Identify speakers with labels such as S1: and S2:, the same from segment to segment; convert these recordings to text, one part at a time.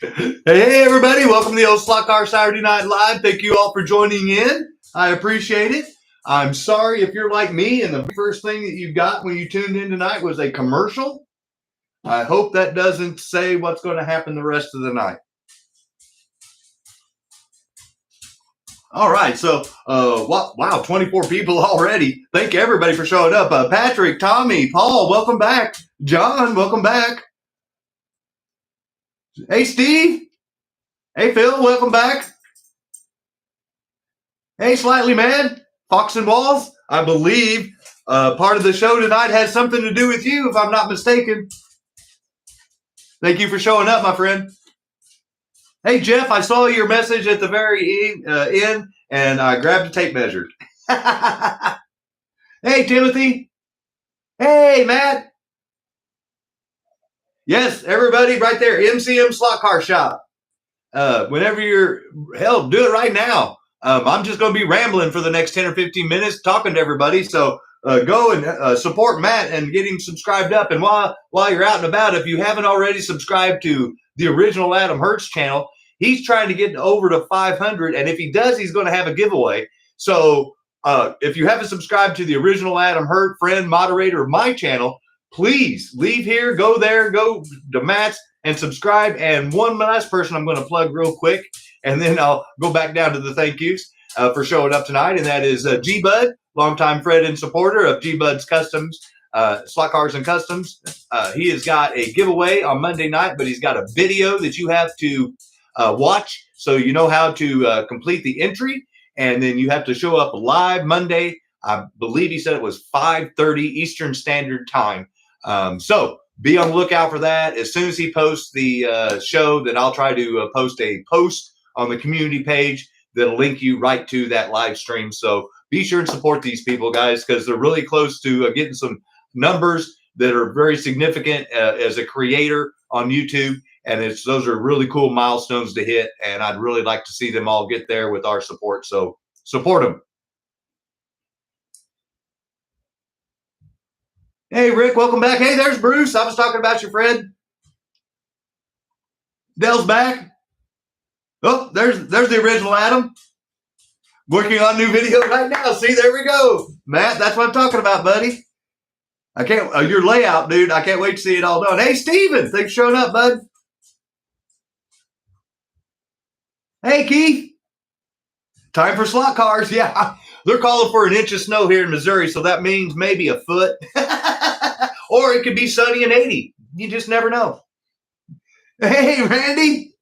S1: Hey, everybody, welcome to the old SLOTCAR Saturday Night Live. Thank you all for joining in. I appreciate it. I'm sorry if you're like me and the first thing that you got when you tuned in tonight was a commercial. I hope that doesn't say what's going to happen the rest of the night. All right, so wow, 24 people already. Thank everybody for showing up. Patrick, Tommy, Paul, welcome back. John, welcome back. Hey, Steve. Hey, Phil, welcome back. Hey, Slightly Mad, Fox and Walls. I believe part of the show tonight has something to do with you, if I'm not mistaken. Thank you for showing up, my friend. Hey, Jeff, I saw your message at the very end, and I grabbed a tape measure. Hey, Timothy. Hey, Matt. Yes, everybody right there, MCM SLOTCAR Shop. Whenever you're, hell, do it right now. I'm just going to be rambling for the next 10 or 15 minutes talking to everybody. So go and support Matt and get him subscribed up. And while you're out and about, if you haven't already subscribed to the original Adam Hertz channel, he's trying to get over to 500. And if he does, he's going to have a giveaway. So if you haven't subscribed to the original Adam Hertz, friend, moderator of my channel, please leave here, go there, go to Matt's and subscribe. And one last person I'm going to plug real quick, and then I'll go back down to the thank yous for showing up tonight. And that is G-Bud, longtime friend and supporter of G-Bud's Customs, Slot Cars and Customs. He has got a giveaway on Monday night, but he's got a video that you have to watch so you know how to complete the entry. And then you have to show up live Monday. I believe he said it was 5:30 Eastern Standard Time. So be on the lookout for that. As soon as he posts the show, then I'll try to post a post on the community page that'll link you right to that live stream. So be sure and support these people, guys, because they're really close to getting some numbers that are very significant as a creator on YouTube. And those are really cool milestones to hit. And I'd really like to see them all get there with our support. So support them. Hey, Rick, welcome back. Hey, there's Bruce. I was talking about your friend. Dell's back. Oh, there's the original Adam. Working on a new video right now. See, there we go. Matt, that's what I'm talking about, buddy. I can't, your layout, dude. I can't wait to see it all done. Hey, Steven, thanks for showing up, bud. Hey, Keith. Time for slot cars. Yeah, they're calling for an inch of snow here in Missouri, so that means maybe a foot. Or it could be sunny and 80. You just never know. Hey, Randy.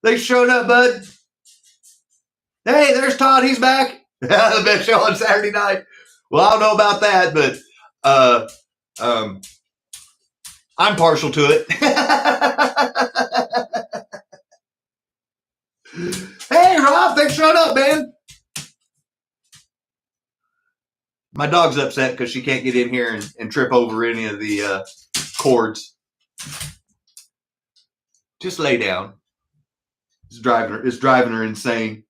S1: Thanks for showing up, bud. Hey, there's Todd. He's back. The best show on Saturday night. Well, I don't know about that, but I'm partial to it. Hey, Rob. Thanks for showing up, man. My dog's upset because she can't get in here and trip over any of the cords. Just lay down. It's driving her insane.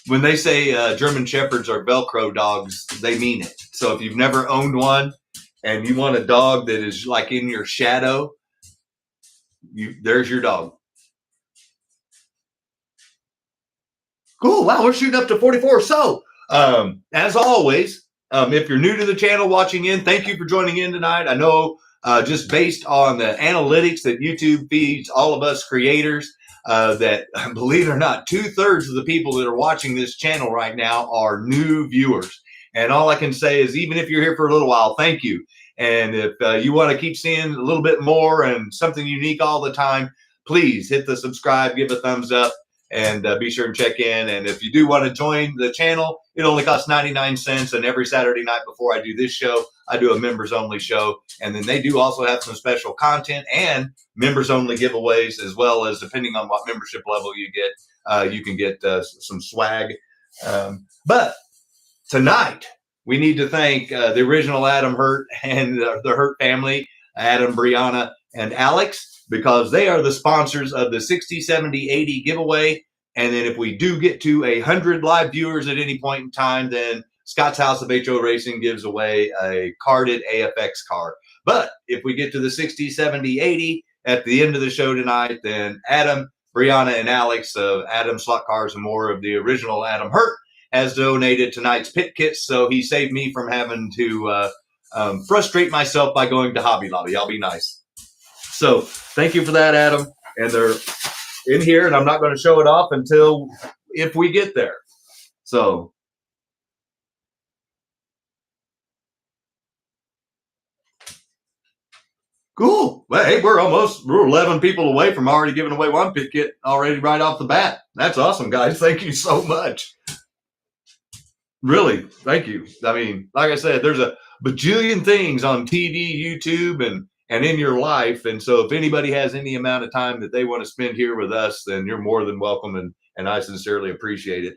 S1: When they say German Shepherds are Velcro dogs, they mean it. So if you've never owned one and you want a dog that is like in your shadow, there's your dog. Cool. Wow, we're shooting up to 44. So, as always, if you're new to the channel watching in, thank you for joining in tonight. I know just based on the analytics that YouTube feeds all of us creators, that, believe it or not, 2/3 of the people that are watching this channel right now are new viewers. And all I can say is, even if you're here for a little while, thank you. And if you want to keep seeing a little bit more and something unique all the time, please hit the subscribe, give a thumbs up, and be sure and check in. And if you do want to join the channel, it only costs 99 cents. And every Saturday night before I do this show, I do a members only show. And then they do also have some special content and members only giveaways, as well as, depending on what membership level you get, you can get some swag. But tonight, we need to thank the original Adam Hurt and the Hurt family, Adam, Brianna, and Alex, because they are the sponsors of the 60, 70, 80 giveaway. And then if we do get to 100 live viewers at any point in time, then Scott's House of HO Racing gives away a carded AFX car. But if we get to the 60, 70, 80 at the end of the show tonight, then Adam, Brianna, and Alex of Adam Slot Cars and More of the original Adam Hurt has donated tonight's pit kits. So he saved me from having to frustrate myself by going to Hobby Lobby. I'll be nice. So thank you for that, Adam. And they're in here, and I'm not going to show it off until if we get there. So cool. Well, hey, we're 11 people away from already giving away one pit kit already right off the bat. That's awesome, guys. Thank you so much. Really, thank you. I mean, like I said, there's a bajillion things on TV, YouTube, and in your life. And so if anybody has any amount of time that they want to spend here with us, then you're more than welcome. And I sincerely appreciate it.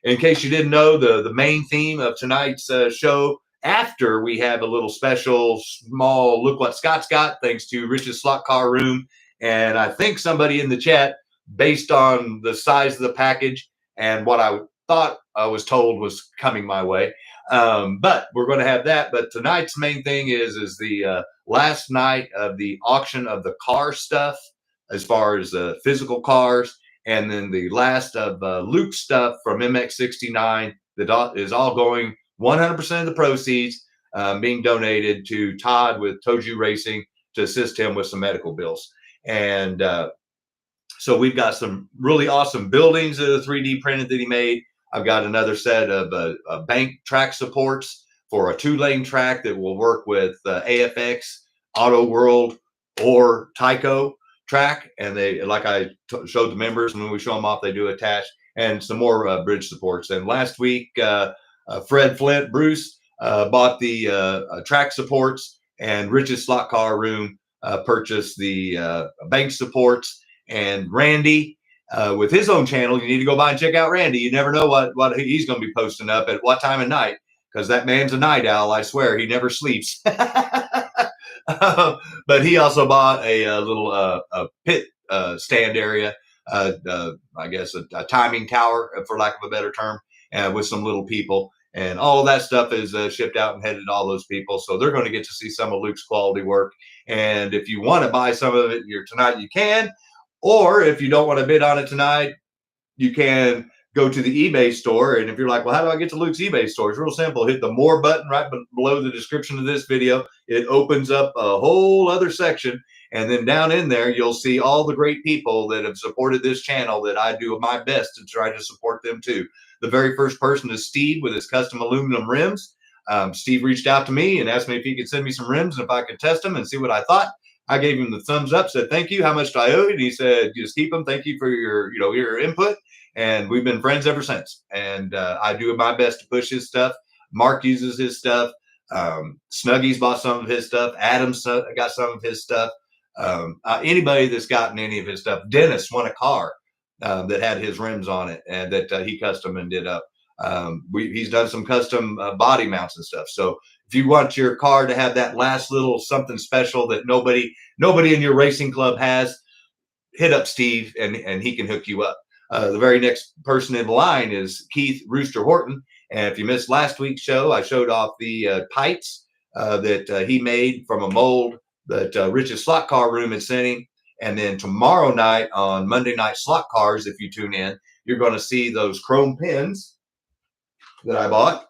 S1: In case you didn't know, the main theme of tonight's show, after we have a little special, small look what Scott's got, thanks to Rich's Slot Car Room. And I think somebody in the chat, based on the size of the package and what I thought I was told was coming my way. But we're going to have that. But tonight's main thing is the last night of the auction of the car stuff, as far as physical cars, and then the last of Luke's stuff from MX69 that is all going 100% of the proceeds being donated to Todd with TOJU Racing to assist him with some medical bills. And so we've got some really awesome buildings that are 3D printed that he made. I've got another set of bank track supports for a 2-lane track that will work with AFX, Auto World, or TYCO track. And they, like I showed the members, and when we show them off, they do attach, and some more bridge supports. And last week, Fred Flint, Bruce, bought the track supports, and Rich's Slot Car Room purchased the bank supports. And Randy, with his own channel, you need to go by and check out Randy. You never know what he's going to be posting up at what time of night, because that man's a night owl. I swear, he never sleeps. But he also bought a little pit stand area, I guess a timing tower, for lack of a better term, with some little people. And all of that stuff is shipped out and headed to all those people. So they're going to get to see some of Luke's quality work. And if you want to buy some of it here tonight, you can. Or if you don't want to bid on it tonight, you can go to the eBay store. And if you're like, well, how do I get to Luke's eBay store? It's real simple. Hit the more button right below the description of this video. It opens up a whole other section. And then down in there, you'll see all the great people that have supported this channel that I do my best to try to support them too. The very first person is Steve with his custom aluminum rims. Steve reached out to me and asked me if he could send me some rims and if I could test them and see what I thought. I gave him the thumbs up, said, thank you. How much do I owe you? And he said, just keep them. Thank you for your input. And we've been friends ever since. And I do my best to push his stuff. Mark uses his stuff. Snuggies bought some of his stuff. Adam's got some of his stuff. Anybody that's gotten any of his stuff. Dennis won a car that had his rims on it and that he custom and did up. He's done some custom body mounts and stuff. So if you want your car to have that last little something special that nobody in your racing club has, hit up Steve and he can hook you up. The very next person in line is Keith Rooster Horton. And if you missed last week's show, I showed off the pipes that he made from a mold that Rich's Slot Car Room had sent him. And then tomorrow night on Monday Night Slot Cars, if you tune in, you're going to see those chrome pins that I bought.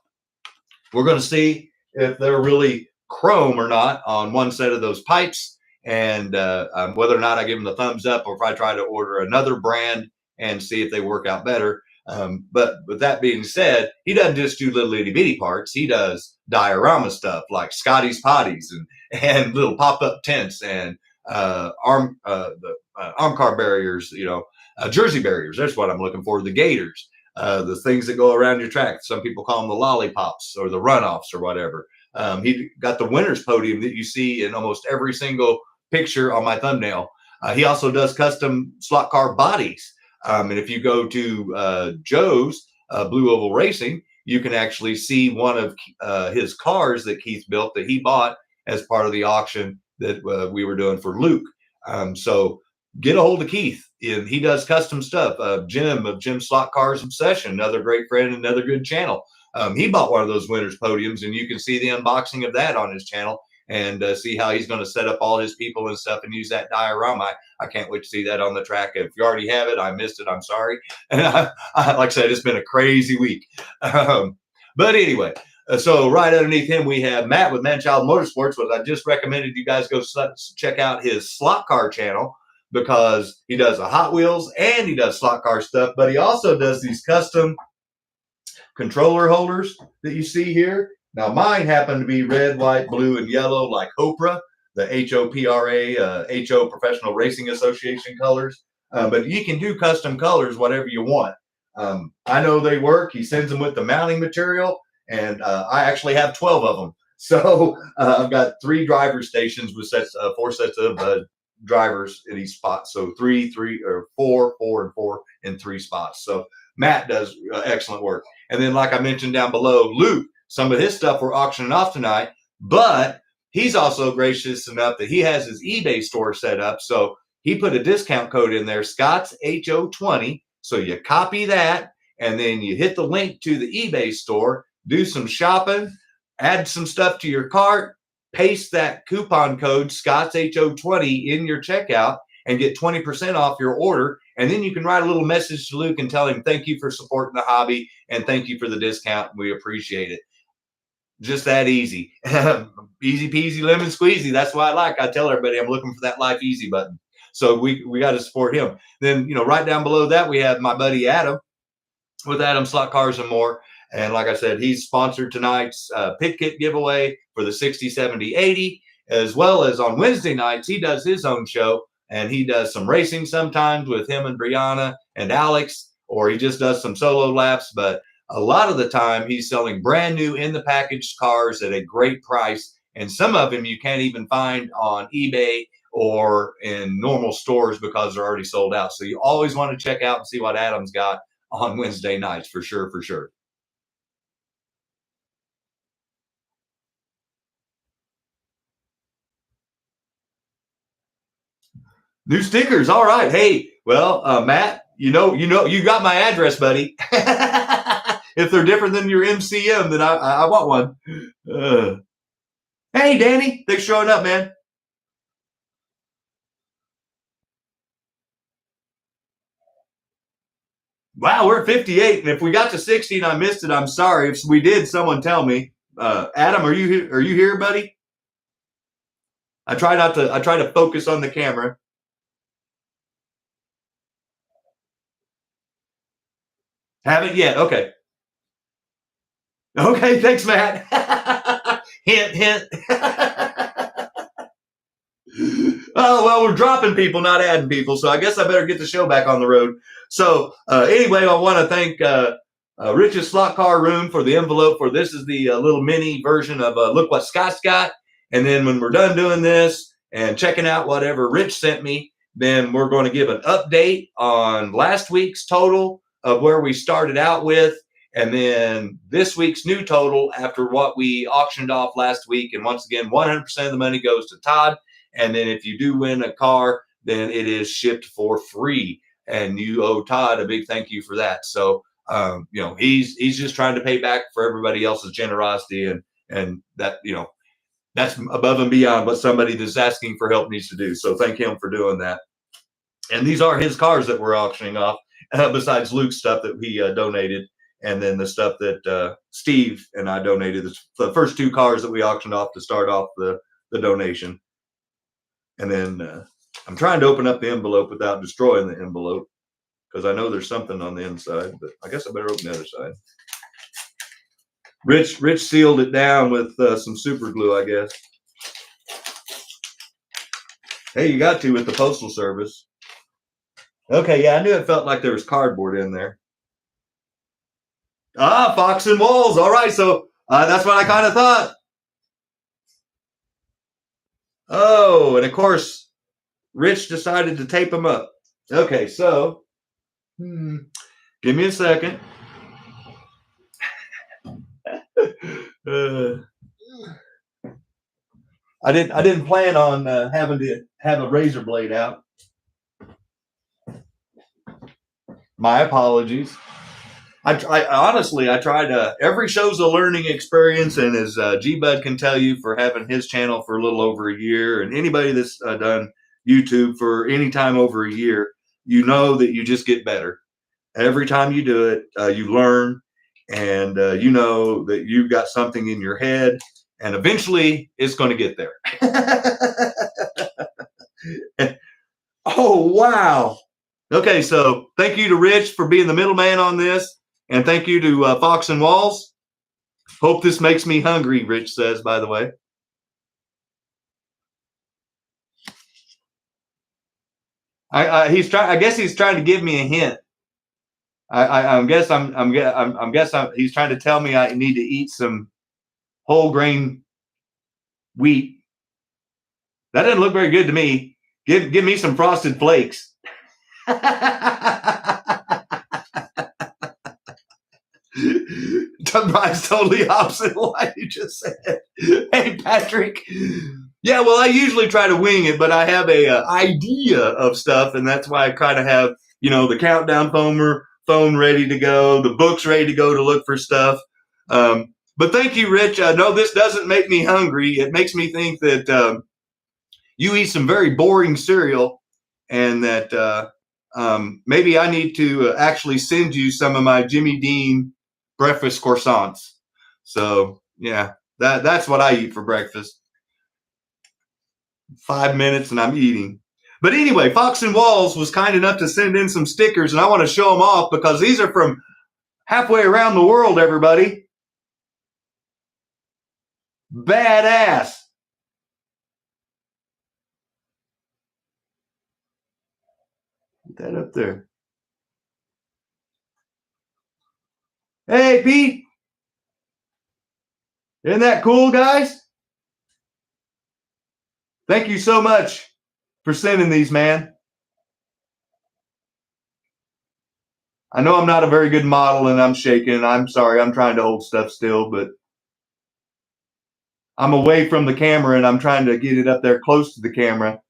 S1: We're going to see if they're really chrome or not on one set of those pipes, and whether or not I give them the thumbs up or if I try to order another brand and see if they work out better. But with that being said, he doesn't just do little itty bitty parts. He does diorama stuff like Scotty's potties and little pop-up tents and arm car barriers, jersey barriers. That's what I'm looking for. The Gators. The things that go around your track. Some people call them the lollipops or the runoffs or whatever. He got the winner's podium that you see in almost every single picture on my thumbnail. He also does custom slot car bodies. And if you go to Joe's Blue Oval Racing, you can actually see one of his cars that Keith built that he bought as part of the auction that we were doing for Luke. So get a hold of Keith. He does custom stuff. Jim of Jim Slot Cars Obsession, another great friend, another good channel. He bought one of those winners podiums, and you can see the unboxing of that on his channel and see how he's going to set up all his people and stuff and use that diorama. I can't wait to see that on the track. If you already have it, I missed it. I'm sorry. And like I said, it's been a crazy week. But anyway, so right underneath him, we have Matt with Manchild Motorsports, which I just recommended you guys go check out his slot car channel, because he does the Hot Wheels and he does slot car stuff, but he also does these custom controller holders that you see here. Now, mine happen to be red, white, blue, and yellow, like HOPRA, the HOPRA, HO Professional Racing Association colors. But you can do custom colors, whatever you want. I know they work. He sends them with the mounting material, and I actually have 12 of them. So I've got 3 driver stations with 4 sets of drivers in each spot. So 4, 4, and 4 in 3 spots. So Matt does excellent work. And then, like I mentioned down below, Luke, some of his stuff we're auctioning off tonight, but he's also gracious enough that he has his eBay store set up. So he put a discount code in there, Scott's HO20. So you copy that, and then you hit the link to the eBay store, do some shopping, add some stuff to your cart, paste that coupon code Scott's HO20 in your checkout, and get 20% off your order. And then you can write a little message to Luke and tell him, thank you for supporting the hobby and thank you for the discount. We appreciate it. Just that easy. Easy peasy, lemon squeezy. That's why I tell everybody I'm looking for that life easy button. So we got to support him. Then, right down below that, we have my buddy Adam with Adam Slot Cars and More. And like I said, he's sponsored tonight's pit kit giveaway for the 60, 70, 80, as well as on Wednesday nights, he does his own show, and he does some racing sometimes with him and Brianna and Alex, or he just does some solo laps. But a lot of the time, he's selling brand new in the packaged cars at a great price. And some of them you can't even find on eBay or in normal stores because they're already sold out. So you always want to check out and see what Adam's got on Wednesday nights, for sure, for sure. New stickers. All right. Hey, well, Matt, you got my address, buddy. If they're different than your MCM, then I want one. Hey, Danny, thanks for showing up, man. Wow, we're at 58, and if we got to 60 and I missed it, I'm sorry. If we did, someone tell me. Adam, are you here? Are you here, buddy? I try to focus on the camera. Haven't yet. Okay. Okay, thanks, Matt. Hint, hint. Oh, well, we're dropping people, not adding people, so I guess I better get the show back on the road. So anyway, I want to thank Rich's Slot Car Room for the envelope. For this is the little mini version of Look What Scott's Got. And then when we're done doing this and checking out whatever Rich sent me, then we're going to give an update on last week's total of where we started out with, and then this week's new total after what we auctioned off last week. And once again, 100% of the money goes to Todd. And then if you do win a car, then it is shipped for free. And you owe Todd a big thank you for that. So, he's just trying to pay back for everybody else's generosity. And that, that's above and beyond what somebody that's asking for help needs to do. So thank him for doing that. And these are his cars that we're auctioning off, besides Luke's stuff that he donated. And then the stuff that Steve and I donated, the first 2 cars that we auctioned off to start off the donation. And then I'm trying to open up the envelope without destroying the envelope, because I know there's something on the inside, but I guess I better open the other side. Rich sealed it down with some super glue, I guess. Hey, you got to with the Postal Service. Okay, yeah, I knew it felt like there was cardboard in there. Ah, Fox and Walls. All right, so that's what I kind of thought. Oh, and of course, Rich decided to tape them up. Okay, so give me a second. I didn't plan on having to have a razor blade out. My apologies. Honestly, I tried. Every show's a learning experience, and as G Bud can tell you, for having his channel for a little over a year, and anybody that's done YouTube for any time over a year, you know that you just get better every time you do it. You learn, and you know that you've got something in your head, and eventually it's going to get there. Oh wow! Okay, so thank you to Rich for being the middleman on this. And thank you to Fox and Walls. Hope this makes me hungry, Rich says, by the way. I guess he's trying to give me a hint. I guess he's trying to tell me I need to eat some whole grain wheat. That doesn't look very good to me. Give me some Frosted Flakes. Brian's totally opposite of what you just said. Hey, Patrick. Yeah, well, I usually try to wing it, but I have a idea of stuff, and that's why I kind of have, the countdown phone ready to go, the books ready to go to look for stuff. But thank you, Rich. No, this doesn't make me hungry. It makes me think that you eat some very boring cereal, and that maybe I need to actually send you some of my Jimmy Dean breakfast croissants. So yeah, that's what I eat for breakfast. 5 minutes and I'm eating. But anyway, Fox and Walls was kind enough to send in some stickers, and I want to show them off because these are from halfway around the world, everybody. Badass. Put that up there. Hey, Pete. Isn't that cool, guys? Thank you so much for sending these, man. I know I'm not a very good model and I'm shaking. I'm sorry. I'm trying to hold stuff still, but I'm away from the camera and I'm trying to get it up there close to the camera.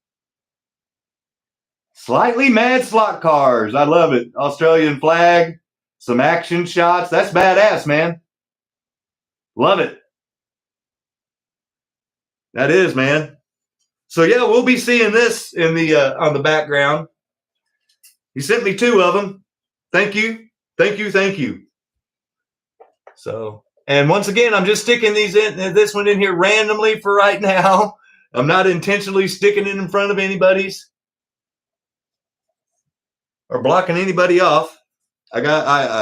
S1: Slightly mad slot cars. I love it. Australian flag, some action shots. That's badass, man. Love it. That is, man. So yeah, we'll be seeing this in the on the background. He sent me 2 of them. Thank you. Thank you. Thank you. So, and once again, I'm just sticking this one in here randomly for right now. I'm not intentionally sticking it in front of anybody's or blocking anybody off. I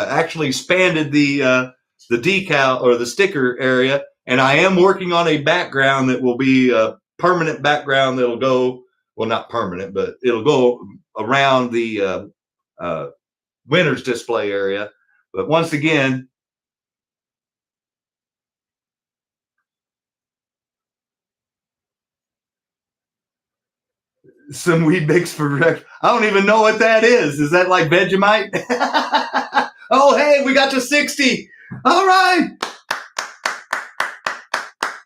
S1: actually expanded the decal or the sticker area, and I am working on a background that will be a permanent background that'll go, well, not permanent, but it'll go around the winner's display area. But once again, some weed mix for breakfast. I don't even know what that is. Is that like Vegemite? Oh, hey, we got to 60. All right.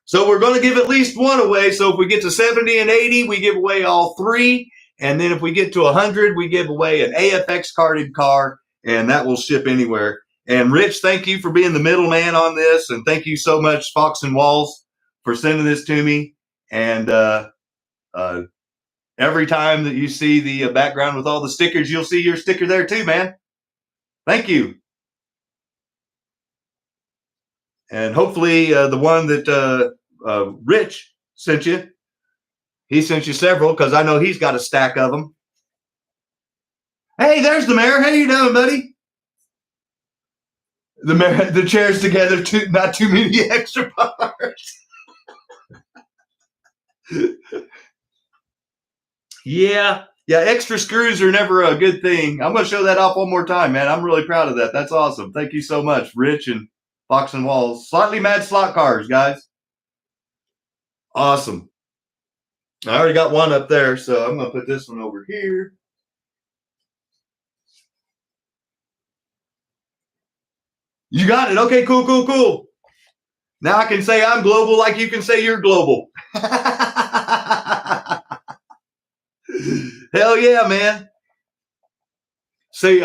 S1: So we're going to give at least 1 away. So if we get to 70 and 80, we give away all 3. And then if we get to 100, we give away an AFX carded car, and that will ship anywhere. And Rich, thank you for being the middleman on this. And thank you so much, Fox and Walls, for sending this to me. And every time that you see the background with all the stickers, you'll see your sticker there too, man. Thank you. And hopefully the one that Rich sent you, he sent you several because I know he's got a stack of them. Hey, there's the mayor. How you doing, buddy? The mayor, the chairs together, not too many extra parts. Yeah, extra screws are never a good thing. I'm going to show that off one more time, man. I'm really proud of that. That's awesome. Thank you so much, Rich and Fox and Walls. Slightly mad slot cars, guys. Awesome. I already got one up there, so I'm going to put this one over here. You got it. Okay, cool. Now I can say I'm global like you can say you're global. Hell yeah, man. See,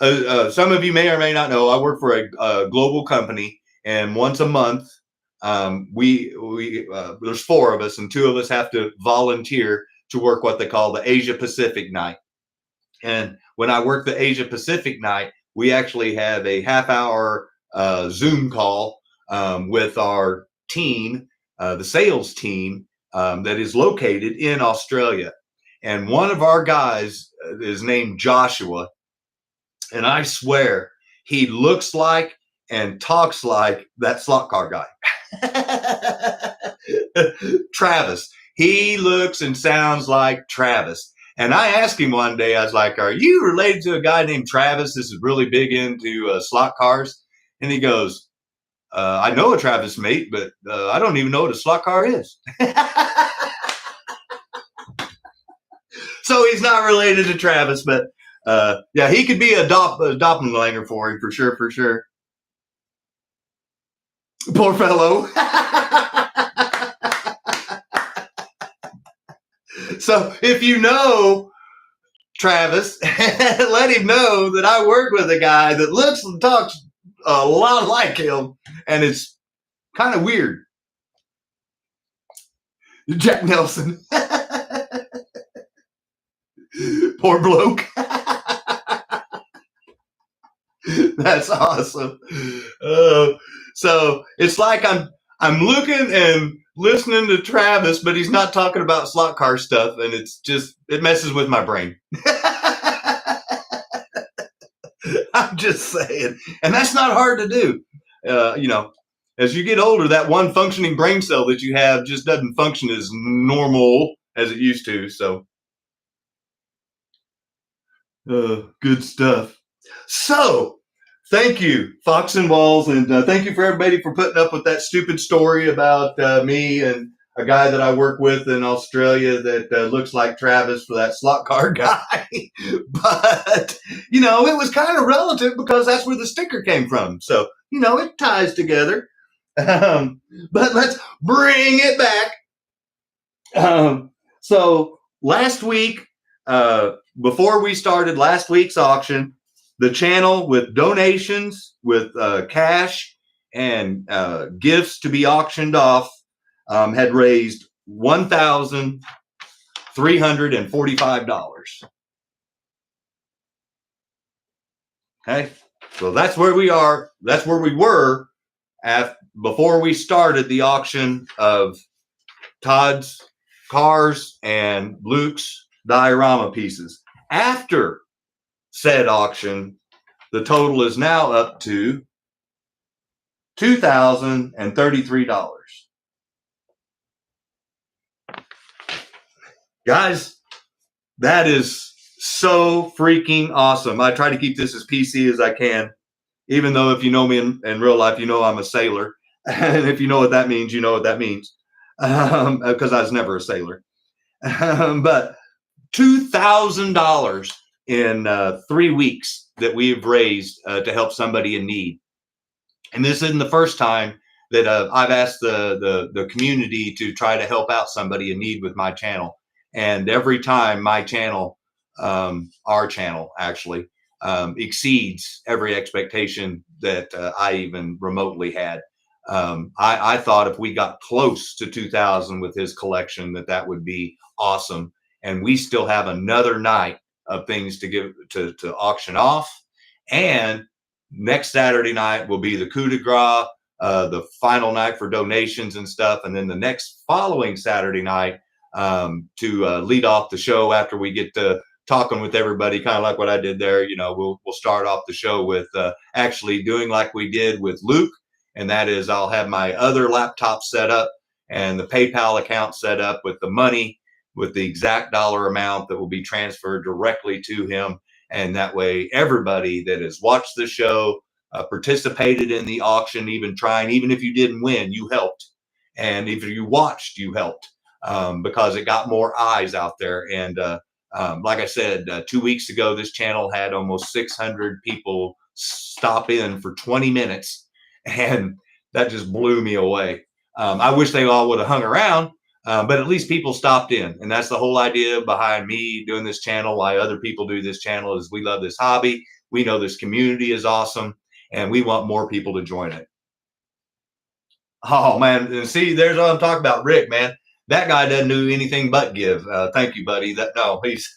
S1: Some of you may or may not know, I work for a global company, and once a month, there's 4 of us, and 2 of us have to volunteer to work what they call the Asia Pacific night. And when I work the Asia Pacific night, we actually have a half-hour Zoom call with our team, the sales team that is located in Australia. And one of our guys is named Joshua. And I swear, he looks like and talks like that slot car guy. Travis. He looks and sounds like Travis. And I asked him one day, I was like, are you related to a guy named Travis? This is really big into slot cars. And he goes, I know a Travis mate, but I don't even know what a slot car is. So he's not related to Travis, but yeah, he could be a doppelganger for him, for sure. Poor fellow. So if you know Travis, let him know that I work with a guy that looks and talks a lot like him, and it's kind of weird. Jack Nelson. Poor bloke. That's awesome. So it's like I'm looking and listening to Travis, but he's not talking about slot car stuff, and it messes with my brain. I'm just saying, and that's not hard to do. As you get older, that one functioning brain cell that you have just doesn't function as normal as it used to. So, good stuff. So, thank you, Fox and Walls, and thank you for everybody for putting up with that stupid story about me and a guy that I work with in Australia that looks like Travis for that slot car guy. But, it was kind of relative because that's where the sticker came from. So, it ties together. But let's bring it back. So last week, before we started last week's auction, the channel with donations, with cash and gifts to be auctioned off, had raised $1,345. Okay, so that's where we are. That's where we were before we started the auction of Todd's cars and Luke's diorama pieces. After said auction, the total is now up to $2,033. Guys, that is so freaking awesome. I try to keep this as PC as I can, even though if you know me in real life, I'm a sailor. And if you know what that means, you know what that means. Because I was never a sailor. But $2,000 in 3 weeks that we have raised to help somebody in need. And this isn't the first time that I've asked the community to try to help out somebody in need with my channel. And every time my channel, our channel actually, exceeds every expectation that I even remotely had. I thought if we got close to 2,000 with his collection, that would be awesome. And we still have another night of things to give to auction off. And next Saturday night will be the coup de grace, the final night for donations and stuff. And then the next following Saturday night to lead off the show after we get to talking with everybody, kind of like what I did there. We'll start off the show with actually doing like we did with Luke. And that is, I'll have my other laptop set up and the PayPal account set up with the money, with the exact dollar amount that will be transferred directly to him. And that way, everybody that has watched the show, participated in the auction, even if you didn't win, you helped. And if you watched, you helped because it got more eyes out there. And like I said, 2 weeks ago, this channel had almost 600 people stop in for 20 minutes. And that just blew me away. I wish they all would have hung around, but at least people stopped in. And that's the whole idea behind me doing this channel, why other people do this channel, is we love this hobby. We know this community is awesome, and we want more people to join it. Oh man, and see, there's what I'm talking about, Rick. Man, that guy doesn't do anything but give. Thank you, buddy. That no, he's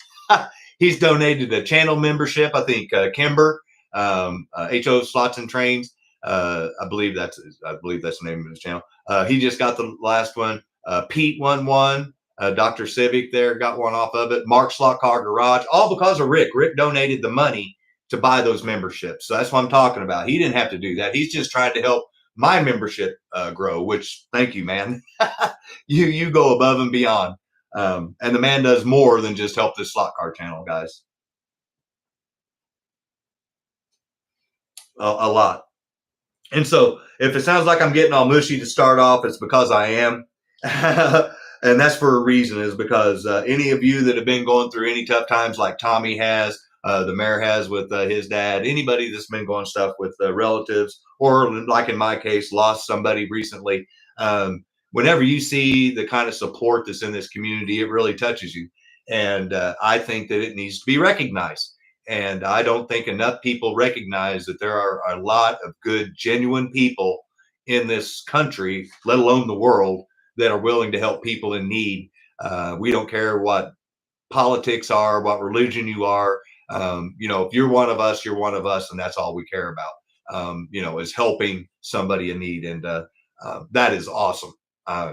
S1: he's donated a channel membership. I think Kimber, HO Slots and Trains. I believe that's the name of his channel. He just got the last one. Pete won. Dr. Civic there got one off of it. Mark SLOTCAR Garage, all because of Rick. Rick donated the money to buy those memberships. So that's what I'm talking about. He didn't have to do that. He's just trying to help my membership grow, which thank you, man. you go above and beyond. And the man does more than just help this slot car channel, guys. A lot. And so if it sounds like I'm getting all mushy to start off, it's because I am. And that's for a reason, is because any of you that have been going through any tough times like Tommy has, the mayor has with his dad, anybody that's been going stuff with relatives, or like in my case, lost somebody recently, whenever you see the kind of support that's in this community, it really touches you. And I think that it needs to be recognized. And I don't think enough people recognize that there are a lot of good, genuine people in this country, let alone the world, that are willing to help people in need. We don't care what politics are, what religion you are. If you're one of us, you're one of us, and that's all we care about. Is helping somebody in need, and that is awesome,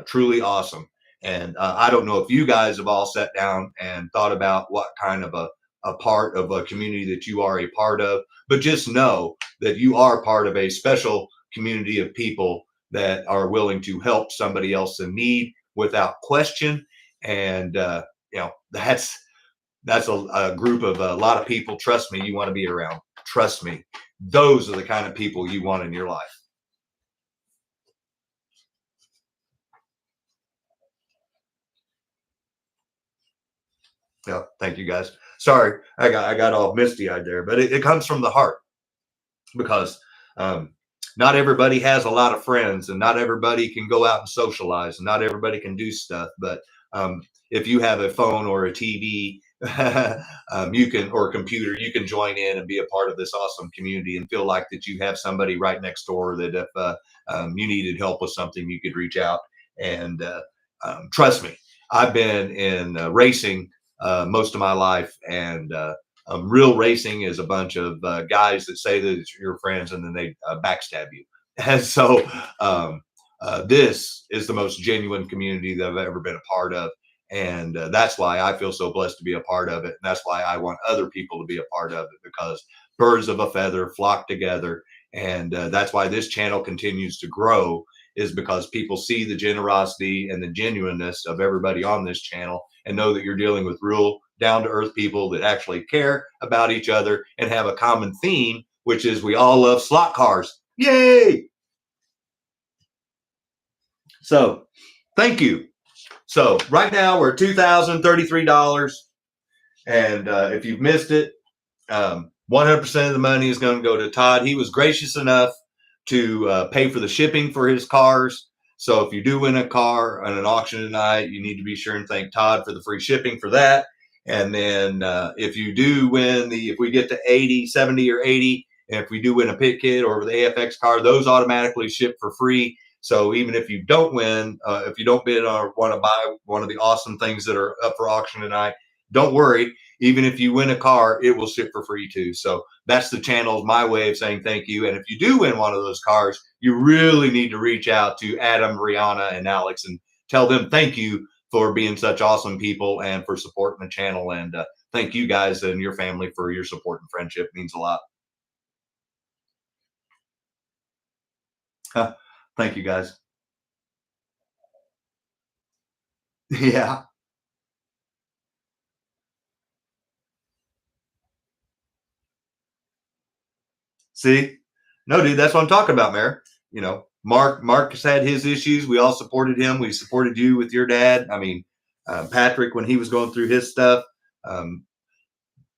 S1: truly awesome. And I don't know if you guys have all sat down and thought about what kind of a part of a community that you are a part of, but just know that you are part of a special community of people that are willing to help somebody else in need without question. And that's a group of a lot of people. Trust me, you want to be around. Trust me, those are the kind of people you want in your life. Yeah, thank you guys. Sorry, I got all misty eyed there, but it comes from the heart, because not everybody has a lot of friends, and not everybody can go out and socialize, and not everybody can do stuff. But if you have a phone or a TV, you can, or a computer, you can join in and be a part of this awesome community, and feel like that you have somebody right next door that if you needed help with something, you could reach out. And trust me, I've been in racing most of my life, and real racing is a bunch of guys that say that it's your friends, and then they backstab you. And so this is the most genuine community that I've ever been a part of. And that's why I feel so blessed to be a part of it. And that's why I want other people to be a part of it, because birds of a feather flock together. And that's why this channel continues to grow, is because people see the generosity and the genuineness of everybody on this channel, and know that you're dealing with real down to earth people that actually care about each other and have a common theme, which is we all love slot cars. Yay! So thank you. So right now we're $2,033. And if you've missed it, 100% of the money is going to go to Todd. He was gracious enough to pay for the shipping for his cars. So if you do win a car on an auction tonight, you need to be sure and thank Todd for the free shipping for that. And then if you do win if we get to 80, 70 or 80, and if we do win a pit kit or the AFX car, those automatically ship for free. So even if you don't win, if you don't bid or want to buy one of the awesome things that are up for auction tonight, don't worry. Even if you win a car, it will ship for free too. So that's the channel's my way of saying thank you. And if you do win one of those cars, you really need to reach out to Adam, Rihanna, and Alex and tell them thank you for being such awesome people and for supporting the channel. And thank you guys and your family for your support and friendship. It means a lot. Thank you guys. Yeah. See, no, dude, that's what I'm talking about, Mayor. Mark has had his issues. We all supported him. We supported you with your dad. I mean, Patrick, when he was going through his stuff, um,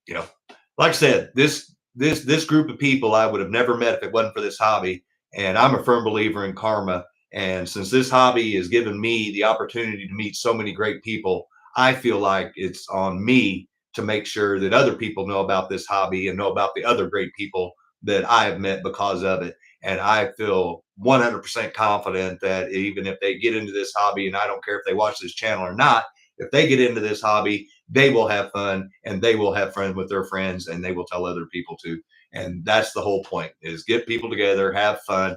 S1: like I said, this group of people I would have never met if it wasn't for this hobby. And I'm a firm believer in karma. And since this hobby has given me the opportunity to meet so many great people, I feel like it's on me to make sure that other people know about this hobby and know about the other great people that I have met because of it. And I feel 100% confident that even if they get into this hobby, and I don't care if they watch this channel or not, if they get into this hobby, they will have fun and they will have fun with their friends and they will tell other people too. And that's the whole point, is get people together, have fun,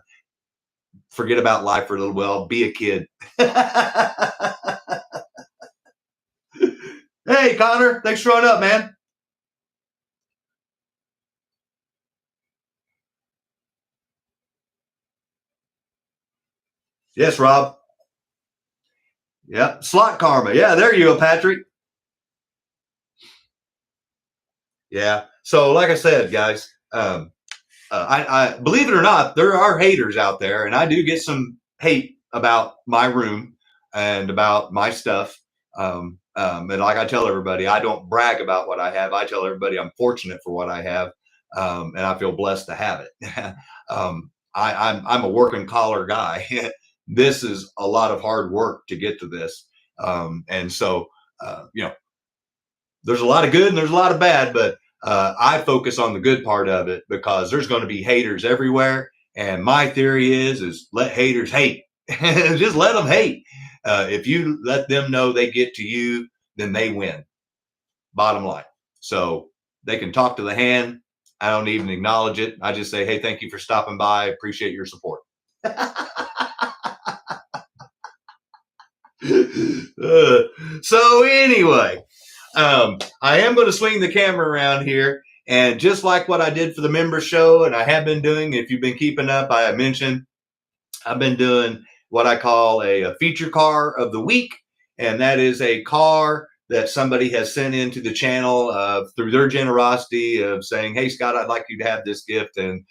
S1: forget about life for a little while, be a kid. Hey, Connor, thanks for showing up, man. Yes, Rob. Yeah, slot karma. Yeah, there you go, Patrick. Yeah. So, like I said, guys, I believe it or not, there are haters out there, and I do get some hate about my room and about my stuff. And like I tell everybody, I don't brag about what I have. I tell everybody I'm fortunate for what I have, and I feel blessed to have it. I'm a working collar guy. This is a lot of hard work to get to this, and so you know, there's a lot of good and there's a lot of bad, but I focus on the good part of it because there's going to be haters everywhere. And my theory is let haters hate. Just let them hate. If you let them know they get to you, then they win. Bottom line. So they can talk to the hand. I don't even acknowledge it. I just say, hey, thank you for stopping by. Appreciate your support. So anyway, I am going to swing the camera around here, and just like what I did for the member show, and I have been doing, if you've been keeping up, I have mentioned I've been doing what I call a feature car of the week, and that is a car that somebody has sent into the channel through their generosity of saying, hey, Scott, I'd like you to have this gift, and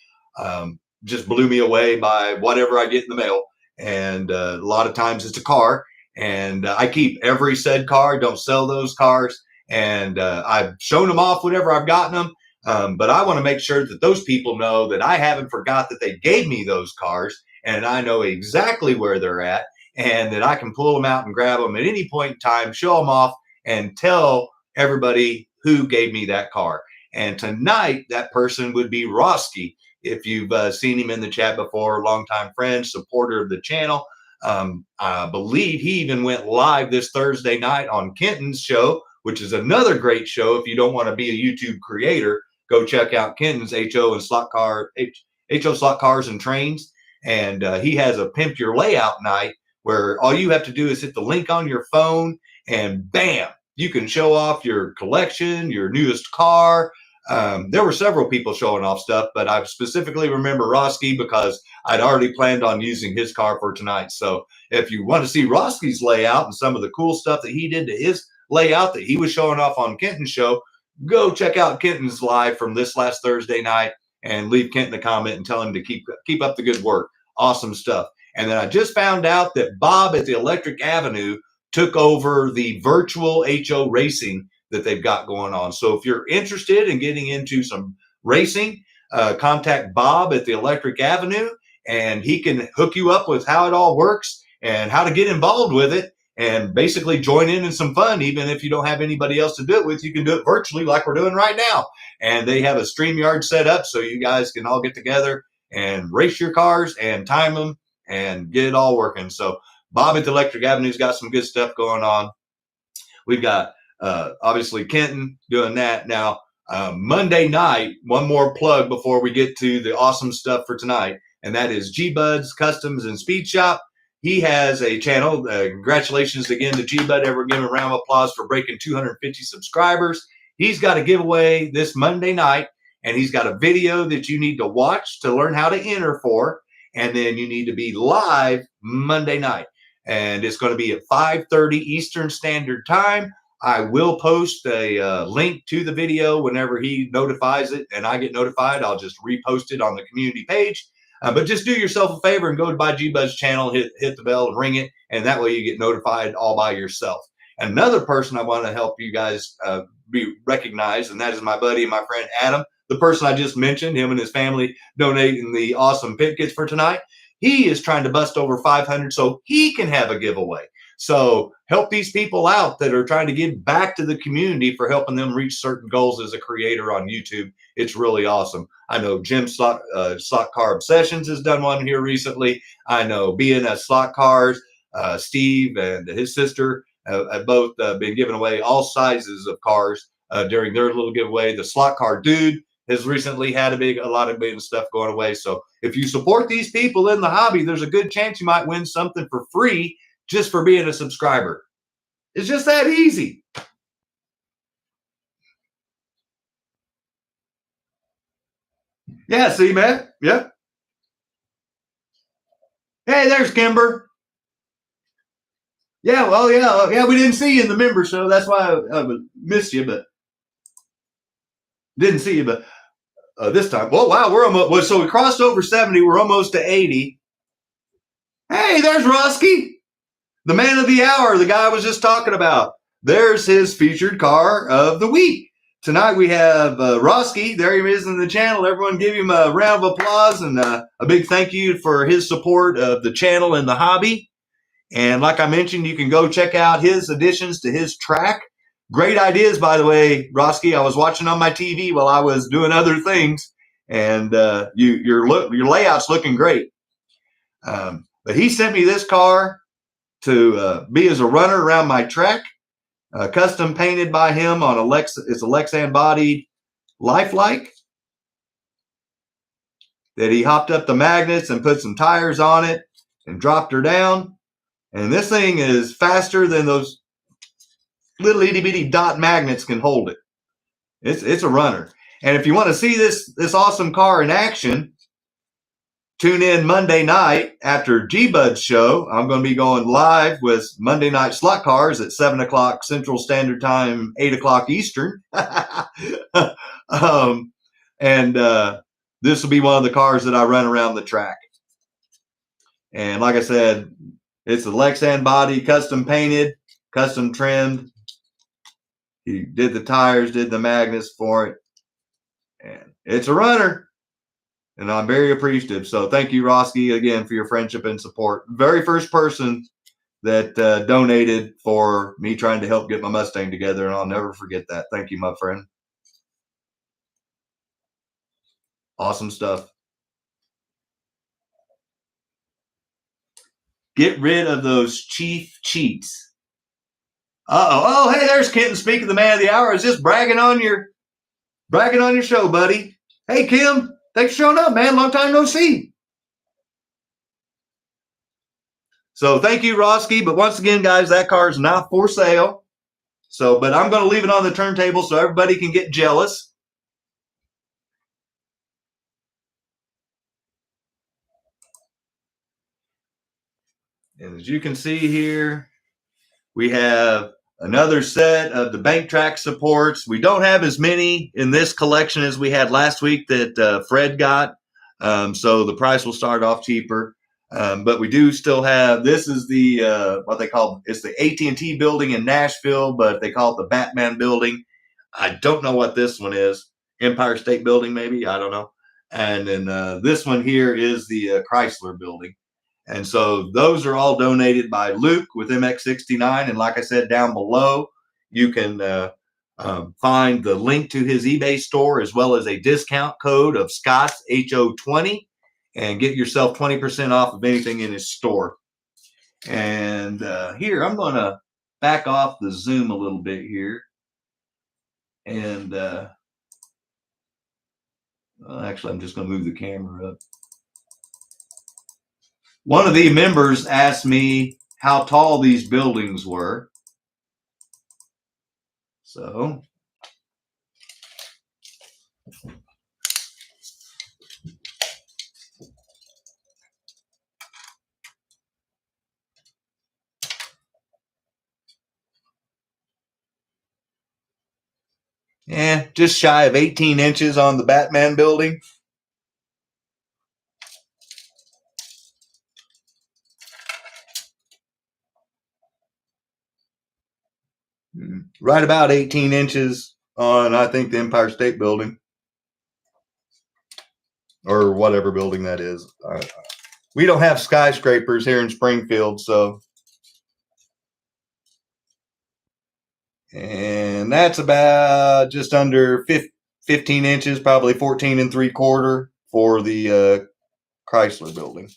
S1: just blew me away by whatever I get in the mail. And a lot of times it's a car, and I keep every said car, don't sell those cars. And I've shown them off whenever I've gotten them. But I want to make sure that those people know that I haven't forgot that they gave me those cars, and I know exactly where they're at, and that I can pull them out and grab them at any point in time, show them off, and tell everybody who gave me that car. And tonight, that person would be Roski. If you've seen him in the chat before, longtime friend, supporter of the channel. I believe he even went live this Thursday night on Kenton's show, which is another great show. If you don't want to be a YouTube creator, go check out Kenton's HO Slot Cars and Trains. And he has a Pimp Your Layout night where all you have to do is hit the link on your phone and bam, you can show off your collection, your newest car. There were several people showing off stuff, but I specifically remember Roski because I'd already planned on using his car for tonight. So if you want to see Roski's layout and some of the cool stuff that he did to his layout that he was showing off on Kenton's show, go check out Kenton's live from this last Thursday night and leave Kenton a comment and tell him to keep up the good work. Awesome stuff. And then I just found out that Bob at the Electric Avenue took over the virtual HO racing that they've got going on. So if you're interested in getting into some racing, contact Bob at the Electric Avenue, and he can hook you up with how it all works and how to get involved with it and basically join in some fun. Even if you don't have anybody else to do it with, you can do it virtually like we're doing right now. And they have a StreamYard set up so you guys can all get together and race your cars and time them and get it all working. So Bob at the Electric Avenue's got some good stuff going on. We've got obviously Kenton doing that. Now, Monday night, one more plug before we get to the awesome stuff for tonight, and that is G-Bud's Customs and Speed Shop. He has a channel. Congratulations again to G-Bud. Ever give him a round of applause for breaking 250 subscribers. He's got a giveaway this Monday night, and he's got a video that you need to watch to learn how to enter for, and then you need to be live Monday night. And it's going to be at 5:30 Eastern Standard Time. I will post a link to the video whenever he notifies it, and I get notified. I'll just repost it on the community page. But just do yourself a favor and go to G-Bud's channel, hit the bell and ring it, and that way you get notified all by yourself. Another person I want to help you guys be recognized, and that is my buddy and my friend Adam, the person I just mentioned, him and his family donating the awesome pit kits for tonight. He is trying to bust over 500 so he can have a giveaway. So help these people out that are trying to give back to the community for helping them reach certain goals as a creator on YouTube. It's really awesome. I know Jim SLOTCAR Obsessions has done one here recently. I know BNS SLOTCARs, Steve and his sister have both been giving away all sizes of cars during their little giveaway. The SLOTCAR dude has recently had a lot of big stuff going away. So if you support these people in the hobby, there's a good chance you might win something for free just for being a subscriber. It's just that easy. Yeah, see, man. Yep. Hey, there's Kimber. Yeah, well, yeah, we didn't see you in the member show. That's why I missed you, but didn't see you. But this time, well, wow, we're almost. So we crossed over 70. We're almost to 80. Hey, there's Roski. The man of the hour, the guy I was just talking about. There's his featured car of the week. Tonight we have Roski. There he is in the channel. Everyone give him a round of applause and a big thank you for his support of the channel and the hobby. And like I mentioned, you can go check out his additions to his track. Great ideas, by the way, Roski. I was watching on my TV while I was doing other things, and your layout's looking great. But he sent me this car to be as a runner around my track, custom painted by him on it's a Lexan body Lifelike that he hopped up the magnets and put some tires on it and dropped her down. And this thing is faster than those little itty bitty dot magnets can hold it. It's a runner. And if you want to see this awesome car in action, tune in Monday night after G-Bud's show. I'm going to be going live with Monday Night Slot Cars at 7 o'clock Central Standard Time, 8 o'clock Eastern. This will be one of the cars that I run around the track. And like I said, it's a Lexan body, custom painted, custom trimmed. He did the tires, did the magnets for it. And it's a runner. And I'm very appreciative. So thank you, Roski, again, for your friendship and support. Very first person that donated for me trying to help get my Mustang together, and I'll never forget that. Thank you, my friend. Awesome stuff. Get rid of those chief cheats. Uh-oh. Oh, hey, there's Kenton. Speaking of the man of the hour, I was just bragging on your show, buddy. Hey, Kim. Thanks for showing up, man. Long time no see. So thank you, Roski. But once again, guys, that car is not for sale. But I'm going to leave it on the turntable so everybody can get jealous. And as you can see here, we have another set of the bank track supports. We don't have as many in this collection as we had last week that Fred got. So the price will start off cheaper. But we do still have, this is the, what they call, it's the AT&T building in Nashville, but they call it the Batman building. I don't know what this one is. Empire State Building, maybe, I don't know. And then this one here is the Chrysler building. And so those are all donated by Luke with MX69. And like I said, down below, you can find the link to his eBay store as well as a discount code of Scott's HO20 and get yourself 20% off of anything in his store. And here, I'm going to back off the zoom a little bit here. And actually, I'm just going to move the camera up. One of the members asked me how tall these buildings were. So yeah, just shy of 18 inches on the Batman building. Right about 18 inches on, I think, the Empire State Building. Or whatever building that is. We don't have skyscrapers here in Springfield, so And that's about just under 15 inches, probably 14 3/4 for the Chrysler building.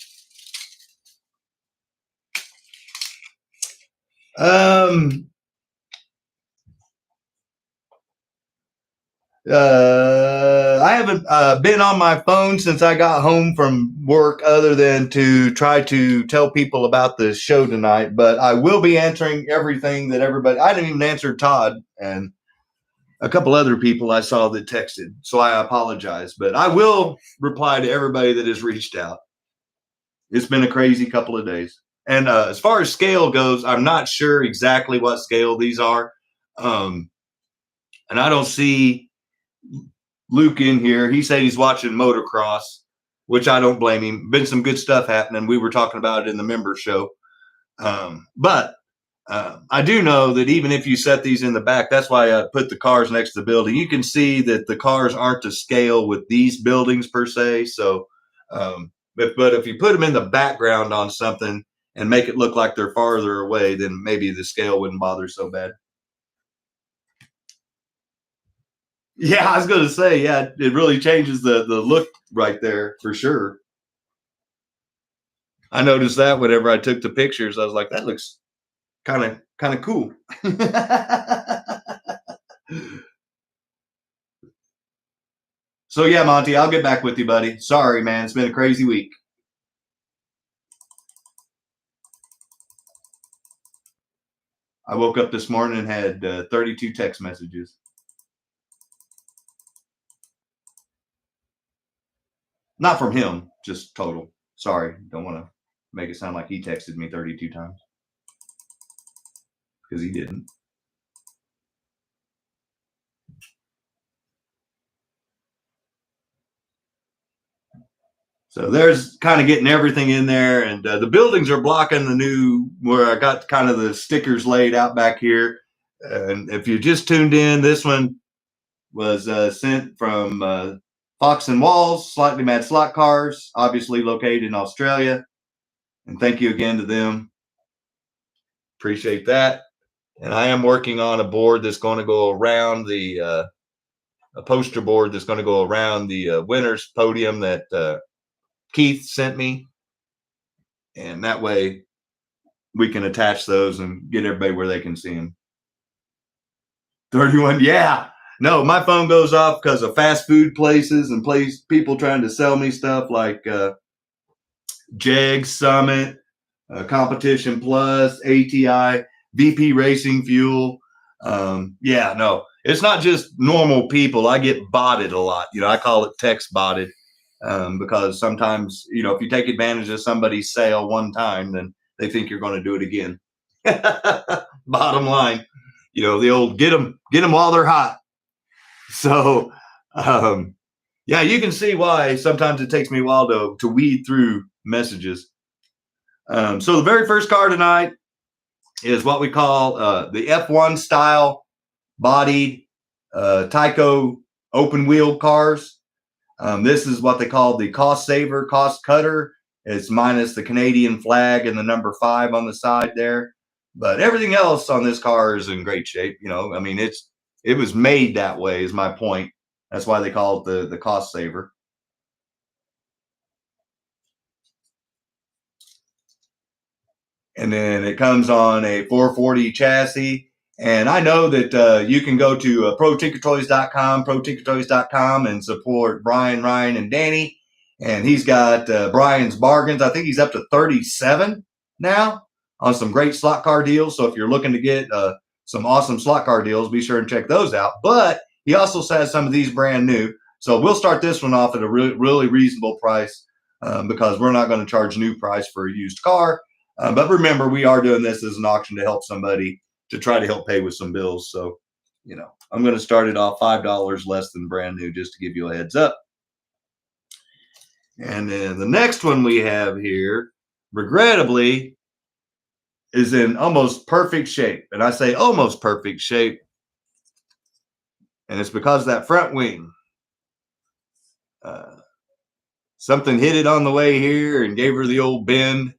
S1: I haven't been on my phone since I got home from work, other than to try to tell people about the show tonight. But I will be answering everything that everybody. I didn't even answer Todd and a couple other people I saw that texted, so I apologize. But I will reply to everybody that has reached out. It's been a crazy couple of days. And as far as scale goes, I'm not sure exactly what scale these are. And I don't see Luke in here. He said he's watching motocross, which I don't blame him. Been some good stuff happening. We were talking about it in the member show. But I do know that even if you set these in the back, that's why I put the cars next to the building. You can see that the cars aren't to scale with these buildings per se. So, but if you put them in the background on something and make it look like they're farther away, then maybe the scale wouldn't bother so bad. Yeah, I was going to say, yeah, it really changes the look right there for sure. I noticed that whenever I took the pictures, I was like, that looks kind of cool. So yeah, Monty, I'll get back with you, buddy. Sorry, man. It's been a crazy week. I woke up this morning and had 32 text messages. Not from him, just total. Sorry, don't want to make it sound like he texted me 32 times, because he didn't. So there's kind of getting everything in there, and the buildings are blocking the new, where I got kind of the stickers laid out back here. And if you just tuned in, this one was sent from Fox and Walls, Slightly Mad Slot Cars, obviously located in Australia. And thank you again to them. Appreciate that. And I am working on a board that's going to go around a poster board that's going to go around the winner's podium that Keith sent me. And that way we can attach those and get everybody where they can see them. 31, yeah. No, my phone goes off because of fast food places and people trying to sell me stuff like Jeg Summit, Competition Plus, ATI, VP Racing Fuel. Yeah, no, it's not just normal people. I get botted a lot. I call it text botted because sometimes, if you take advantage of somebody's sale one time, then they think you're going to do it again. Bottom line, the old get them while they're hot. So, yeah, you can see why sometimes it takes me a while to weed through messages. So the very first car tonight is what we call the F1 style bodied TYCO open wheel cars. This is what they call the cost saver, cost cutter. It's minus the Canadian flag and the number 5 on the side there. But everything else on this car is in great shape. It was made that way, is my point. That's why they call it the cost saver. And then it comes on a 440 chassis. And I know that you can go to protinkertoys.com, and support Brian, Ryan, and Danny. And he's got Brian's bargains. I think he's up to 37 now on some great slot car deals. So if you're looking to get some awesome slot car deals, be sure and check those out. But he also has some of these brand new. So we'll start this one off at a really reasonable price because we're not going to charge new price for a used car. But remember, we are doing this as an auction to help somebody, to try to help pay with some bills. So, I'm going to start it off $5 less than brand new, just to give you a heads up. And then the next one we have here, regrettably, is in almost perfect shape. And I say almost perfect shape. And it's because of that front wing. Something hit it on the way here and gave her the old bend.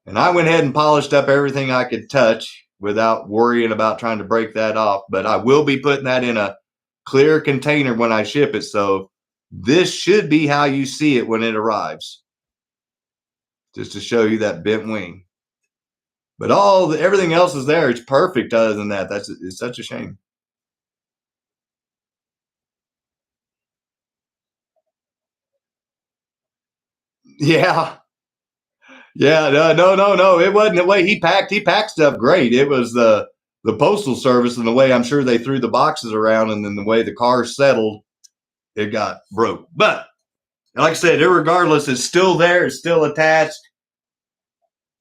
S1: And I went ahead and polished up everything I could touch. without worrying about trying to break that off. But I will be putting that in a clear container when I ship it. So this should be how you see it when it arrives. Just to show you that bent wing. But everything else is there. It's perfect other than that. It's such a shame. Yeah. Yeah, no. It wasn't the way he packed. He packed stuff great. It was the postal service and the way I'm sure they threw the boxes around, and then the way the car settled, it got broke. But like I said, regardless, it's still there. It's still attached.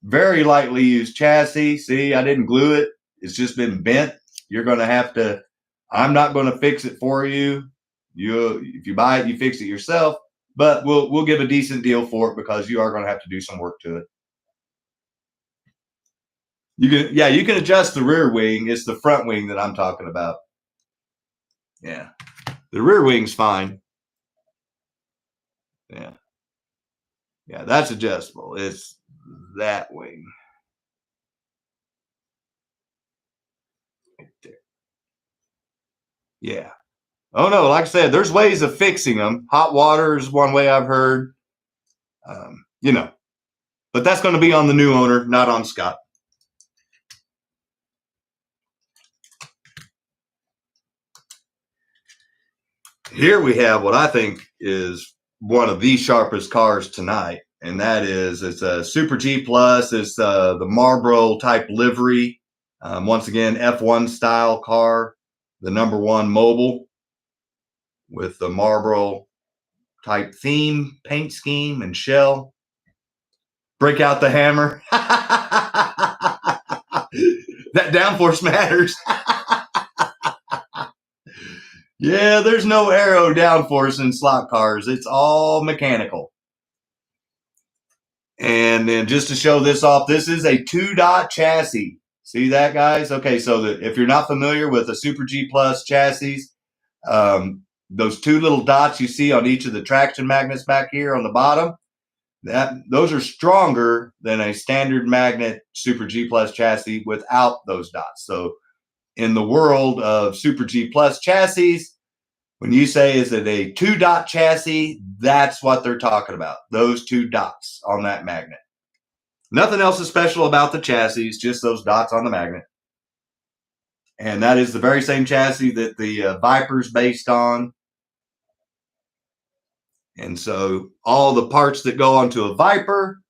S1: Very lightly used chassis. See, I didn't glue it. It's just been bent. You're going to have to. I'm not going to fix it for you. If you buy it, you fix it yourself. But we'll give a decent deal for it because you are going to have to do some work to it. You can adjust the rear wing. It's the front wing that I'm talking about. Yeah, the rear wing's fine. Yeah, that's adjustable. It's that wing right there. Yeah. Oh no, like I said, there's ways of fixing them. Hot water is one way I've heard. But that's going to be on the new owner, not on Scott. Here we have what I think is one of the sharpest cars tonight, and that is it's a Super G Plus. It's the Marlboro type livery. Once again, F1 style car, the #1 mobile with the Marlboro type theme, paint scheme, and shell. Break out the hammer. That downforce matters. Yeah, there's no aero downforce in slot cars. It's all mechanical. And then just to show this off, this is a 2-dot chassis. See that, guys? Okay, so if you're not familiar with a Super G Plus chassis, those 2 little dots you see on each of the traction magnets back here on the bottom, those are stronger than a standard magnet Super G Plus chassis without those dots. So in the world of Super G Plus chassis, when you say is it a 2-dot chassis, that's what they're talking about. Those 2 dots on that magnet. Nothing else is special about the chassis, just those dots on the magnet. And that is the very same chassis that the Viper's based on. And so all the parts that go onto a Viper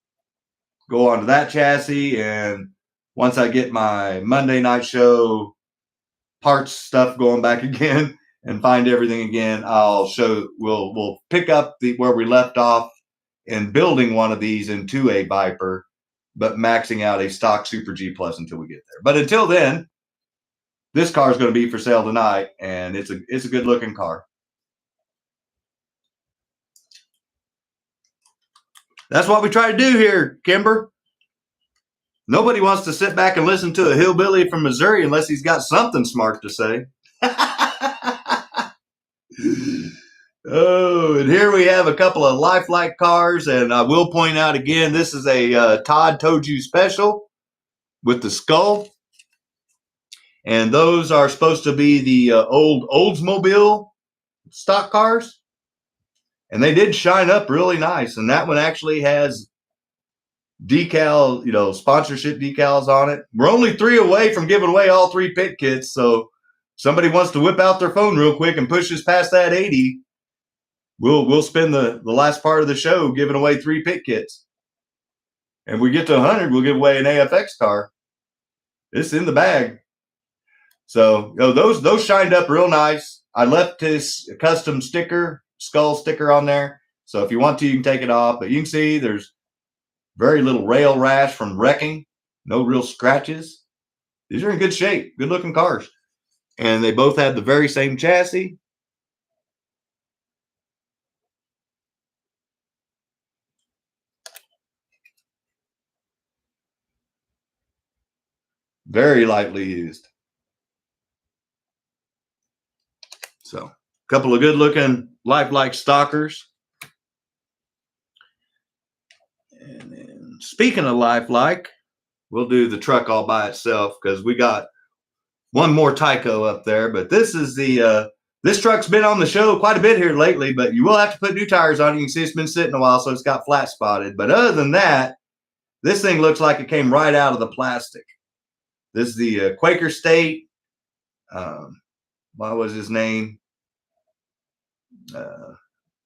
S1: go onto that chassis. And once I get my Monday night show parts stuff going back again and find everything again, we'll pick up where we left off in building one of these into a Viper, but maxing out a stock Super G Plus until we get there. But until then, this car is going to be for sale tonight, and it's a good looking car. That's what we try to do here, Kimber. Nobody wants to sit back and listen to a hillbilly from Missouri unless he's got something smart to say. Oh, and here we have a couple of lifelike cars, and I will point out again, this is a TOJU special with the skull. And those are supposed to be the old Oldsmobile stock cars. And they did shine up really nice. And that one actually has decal, sponsorship decals on it. We're only 3 away from giving away all 3 pit kits. So somebody wants to whip out their phone real quick and push us past that 80. We'll spend the last part of the show giving away 3 pit kits. And if we get to 100, we'll give away an AFX car. It's in the bag. So those shined up real nice. I left this custom skull sticker on there. So if you want to, you can take it off. But you can see there's very little rail rash from wrecking. No real scratches. These are in good shape. Good looking cars. And they both have the very same chassis. Very lightly used. So a couple of good looking lifelike stalkers. And then speaking of lifelike, we'll do the truck all by itself because we got one more TYCO up there. But this is the this truck's been on the show quite a bit here lately, but you will have to put new tires on it. You can see it's been sitting a while, so it's got flat spotted. But other than that, this thing looks like it came right out of the plastic. This is the Quaker State. What was his name?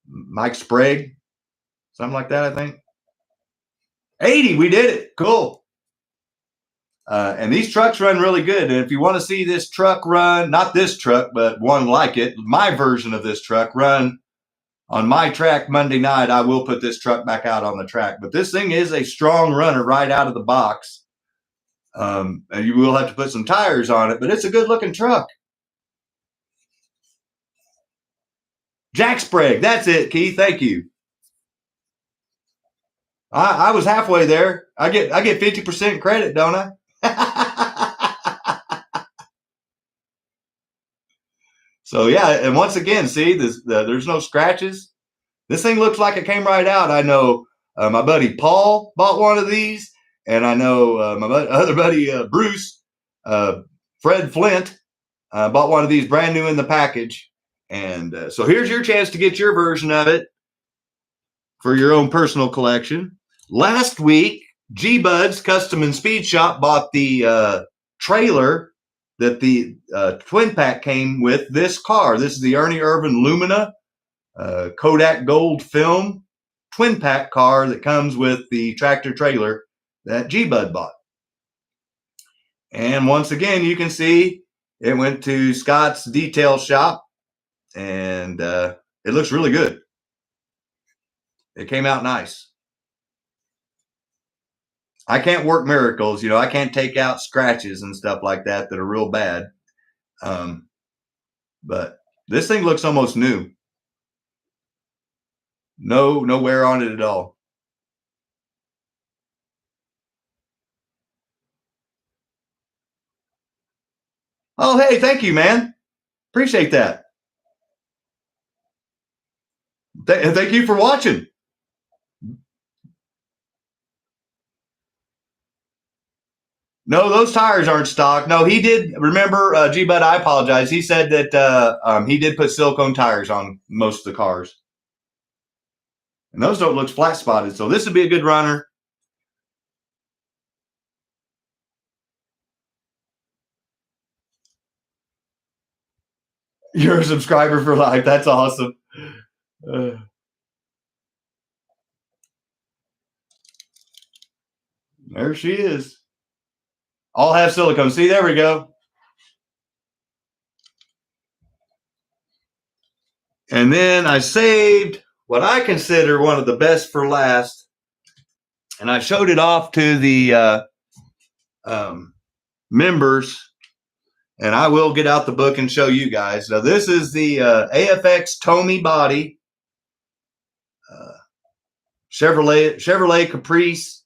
S1: Mike Sprague, something like that, I think. 80, we did it. Cool. And these trucks run really good. And if you want to see this truck run, not this truck, but one like it, my version of this truck run on my track Monday night, I will put this truck back out on the track. But this thing is a strong runner right out of the box. And you will have to put some tires on it, but it's a good looking truck. Jack Sprague, that's it, Keith. Thank you. I was halfway there. I get 50% credit, don't I? So yeah, and once again, see, there's no scratches. This thing looks like it came right out. I know my buddy Paul bought one of these, and I know my other buddy Bruce, Fred Flint, bought one of these brand new in the package. And so here's your chance to get your version of it for your own personal collection. Last week, G-Bud's Custom and Speed Shop bought the trailer that the twin pack came with this car. This is the Ernie Irvin Lumina Kodak Gold film twin pack car that comes with the tractor trailer that G-Bud bought. And once again, you can see it went to Scott's detail shop, and it looks really good. It came out nice. I can't work miracles, you know. I can't take out scratches and stuff like that are real bad. But this thing looks almost new. No wear on it at all. Oh, hey, thank you, man. Appreciate that. Thank you for watching. No, those tires aren't stock. No, he did. Remember, G-Bud, I apologize. He said that he did put silicone tires on most of the cars. And those don't look flat spotted. So this would be a good runner. You're a subscriber for life. That's awesome. There she is. All have silicone. See, there we go. And then I saved what I consider one of the best for last. And I showed it off to the members. And I will get out the book and show you guys. Now, this is the AFX Tommy body. Chevrolet Caprice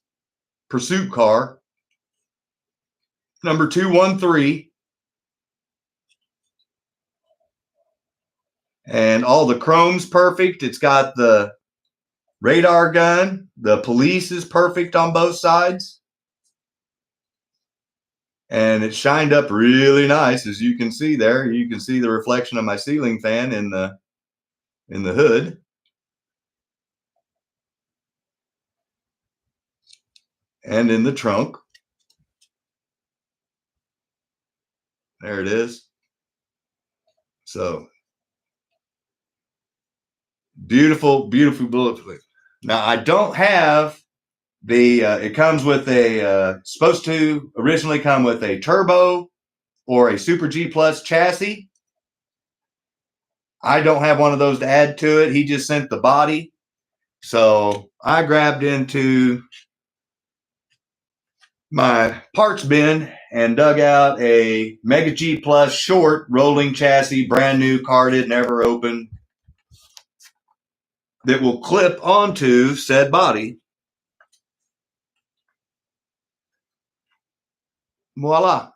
S1: Pursuit car. Number 213. And all the chrome's perfect. It's got the radar gun. The police is perfect on both sides. And it shined up really nice, as you can see there. You can see the reflection of my ceiling fan in the hood. And in the trunk. There it is. So beautiful, beautiful bulletproof. Now I don't have the. It comes with a. Supposed to originally come with a turbo or a Super G Plus chassis. I don't have one of those to add to it. He just sent the body, so I grabbed into my parts bin and dug out a Mega G Plus short rolling chassis, brand new, carded, never opened, that will clip onto said body. Voila.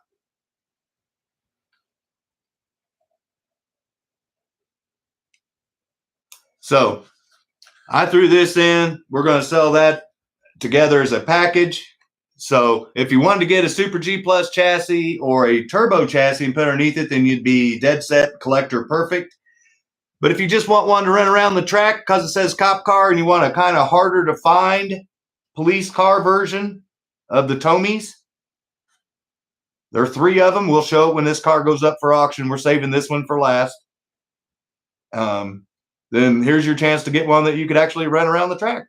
S1: So I threw this in. We're going to sell that together as a package. So if you wanted to get a Super G Plus chassis or a turbo chassis and put underneath it, then you'd be dead set collector perfect. But if you just want one to run around the track because it says cop car and you want a kind of harder to find police car version of the Tomies, there are 3 of them. We'll show it when this car goes up for auction. We're saving this one for last. Then here's your chance to get one that you could actually run around the track.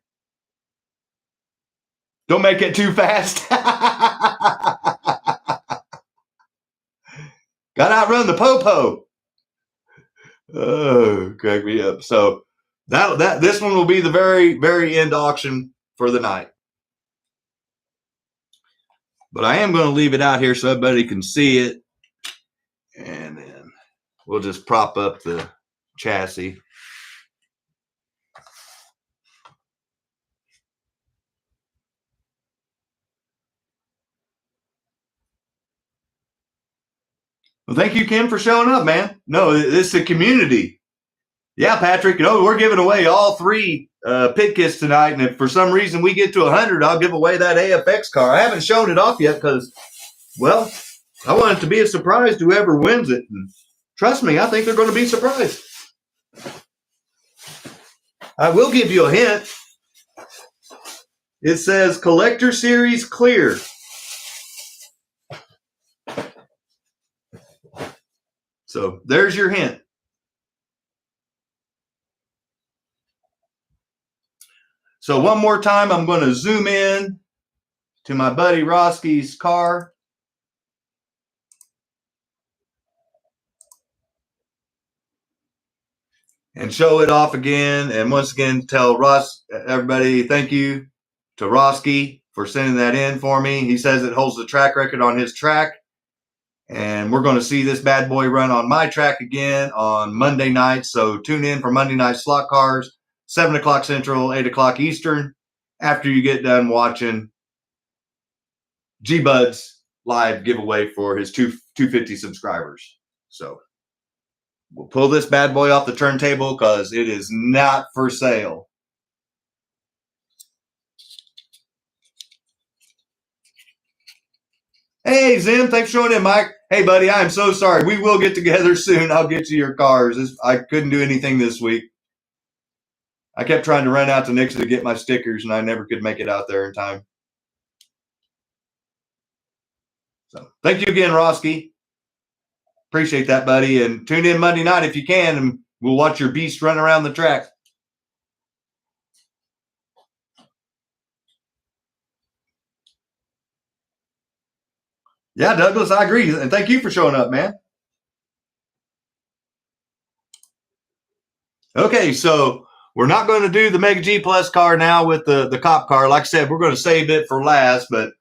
S1: Don't make it too fast. Got to outrun the popo. Oh, crack me up. So this one will be the very, very end auction for the night. But I am going to leave it out here so everybody can see it. And then we'll just prop up the chassis. Well, thank you, Kim, for showing up, man. No, it's the community. Yeah, Patrick, we're giving away all 3 pit kits tonight. And if for some reason we get to 100, I'll give away that AFX car. I haven't shown it off yet because, well, I want it to be a surprise to whoever wins it. And trust me, I think they're going to be surprised. I will give you a hint. It says Collector Series Clear. So there's your hint. So one more time, I'm going to zoom in to my buddy Roski's car. And show it off again. And once again, tell everybody, thank you to Roski for sending that in for me. He says it holds the track record on his track. And we're going to see this bad boy run on my track again on Monday night. So tune in for Monday night slot cars, 7 o'clock Central, 8 o'clock Eastern, after you get done watching G-Bud's live giveaway for his 250 subscribers. So we'll pull this bad boy off the turntable because it is not for sale. Hey, Zim, thanks for showing in, Mike. Hey, buddy, I'm so sorry. We will get together soon. I'll get you your cars. I couldn't do anything this week. I kept trying to run out to Nixon to get my stickers, and I never could make it out there in time. So thank you again, Roski. Appreciate that, buddy. And tune in Monday night if you can, and we'll watch your beast run around the track. Yeah, Douglas, I agree. And thank you for showing up, man. Okay, so we're not going to do the Mega G Plus car now with the cop car. Like I said, we're going to save it for last. But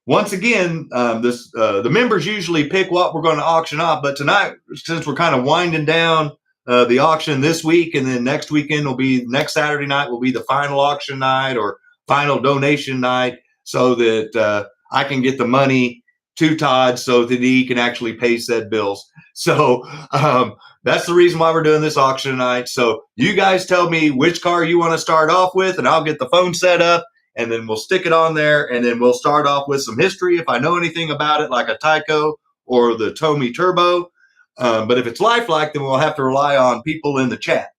S1: once again, the members usually pick what we're going to auction off. But tonight, since we're kind of winding down the auction this week, and then next weekend will be next Saturday night will be the final auction night or final donation night, so that I can get the money to Todd so that he can actually pay said bills. So that's the reason why we're doing this auction tonight. So you guys tell me which car you want to start off with, and I'll get the phone set up, and then we'll stick it on there, and then we'll start off with some history if I know anything about it, like a TYCO or the Tomy Turbo. But if it's lifelike, then we'll have to rely on people in the chat.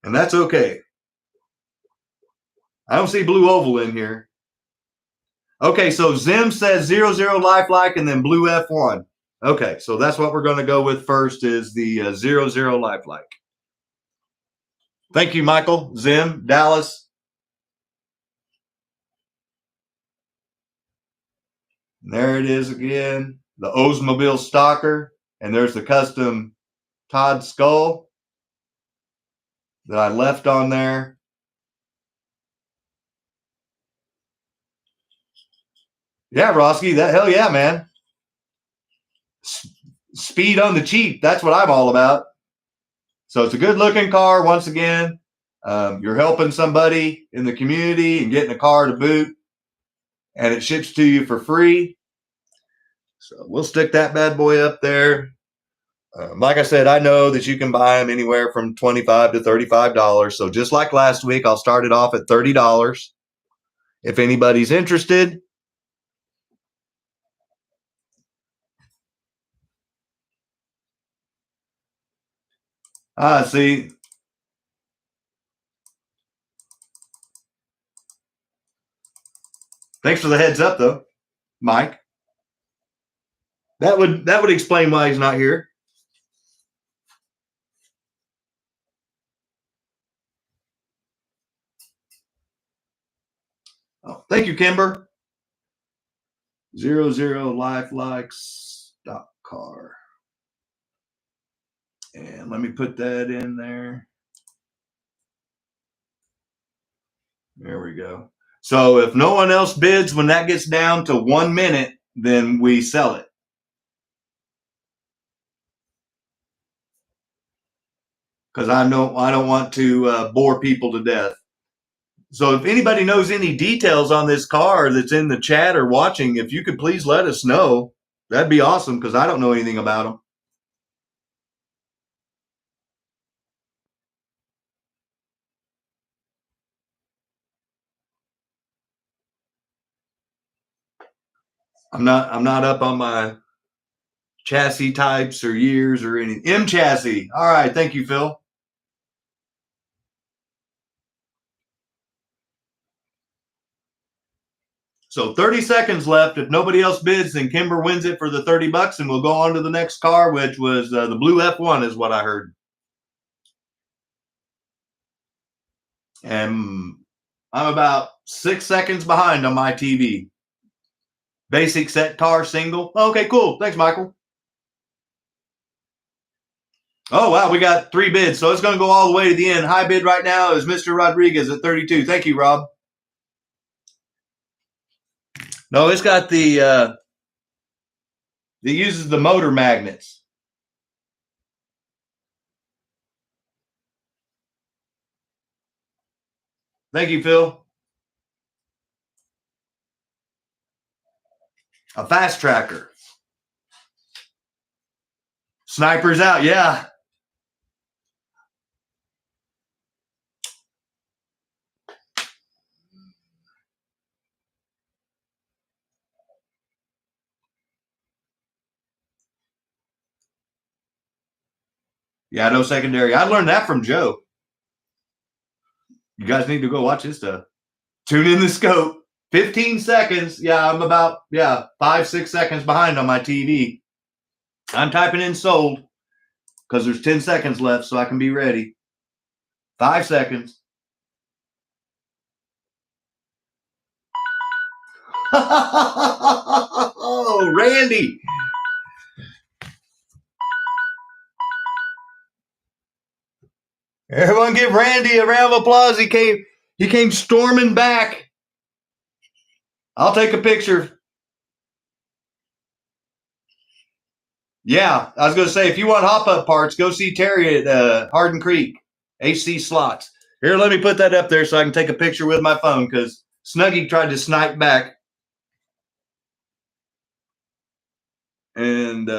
S1: And that's okay. I don't see Blue Oval in here. Okay, so Zim says 00 lifelike and then Blue F1. Okay, so that's what we're going to go with first is the 00 lifelike. Thank you, Michael, Zim, Dallas. And there it is again, the Oldsmobile Stalker. And there's the custom Todd skull that I left on there. Yeah, Roski, hell yeah, man. Speed on the cheap. That's what I'm all about. So it's a good looking car. Once again, you're helping somebody in the community and getting a car to boot, and it ships to you for free. So we'll stick that bad boy up there. Like I said, I know that you can buy them anywhere from $25 to $35. So just like last week, I'll start it off at $30. if anybody's interested. See. Thanks for the heads up, though, Mike. That would explain why he's not here. Oh, thank you, Kimber. 00 life likes SLOTCAR. And let me put that in there. There we go. So if no one else bids when that gets down to 1 minute, then we sell it. Because I don't want to bore people to death. So if anybody knows any details on this car that's in the chat or watching, if you could please let us know, that'd be awesome, because I don't know anything about them. I'm not up on my chassis types or years or anything. M chassis. All right. Thank you, Phil. So 30 seconds left. If nobody else bids, then Kimber wins it for the $30, and we'll go on to the next car, which was the blue F1 is what I heard. And I'm about 6 seconds behind on my TV. Basic set car single. Okay, cool. Thanks, Michael. Oh, wow. We got 3 bids. So it's going to go all the way to the end. High bid right now is Mr. Rodriguez at 32. Thank you, Rob. No, it's got the, it uses the motor magnets. Thank you, Phil. A fast tracker. Snipers out, yeah. Yeah, no secondary. I learned that from Joe. You guys need to go watch his stuff. Tune in the scope. 15 seconds. Yeah, I'm about 5-6 seconds behind on my TV. I'm typing in sold because there's 10 seconds left, so I can be ready. 5 seconds. Oh, Randy. Everyone give Randy a round of applause. He came storming back. I'll take a picture. Yeah, I was going to say, if you want hop-up parts, go see Terry at Hardin Creek, HC Slots. Here, let me put that up there so I can take a picture with my phone, because Snuggie tried to snipe back. And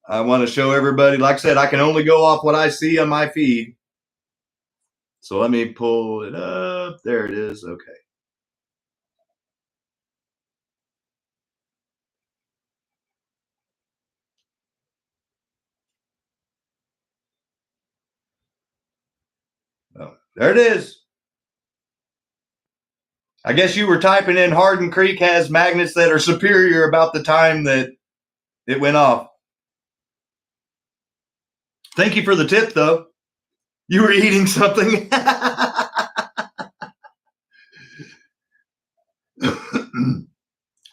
S1: I want to show everybody, like I said, I can only go off what I see on my feed. So let me pull it up. There it is. Okay. Oh, there it is. I guess you were typing in Hardin Creek has magnets that are superior about the time that it went off. Thank you for the tip, though. You were eating something.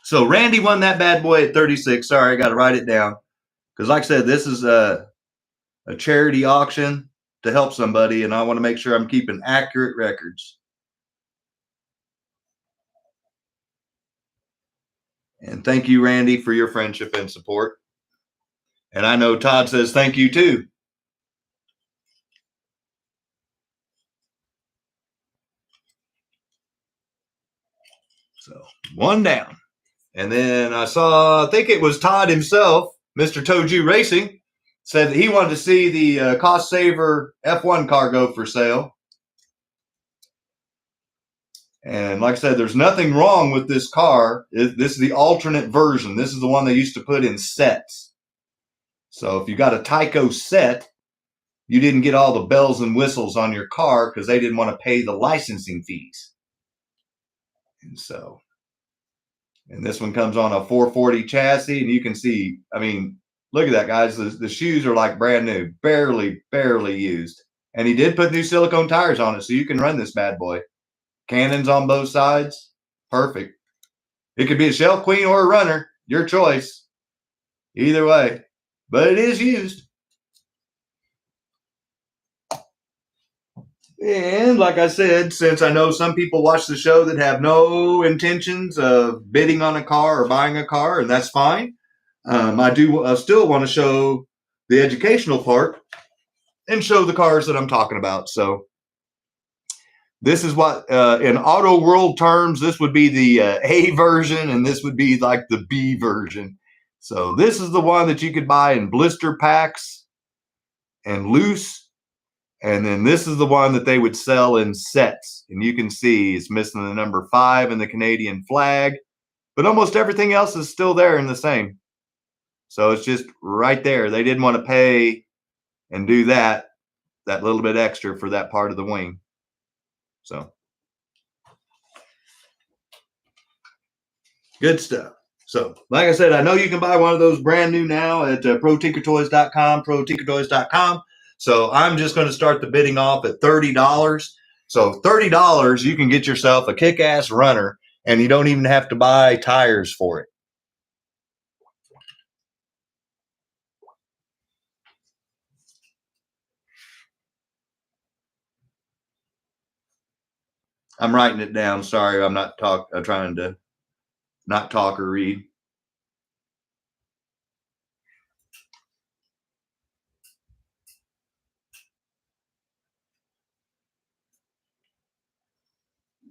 S1: So Randy won that bad boy at 36. Sorry, I got to write it down. Because like I said, this is a charity auction to help somebody, and I want to make sure I'm keeping accurate records. And thank you, Randy, for your friendship and support. And I know Todd says thank you, too. So one down. And then I think it was Todd himself, Mr. TOJU Racing, said that he wanted to see the cost saver F1 car go for sale. And like I said, there's nothing wrong with this car. This is the alternate version. This is the one they used to put in sets. So if you got a TYCO set, you didn't get all the bells and whistles on your car because they didn't want to pay the licensing fees. And this one comes on a 440 chassis, and you can see, I mean, look at that, guys. The shoes are like brand new, barely used. And he did put new silicone tires on it, so you can run this bad boy. Cannons on both sides. Perfect. It could be a shelf queen or a runner. Your choice. Either way. But it is used. And like I said, since I know some people watch the show that have no intentions of bidding on a car or buying a car, and that's fine. I still want to show the educational part and show the cars that I'm talking about. So this is what, in auto world terms, this would be the A version, and this would be like the B version. So this is the one that you could buy in blister packs and loose. And then this is the one that they would sell in sets. And you can see it's missing the number 5 and the Canadian flag. But almost everything else is still there and the same. So it's just right there. They didn't want to pay and do that little bit extra for that part of the wing. So good stuff. So like I said, I know you can buy one of those brand new now at protinkertoys.com, protinkertoys.com. So I'm just going to start the bidding off at $30. So $30, you can get yourself a kick-ass runner, and you don't even have to buy tires for it. I'm writing it down. Sorry, I'm trying to not talk or read.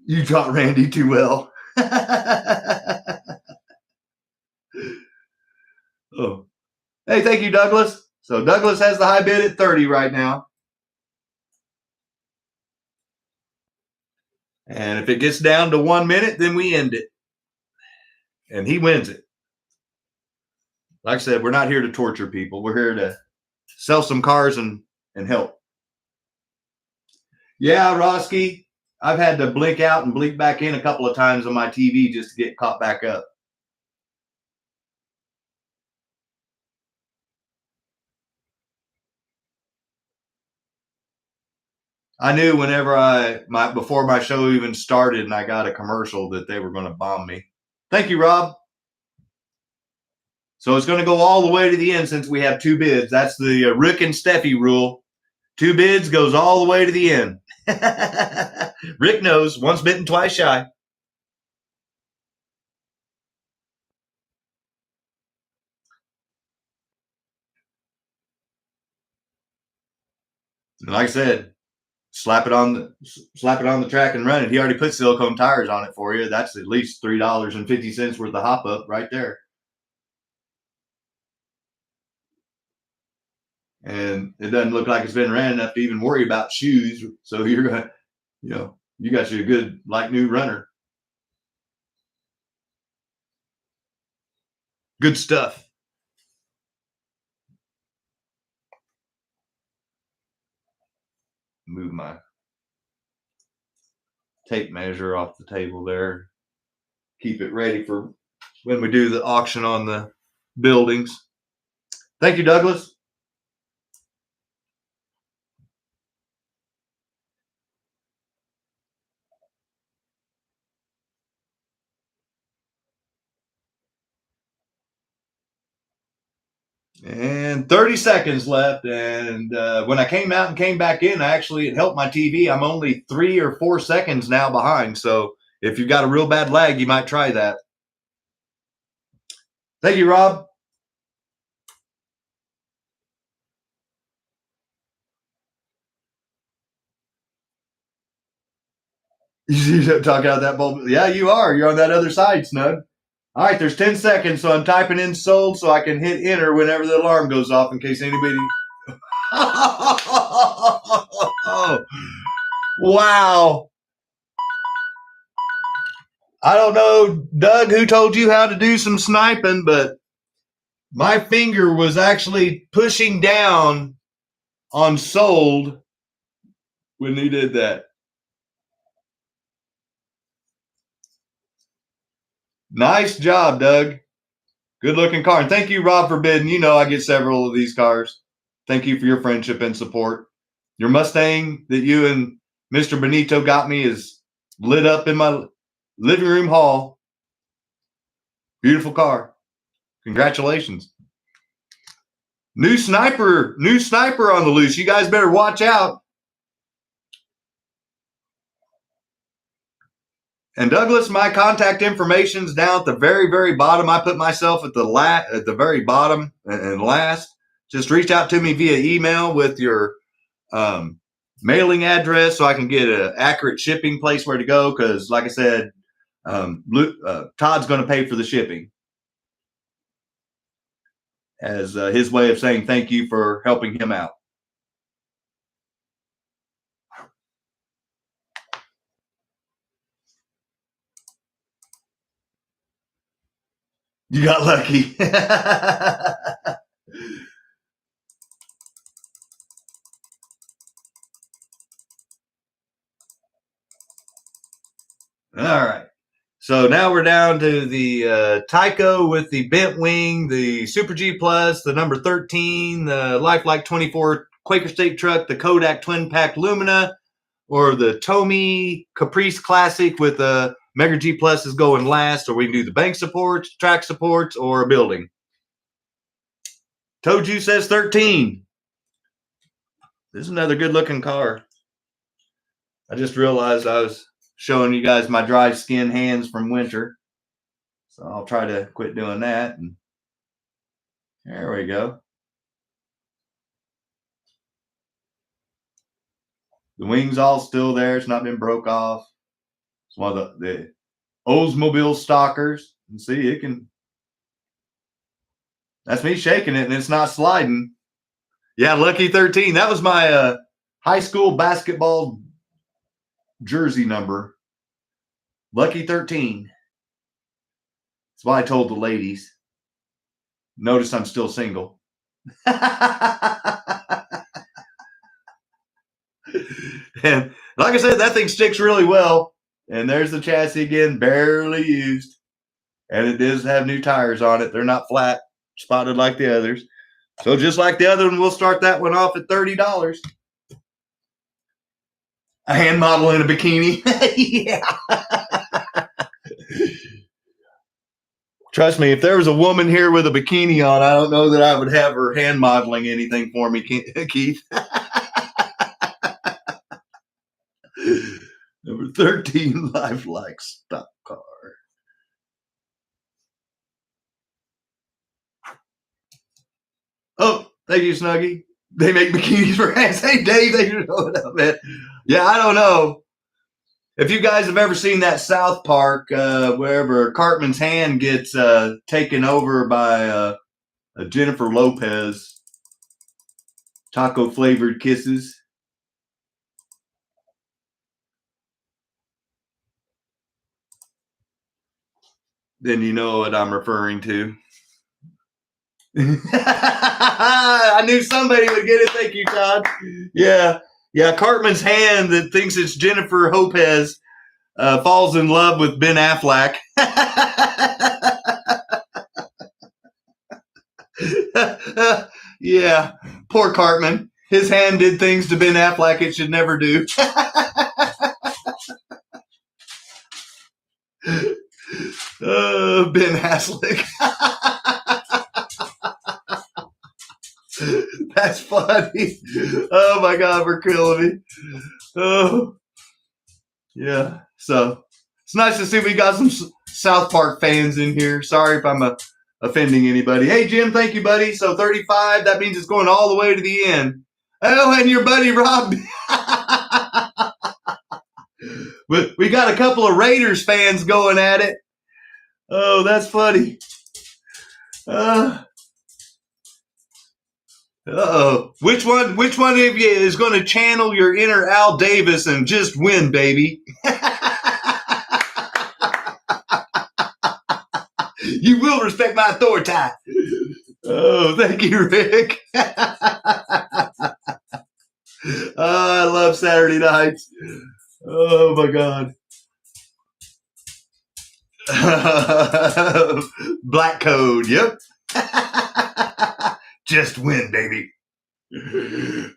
S1: You taught Randy too well. Oh. Hey, thank you, Douglas. So Douglas has the high bid at 30 right now. And if it gets down to 1 minute, then we end it. And he wins it. Like I said, we're not here to torture people. We're here to sell some cars and help. Yeah, Roski, I've had to blink out and blink back in a couple of times on my TV just to get caught back up. I knew whenever before my show even started and I got a commercial that they were going to bomb me. Thank you, Rob. So it's going to go all the way to the end since we have 2 bids. That's the Rick and Steffi rule. 2 bids goes all the way to the end. Rick knows, once bitten, twice shy. And like I said, slap it on the track and run it. He already put silicone tires on it for you. That's at least $3.50 worth of hop up right there. And it doesn't look like it's been ran enough to even worry about shoes. So you're going to, you got you a good, like new runner. Good stuff. Move my tape measure off the table there. Keep it ready for when we do the auction on the buildings. Thank you, Douglas. And 30 seconds left. And when I came out and came back in, it helped my TV. I'm only 3 or 4 seconds now behind. So if you've got a real bad lag, you might try that. Thank you, Rob. You talk out that bulb. Yeah, you are. You're on that other side, Snug. All right, there's 10 seconds, so I'm typing in sold so I can hit enter whenever the alarm goes off in case anybody. Wow. I don't know, Doug, who told you how to do some sniping, but my finger was actually pushing down on sold when he did that. Nice job, Doug. Good looking car. And thank you, Rob, for bidding. You know I get several of these cars. Thank you for your friendship and support. Your Mustang that you and Mr. Benito got me is lit up in my living room hall. Beautiful car. Congratulations. New sniper on the loose. You guys better watch out. And Douglas, my contact information's down at the very, very bottom. I put myself at the very bottom and last. Just reach out to me via email with your mailing address so I can get an accurate shipping place where to go. Because, like I said, Todd's going to pay for the shipping as his way of saying thank you for helping him out. You got lucky. All right. So now we're down to the TYCO with the bent wing, the Super G Plus, the number 13, the Lifelike 24 Quaker State truck, the Kodak Twin Pack Lumina, or the Tomy Caprice Classic with the Mega G Plus is going last, or we can do the bank supports, track supports, or a building. TOJU says 13. This is another good-looking car. I just realized I was showing you guys my dry skin hands from winter. So I'll try to quit doing that. And there we go. The wing's all still there. It's not been broke off. It's one of the Oldsmobile stalkers. And see, it can. That's me shaking it, and it's not sliding. Yeah, lucky 13. That was my high school basketball jersey number. Lucky 13. That's why I told the ladies. Notice I'm still single. And like I said, that thing sticks really well. And there's the chassis again, barely used. And it does have new tires on it. They're not flat, spotted like the others. So just like the other one, we'll start that one off at $30. A hand model in a bikini. Yeah. Trust me, if there was a woman here with a bikini on, I don't know that I would have her hand modeling anything for me, Keith. Number 13, Lifelike stock car. Oh, thank you, Snuggie. They make bikinis for hands. Hey, Dave, thank you for showing up, man. Yeah, I don't know. If you guys have ever seen that South Park, wherever Cartman's hand gets taken over by a Jennifer Lopez, taco-flavored kisses. Then you know what I'm referring to. I knew somebody would get it. Thank you, Todd. Yeah. Cartman's hand that thinks it's Jennifer Lopez falls in love with Ben Affleck. Yeah, poor Cartman. His hand did things to Ben Affleck it should never do. Ben Affleck. That's funny. Oh my God, we're killing me. Oh, yeah. So it's nice to see we got some South Park fans in here. Sorry if I'm offending anybody. Hey, Jim, thank you, buddy. So 35, that means it's going all the way to the end. Oh, and your buddy Rob. We got a couple of Raiders fans going at it. Oh, that's funny. Which one of you is going to channel your inner Al Davis and just win, baby? You will respect my authority. Oh, thank you, Rick. I love Saturday nights. Oh my God. Black code. Yep. Just win, baby.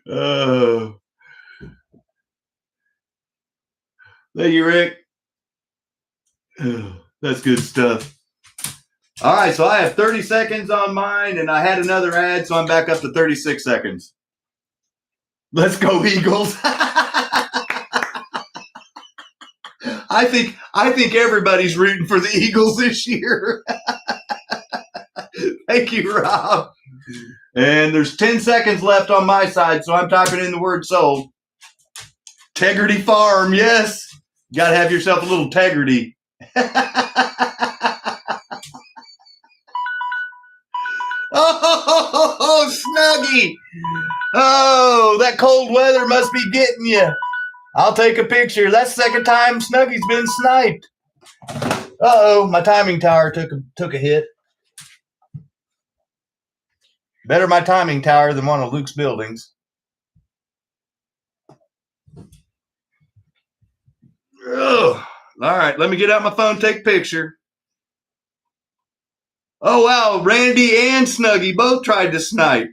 S1: Oh. Thank you, Rick. Oh, that's good stuff. All right, so I have 30 seconds on mine, and I had another ad, so I'm back up to 36 seconds. Let's go, Eagles. I think everybody's rooting for the Eagles this year. Thank you, Rob. And there's 10 seconds left on my side, so I'm typing in the word sold. Tegrity Farm, yes. You got to have yourself a little Tegrity. Oh, Snuggie. Oh, that cold weather must be getting you. I'll take a picture. That's the second time Snuggie's been sniped. Uh-oh, my timing tower took a hit. Better my timing tower than one of Luke's buildings. Ugh. All right, let me get out my phone, take a picture. Oh, wow, Randy and Snuggie both tried to snipe.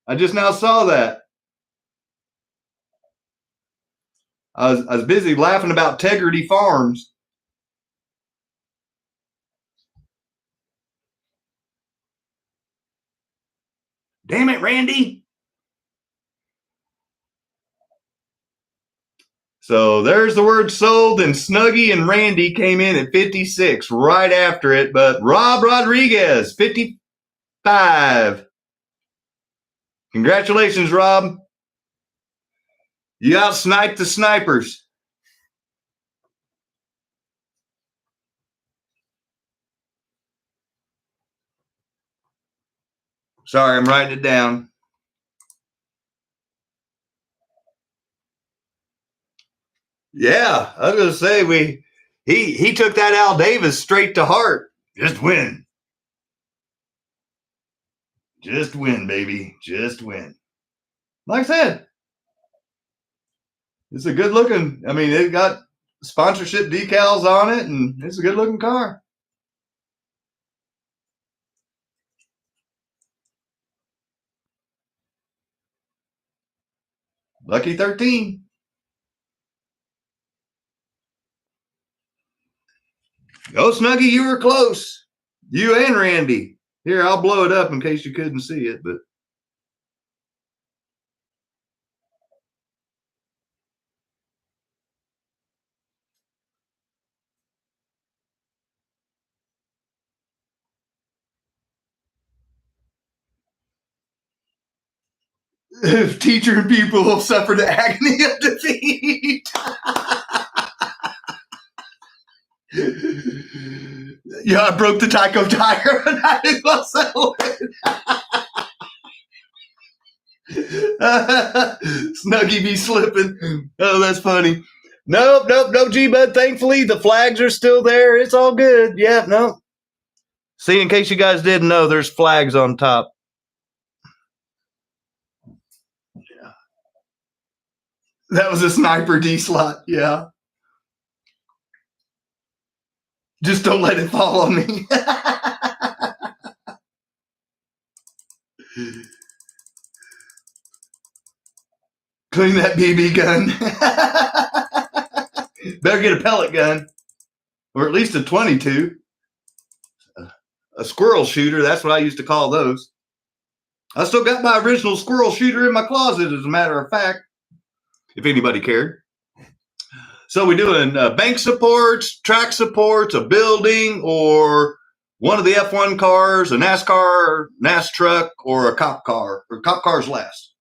S1: I just now saw that. I was busy laughing about Tegrity Farms. Damn it, Randy. So there's the word sold, and Snuggie and Randy came in at 56 right after it, but Rob Rodriguez, 55. Congratulations, Rob. You out-sniped the snipers. Sorry, I'm writing it down. Yeah, I was gonna say he took that Al Davis straight to heart. Just win. Just win, baby. Just win. Like I said, it's a good looking. I mean, it got sponsorship decals on it, and it's a good looking car. Lucky 13. Oh, Snuggie, you were close. You and Randy. Here, I'll blow it up in case you couldn't see it, but teacher and pupil will suffer the agony of defeat. Yeah, I broke the TYCO tire and I didn't want to sell it. Snuggie be slipping. Oh, that's funny. Nope, no G-Bud. Thankfully, the flags are still there. It's all good. Yeah, no. See, in case you guys didn't know, there's flags on top. Yeah. That was a sniper D-slot. Yeah. Just don't let it fall on me. Clean that BB gun. Better get a pellet gun, or at least a 22. A squirrel shooter, that's what I used to call those. I still got my original squirrel shooter in my closet, as a matter of fact, if anybody cared. So we're doing bank supports, track supports, a building, or one of the F1 cars, a NASCAR, NAS truck, or a cop car. Or cop cars last.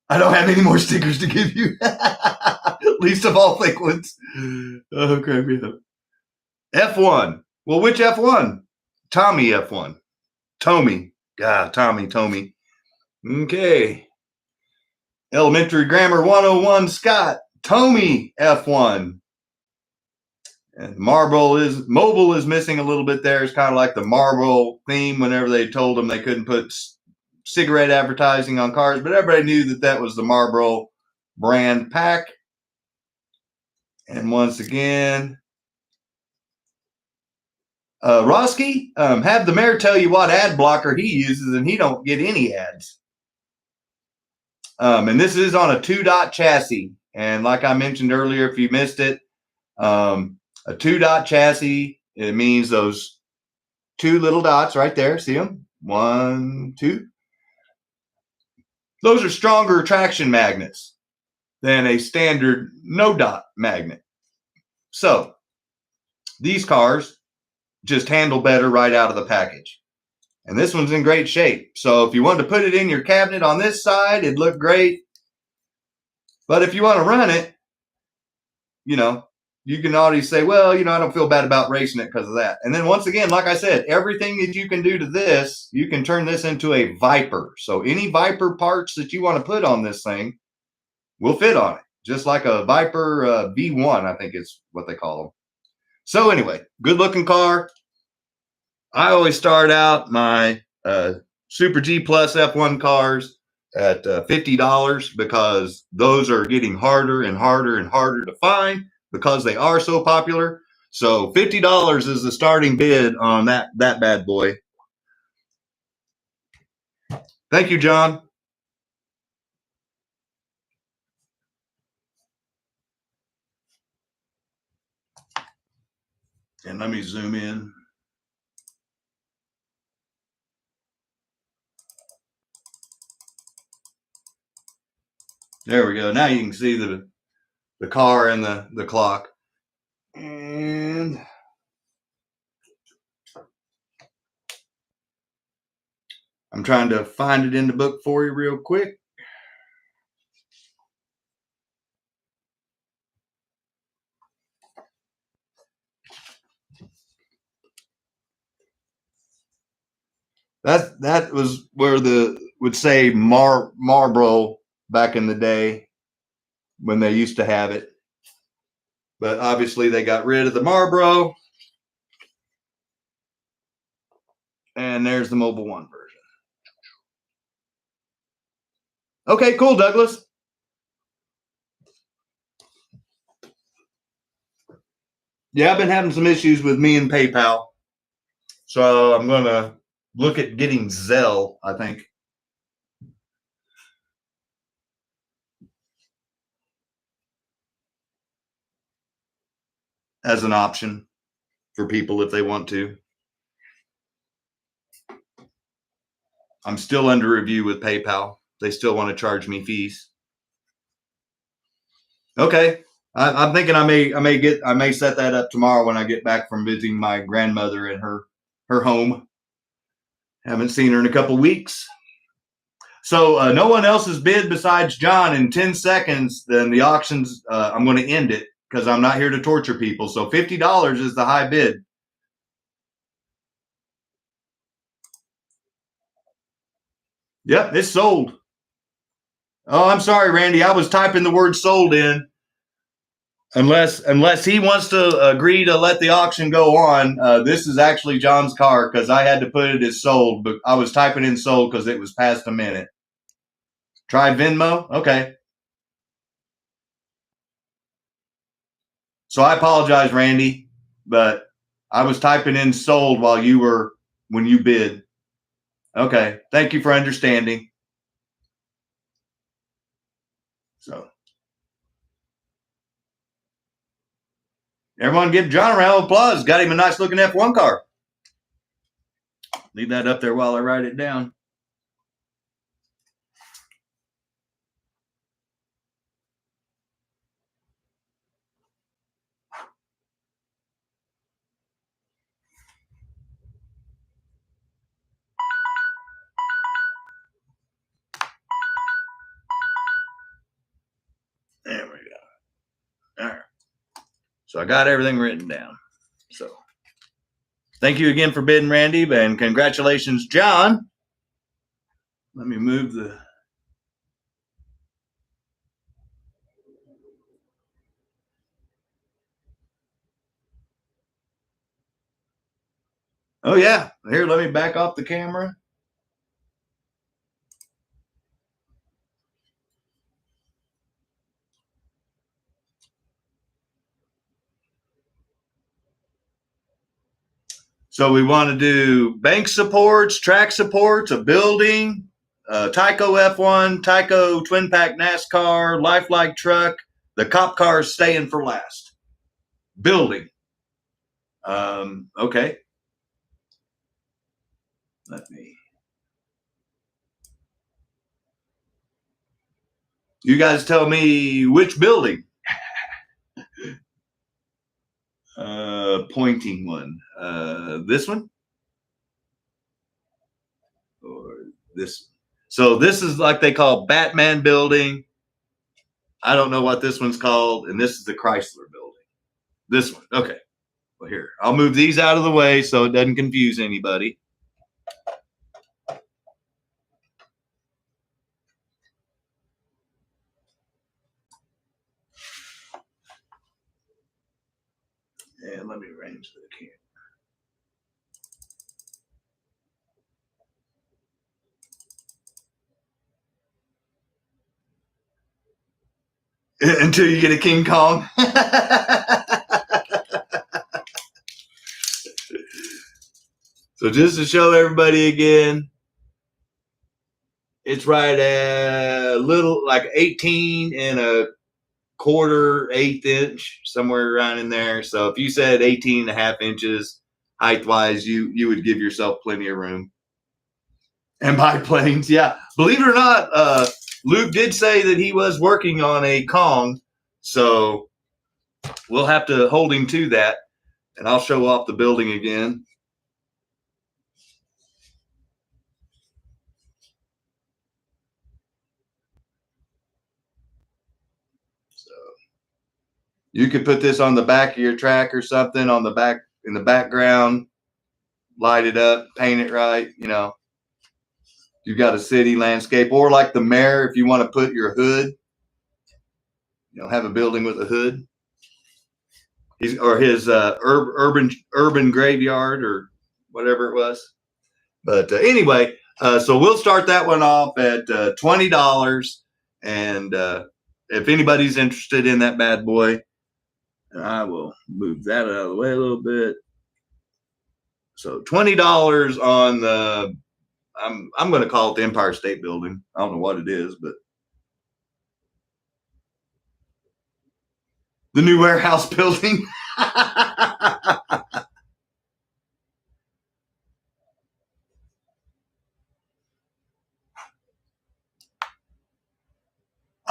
S1: I don't have any more stickers to give you. Least of all fake ones. Oh, crap me up. F1. Well, which F1? Tommy F1. Tommy. God, Tommy. Okay. Elementary Grammar 101, Scott. Tommy F1. And mobile is missing a little bit there. It's kind of like the Marlboro theme whenever they told them they couldn't put cigarette advertising on cars, but everybody knew that that was the Marlboro brand pack. And once again, Roski, have the mayor tell you what ad blocker he uses, and he don't get any ads. And this is on a 2-dot chassis. And like I mentioned earlier, if you missed it, a 2-dot chassis, it means those 2 little dots right there. See them? 1, 2. Those are stronger traction magnets than a standard no-dot magnet. So these cars just handle better right out of the package. And this one's in great shape. So if you wanted to put it in your cabinet on this side, it'd look great. But if you want to run it, you can already say, well, I don't feel bad about racing it because of that. And then once again, like I said, everything that you can do to this, you can turn this into a Viper. So any Viper parts that you want to put on this thing will fit on it. Just like a Viper V1, I think is what they call them. So anyway, good looking car. I always start out my Super G Plus F1 cars at $50 because those are getting harder and harder and harder to find because they are so popular. So $50 is the starting bid on that bad boy. Thank you, John. And let me zoom in. There we go. Now you can see the car and the clock. And I'm trying to find it in the book for you real quick. That was where would say Marlboro back in the day when they used to have it. But obviously they got rid of the Marlboro. And there's the Mobile One version. Okay, cool, Douglas. Yeah, I've been having some issues with me and PayPal. So I'm going to look at getting Zelle, I think. As an option for people if they want to. I'm still under review with PayPal. They still want to charge me fees. Okay. I'm thinking I may set that up tomorrow when I get back from visiting my grandmother in her home. Haven't seen her in a couple weeks. So no one else has bid besides John. In 10 seconds, then the auctions, I'm going to end it because I'm not here to torture people. So $50 is the high bid. Yep, it's sold. Oh, I'm sorry, Randy. I was typing the word sold in. Unless he wants to agree to let the auction go on, this is actually John's car because I had to put it as sold, but I was typing in sold because it was past a minute. Try Venmo? Okay. So I apologize, Randy, but I was typing in sold when you bid. Okay. Thank you for understanding. So everyone give John a round of applause. Got him a nice looking F1 car. Leave that up there while I write it down. There we go. All right. So I got everything written down. So thank you again for bidding, Randy, and congratulations, John. Let me move the... Oh yeah. Here, let me back off the camera. So we want to do bank supports, track supports, a building, TYCO F1, TYCO twin pack NASCAR, lifelike truck. The cop car is staying for last. Building. Okay. Let me. You guys tell me which building. Pointing one. This one? Or this? So this is like they call Batman building. I don't know what this one's called. And this is the Chrysler building. This one. Okay. Well, here. I'll move these out of the way so it doesn't confuse anybody. And let me arrange the camera. Until you get a King Kong. So just to show everybody again, it's right at a little like 18 and a quarter, 1/8 inch, somewhere around in there. So if you said 18 and a half inches height wise, you would give yourself plenty of room. And biplanes, yeah. Believe it or not, Luke did say that he was working on a Kong. So we'll have to hold him to that. And I'll show off the building again. So you could put this on the back of your track or something on the back in the background, light it up, paint it right, you know. You've got a city landscape, or like the mayor, if you want to put your hood, you know, have a building with a hood. Or his urban graveyard or whatever it was. But anyway, so we'll start that one off at $20. And if anybody's interested in that bad boy, I will move that out of the way a little bit. So $20 on the, I'm going to call it the Empire State Building. I don't know what it is, but the new warehouse building. I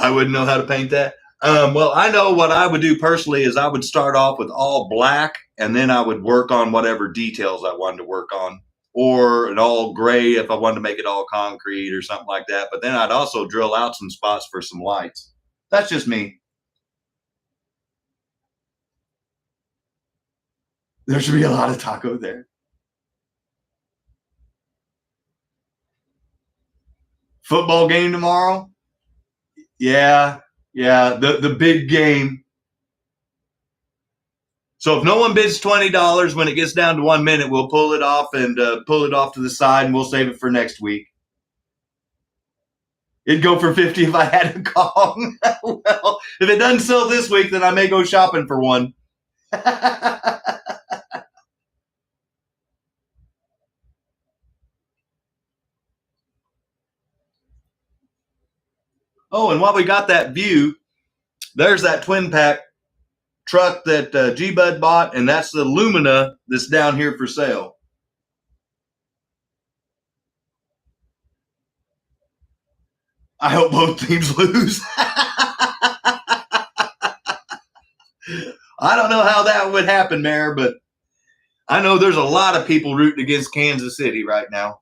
S1: wouldn't know how to paint that. Well, I know what I would do personally is I would start off with all black, and then I would work on whatever details I wanted to work on, or an all gray if I wanted to make it all concrete or something like that. But then I'd also drill out some spots for some lights. That's just me. There should be a lot of taco there. Football game tomorrow? Yeah, the big game. So if no one bids $20, when it gets down to 1 minute, we'll pull it off and pull it off to the side, and we'll save it for next week. It'd go for 50 if I had a Kong. Well, if it doesn't sell this week, then I may go shopping for one. Oh, and while we got that view, there's that twin pack truck that G-Bud bought, and that's the Lumina that's down here for sale. I hope both teams lose. I don't know how that would happen, Mayor, but I know there's a lot of people rooting against Kansas City right now.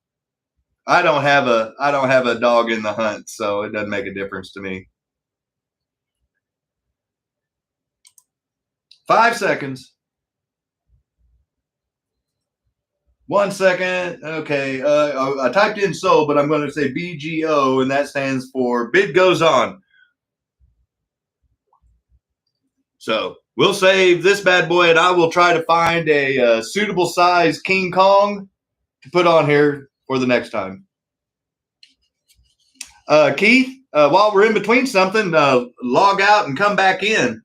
S1: I don't have a dog in the hunt, so it doesn't make a difference to me. 5 seconds. 1 second. Okay. I typed in sold, but I'm going to say BGO, and that stands for bid goes on. So we'll save this bad boy, and I will try to find a suitable size King Kong to put on here for the next time. Keith, while we're in between something, log out and come back in.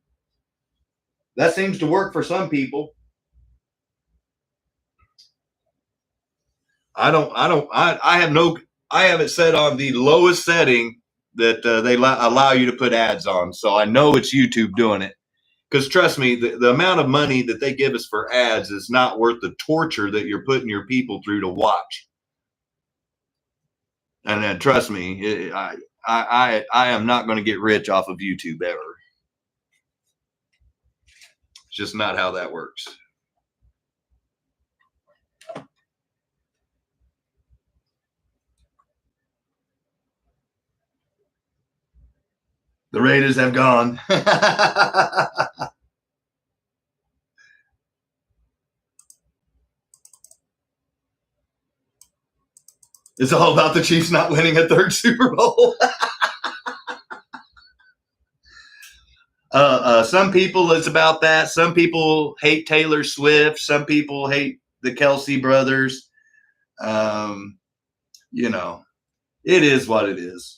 S1: That seems to work for some people. I have it set on the lowest setting that they allow you to put ads on. So I know it's YouTube doing it. Because trust me, the amount of money that they give us for ads is not worth the torture that you're putting your people through to watch. And then trust me, I am not going to get rich off of YouTube ever. It's just not how that works. The Raiders have gone. It's all about the Chiefs not winning a third Super Bowl. Some people, it's about that. Some people hate Taylor Swift. Some people hate the Kelsey brothers. You know, it is what it is.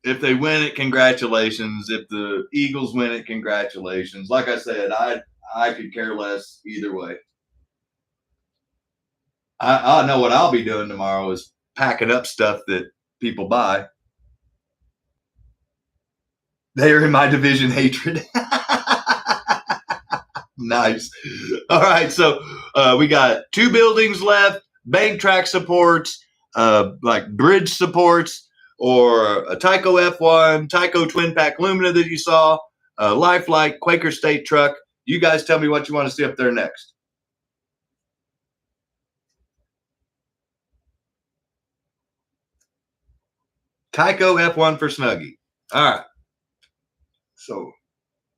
S1: If they win it, congratulations. If the Eagles win it, congratulations. Like I said, I could care less either way. I know what I'll be doing tomorrow is packing up stuff that people buy. They are in my division hatred. Nice. All right. So we got 2 buildings left, bank track supports, like bridge supports, or a TYCO F1, TYCO twin pack Lumina that you saw, Lifelike, Quaker State truck. You guys tell me what you want to see up there next. TYCO F1 for Snuggie. All right. So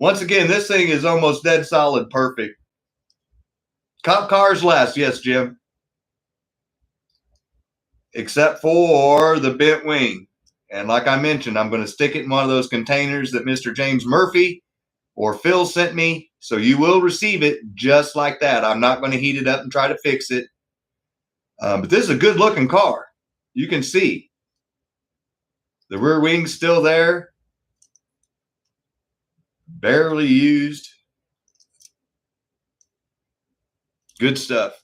S1: once again, this thing is almost dead solid perfect. Cop cars last. Yes, Jim. Except for the bent wing. And like I mentioned, I'm going to stick it in one of those containers that Mr. James Murphy or Phil sent me. So you will receive it just like that. I'm not going to heat it up and try to fix it. But this is a good looking car. You can see the rear wing's still there. Barely used. Good stuff.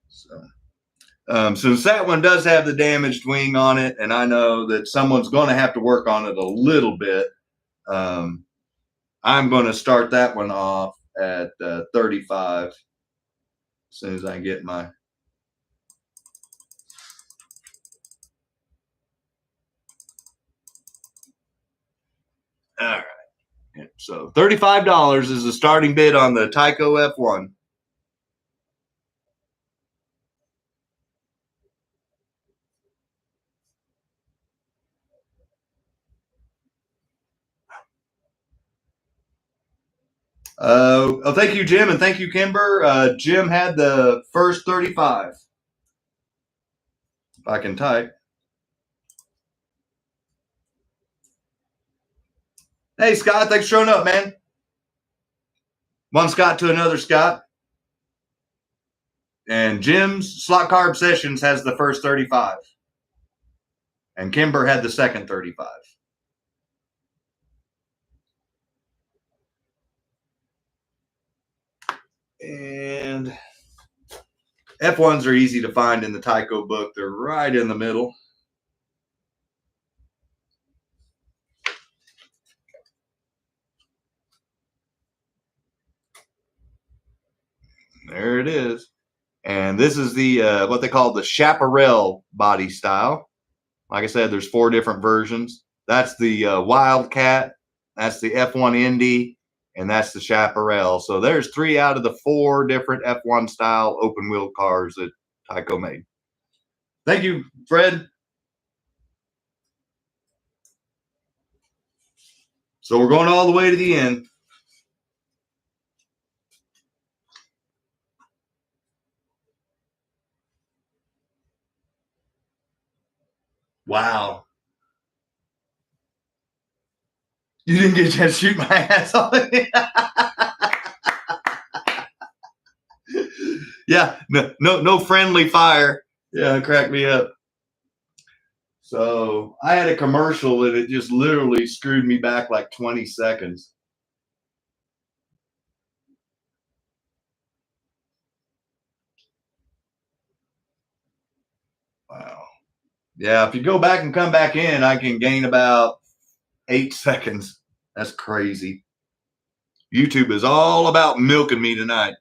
S1: So, since that one does have the damaged wing on it, and I know that someone's going to have to work on it a little bit, I'm going to start that one off at 35 as soon as I get my. All right. So $35 is the starting bid on the TYCO F1. Thank you, Jim, and thank you, Kimber. Jim had the first 35. If I can type. Hey, Scott, thanks for showing up, man. One Scott to another Scott. And Jim's Slot Car Obsessions has the first 35. And Kimber had the second 35. And F1s are easy to find in the TYCO book. They're right in the middle. There it is. And this is the what they call the chaparral body style. Like I said, there's 4 different versions. That's the Wildcat. That's the F1 Indy. And that's the chaparral. So there's 3 out of the 4 different F1 style open wheel cars that TYCO made. Thank you, Fred. So we're going all the way to the end. Wow. You didn't get a chance to shoot my ass on it. Yeah, no friendly fire. Yeah, it cracked me up. So I had a commercial and it just literally screwed me back like 20 seconds. Wow. Yeah, if you go back and come back in, I can gain about 8 seconds. That's crazy. YouTube is all about milking me tonight.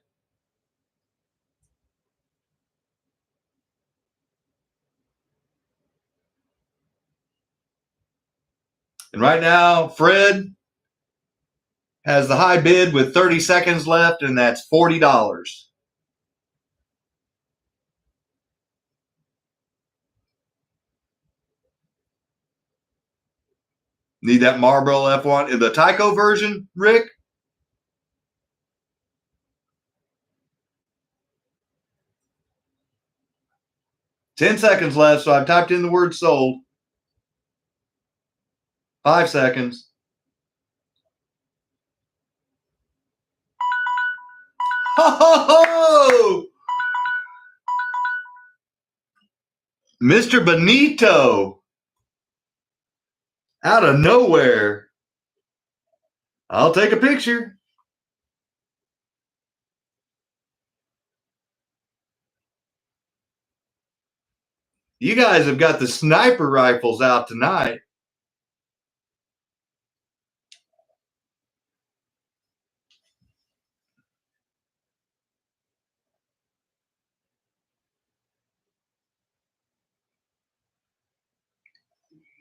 S1: And right now, Fred has the high bid with 30 seconds left, and that's $40. Need that Marlboro F1 in the TYCO version, Rick? $10 seconds left, so I've typed in the word sold. 5 seconds. Ho, ho, ho! Mr. Benito. Out of nowhere. I'll take a picture. You guys have got the sniper rifles out tonight.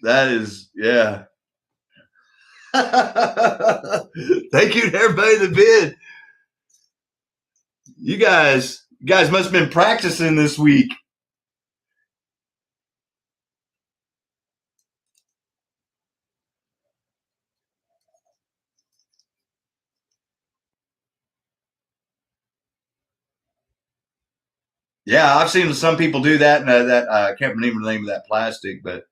S1: That is, yeah. Thank you to everybody that bid. You guys must have been practicing this week. Yeah, I've seen some people do that, and I can't remember the name of that plastic, but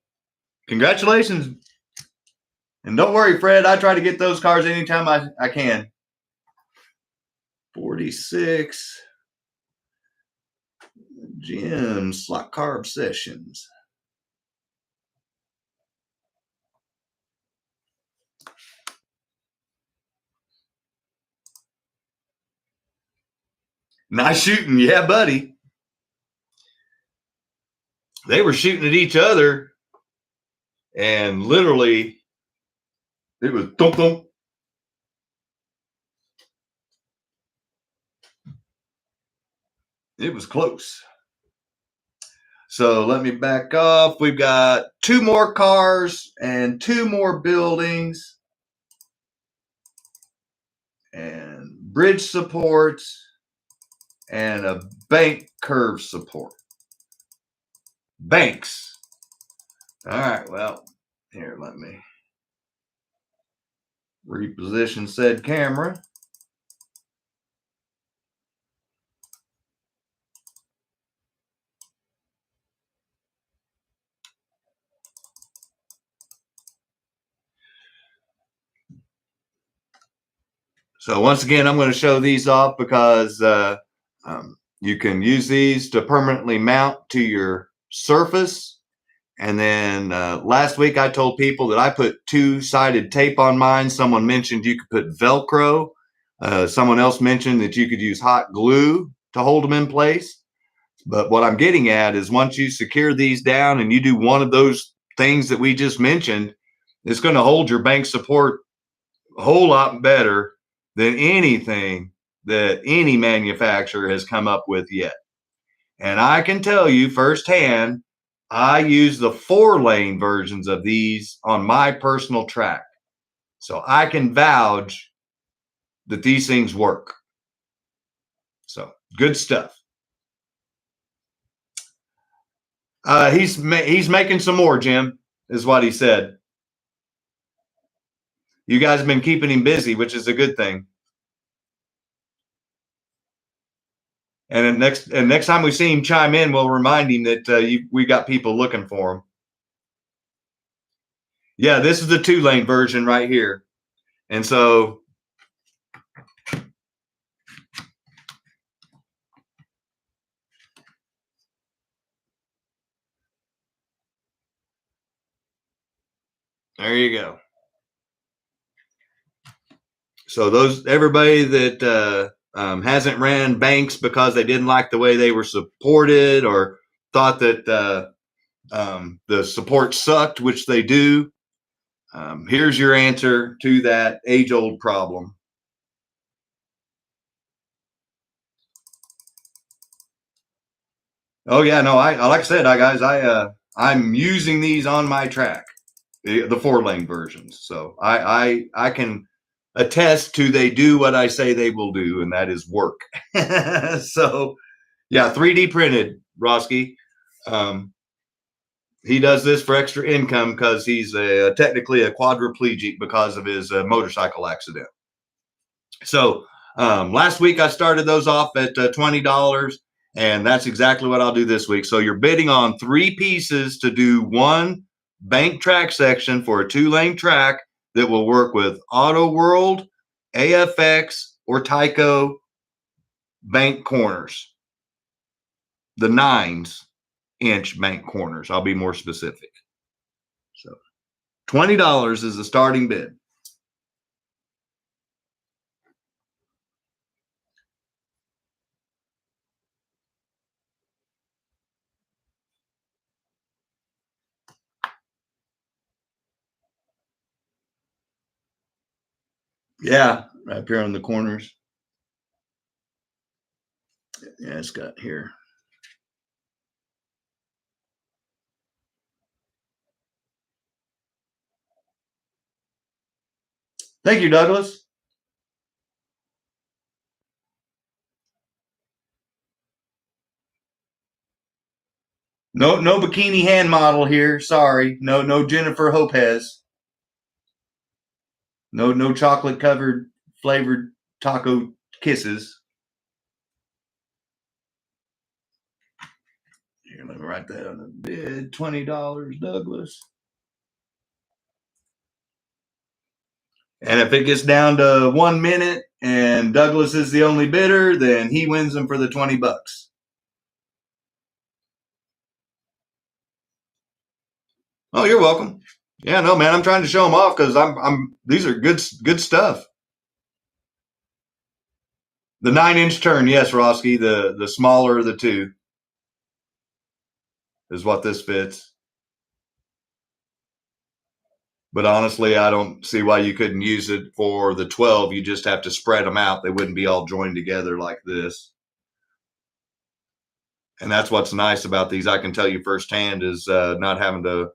S1: congratulations. And don't worry, Fred, I try to get those cars anytime I can. 46 Jim Slot Car Obsessions. Nice shooting. Yeah, buddy. They were shooting at each other, and literally it was thump thump. It was close. So let me back off. We've got 2 more cars and 2 more buildings and bridge supports and a bank curve support. Banks. All right, well, here, let me reposition said camera. So once again, I'm going to show these off because you can use these to permanently mount to your surface. And then last week I told people that I put 2-sided tape on mine. Someone mentioned you could put Velcro. Someone else mentioned that you could use hot glue to hold them in place. But what I'm getting at is once you secure these down and you do one of those things that we just mentioned, it's going to hold your bank support a whole lot better than anything that any manufacturer has come up with yet. And I can tell you firsthand, I use the 4-lane versions of these on my personal track. So I can vouch that these things work. So good stuff. He's making some more, Jim, is what he said. You guys have been keeping him busy, which is a good thing. And next time we see him chime in, we'll remind him that we got people looking for him. Yeah, this is the 2-lane version right here. And so there you go. So everybody that hasn't ran banks because they didn't like the way they were supported or thought that the support sucked, which they do. Here's your answer to that age-old problem. Oh yeah, no, I like I said, guys, I'm using these on my track, the 4-lane versions. So I can attest to they do what I say they will do, and that is work. So yeah, 3D printed, Roski. He does this for extra income because he's technically a quadriplegic because of his motorcycle accident. So last week I started those off at $20, and that's exactly what I'll do this week. So you're bidding on 3 pieces to do 1 bank track section for a 2-lane track that will work with Auto World, AFX, or TYCO bank corners. The 9-inch bank corners. I'll be more specific. So $20 is the starting bid. Yeah, right up here on the corners. Yeah, it's got here. Thank you, Douglas. No bikini hand model here. Sorry. No Jennifer Lopez. No chocolate covered flavored taco kisses. Here, let me write that on the bid. $20, Douglas. And if it gets down to 1 minute and Douglas is the only bidder, then he wins them for the $20. Oh, you're welcome. Yeah, no, man, I'm trying to show them off because these are good stuff. The 9-inch turn, yes, Roski. The smaller of the 2 is what this fits. But honestly, I don't see why you couldn't use it for the 12. You just have to spread them out. They wouldn't be all joined together like this. And that's what's nice about these. I can tell you firsthand is not having to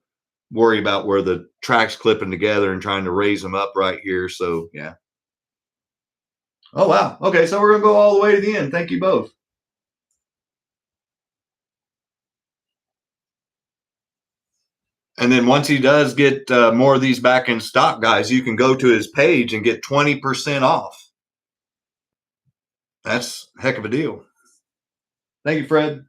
S1: worry about where the track's clipping together and trying to raise them up right here. So, yeah. Oh, wow. Okay, so we're going to go all the way to the end. Thank you both. And then once he does get more of these back in stock, guys, you can go to his page and get 20% off. That's a heck of a deal. Thank you, Fred.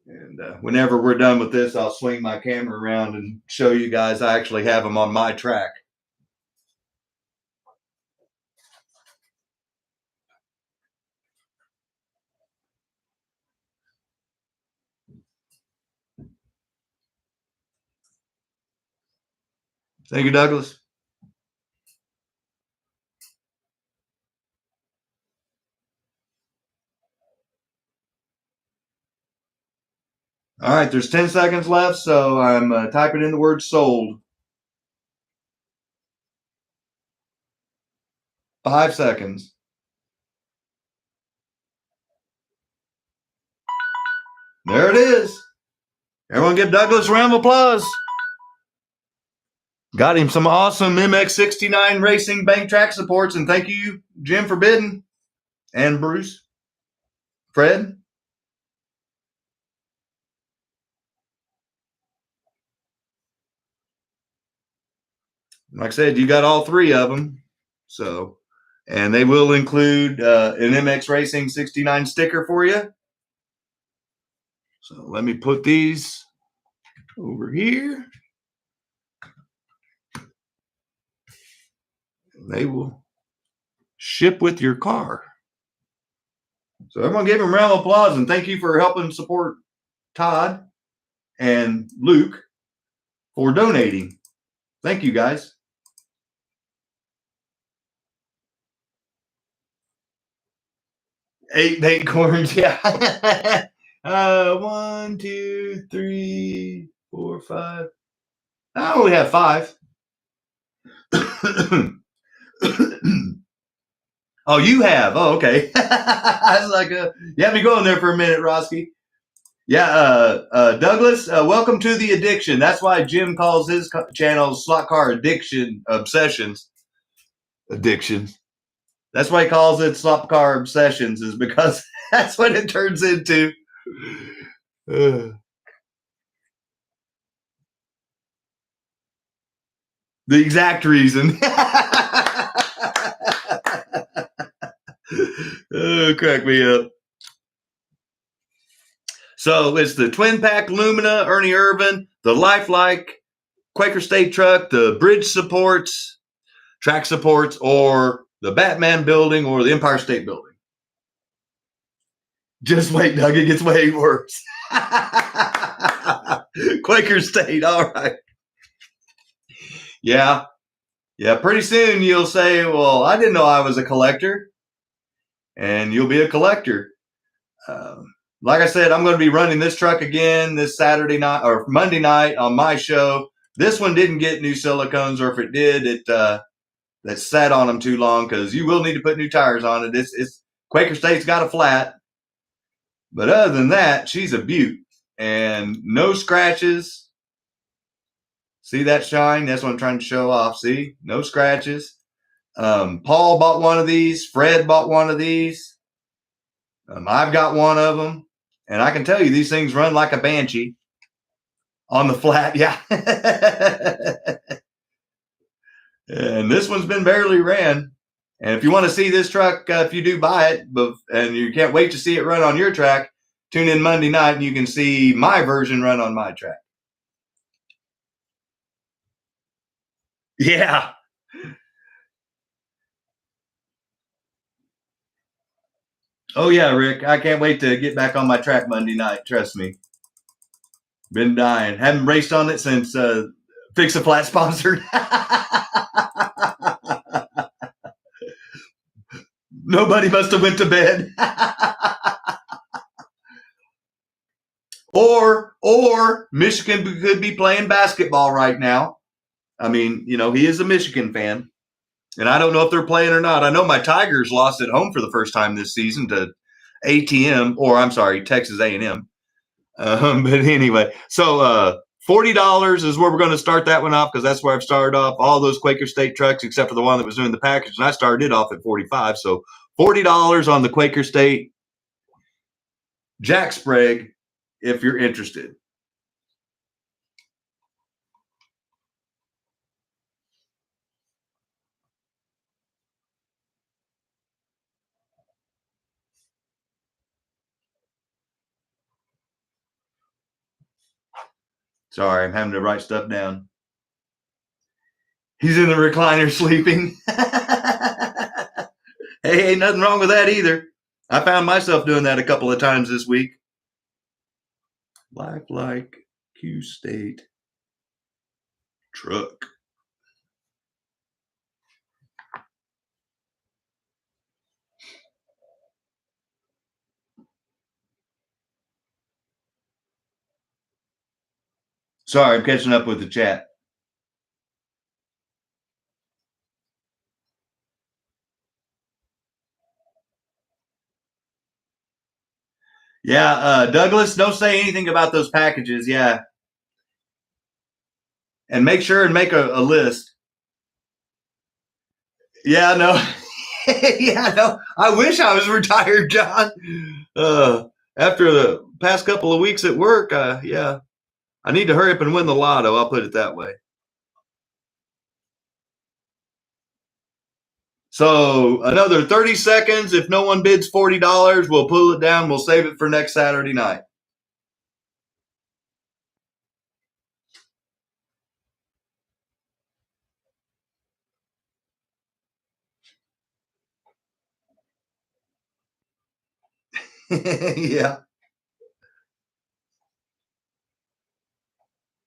S1: And whenever we're done with this, I'll swing my camera around and show you guys I actually have them on my track. Thank you, Douglas. All right, there's 10 seconds left, so I'm typing in the word sold. 5 seconds. There it is. Everyone give Douglas a round of applause. Got him some awesome MX69 racing bank track supports, and thank you, Jim, for bidding, and Bruce. Fred? Like I said, you got all 3 of them. So, and they will include an MX Racing 69 sticker for you. So let me put these over here. They will ship with your car. So everyone give him a round of applause and thank you for helping support Todd and Luke for donating. Thank you, guys. 8 acorns, yeah. 1, 2, 3, 4, 5. I only have 5. Oh, you have? Oh, okay. I was like, you have me going there for a minute, Roski. Yeah, Douglas, welcome to the addiction. That's why Jim calls his channel SLOTCAR Addiction Obsessions. Addiction. That's why he calls it SLOTCAR Obsessions, is because that's what it turns into. The exact reason. Crack me up. So it's the Twin Pack Lumina, Ernie Irvin, the Lifelike, Quaker State truck, the bridge supports, track supports, or the Batman building or the Empire State Building. Just wait, Doug, it gets way worse. Quaker State, all right. Yeah. Yeah, pretty soon you'll say, well, I didn't know I was a collector. And you'll be a collector. Like I said, I'm going to be running this truck again this Saturday night or Monday night on my show. This one didn't get new silicones, or if it did, it sat on them too long, because you will need to put new tires on it. It's Quaker State's got a flat. But other than that, she's a beaut. And no scratches. See that shine? That's what I'm trying to show off. See? No scratches. Paul bought one of these. Fred bought one of these. I've got one of them. And I can tell you, these things run like a banshee on the flat. Yeah. And this one's been barely ran. And if you want to see this truck, if you do buy it, and you can't wait to see it run on your track, tune in Monday night and you can see my version run on my track. Yeah. Oh, yeah, Rick. I can't wait to get back on my track Monday night. Trust me. Been dying. Haven't raced on it since Fix a Flat sponsored. Nobody must have went to bed. Or Michigan could be playing basketball right now. I mean, he is a Michigan fan. And I don't know if they're playing or not. I know my Tigers lost at home for the first time this season to Texas A&M. But anyway, so $40 is where we're going to start that one off, because that's where I've started off all those Quaker State trucks except for the one that was doing the package. And I started it off at $45. So $40 on the Quaker State Jack Sprague if you're interested. Sorry, I'm having to write stuff down. He's in the recliner sleeping. Hey, ain't nothing wrong with that either. I found myself doing that a couple of times this week. Lifelike Q State truck. Sorry, I'm catching up with the chat. Yeah, Douglas, don't say anything about those packages. Yeah. And make sure and make a list. Yeah, no. Yeah, no. I wish I was retired, John. After the past couple of weeks at work, yeah. I need to hurry up and win the lotto. I'll put it that way. So another 30 seconds. If no one bids $40, we'll pull it down. We'll save it for next Saturday night. Yeah.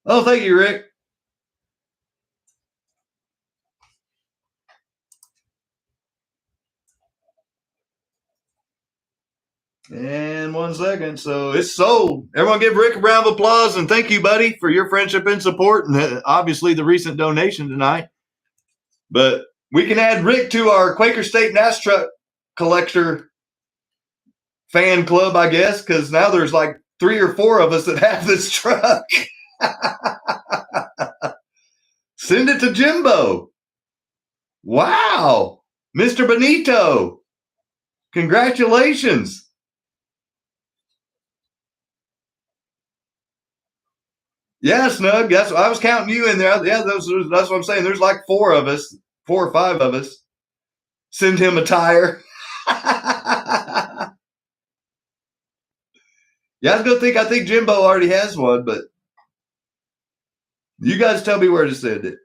S1: Oh, thank you, Rick. And 1 second. So it's sold. Everyone give Rick a round of applause and thank you, buddy, for your friendship and support and obviously the recent donation tonight. But we can add Rick to our Quaker State NAS truck collector fan club, I guess, because now there's like 3 or 4 of us that have this truck. Send it to Jimbo. Wow. Mr. Benito. Congratulations. Yeah, Snug. That's I was counting you in there. Yeah, that's what I'm saying. There's like 4 of us, 4 or 5 of us. Send him a tire. Yeah, I think Jimbo already has one, but you guys tell me where to send it.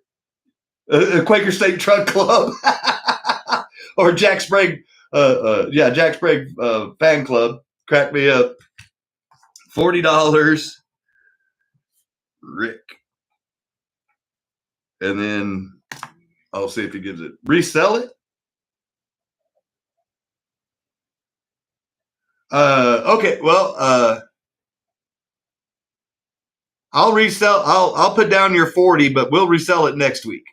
S1: A Quaker State Truck Club or Jack Sprague. Jack Sprague fan club. Crack me up. $40. Rick. And then I'll see if he gives it. Resell it. Okay. Well, I'll resell. I'll put down your 40, but we'll resell it next week.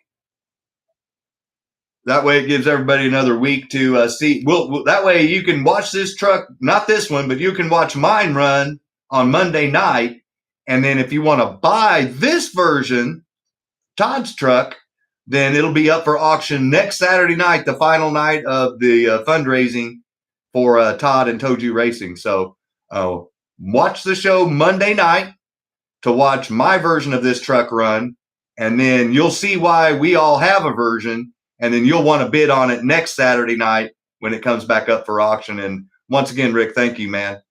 S1: That way, it gives everybody another week to see. That way you can watch this truck, not this one, but you can watch mine run on Monday night. And then if you want to buy this version, Todd's truck, then it'll be up for auction next Saturday night, the final night of the fundraising for Todd and TOJU Racing. So watch the show Monday night to watch my version of this truck run, and then you'll see why we all have a version, and then you'll want to bid on it next Saturday night when it comes back up for auction. And once again, Rick, thank you, man.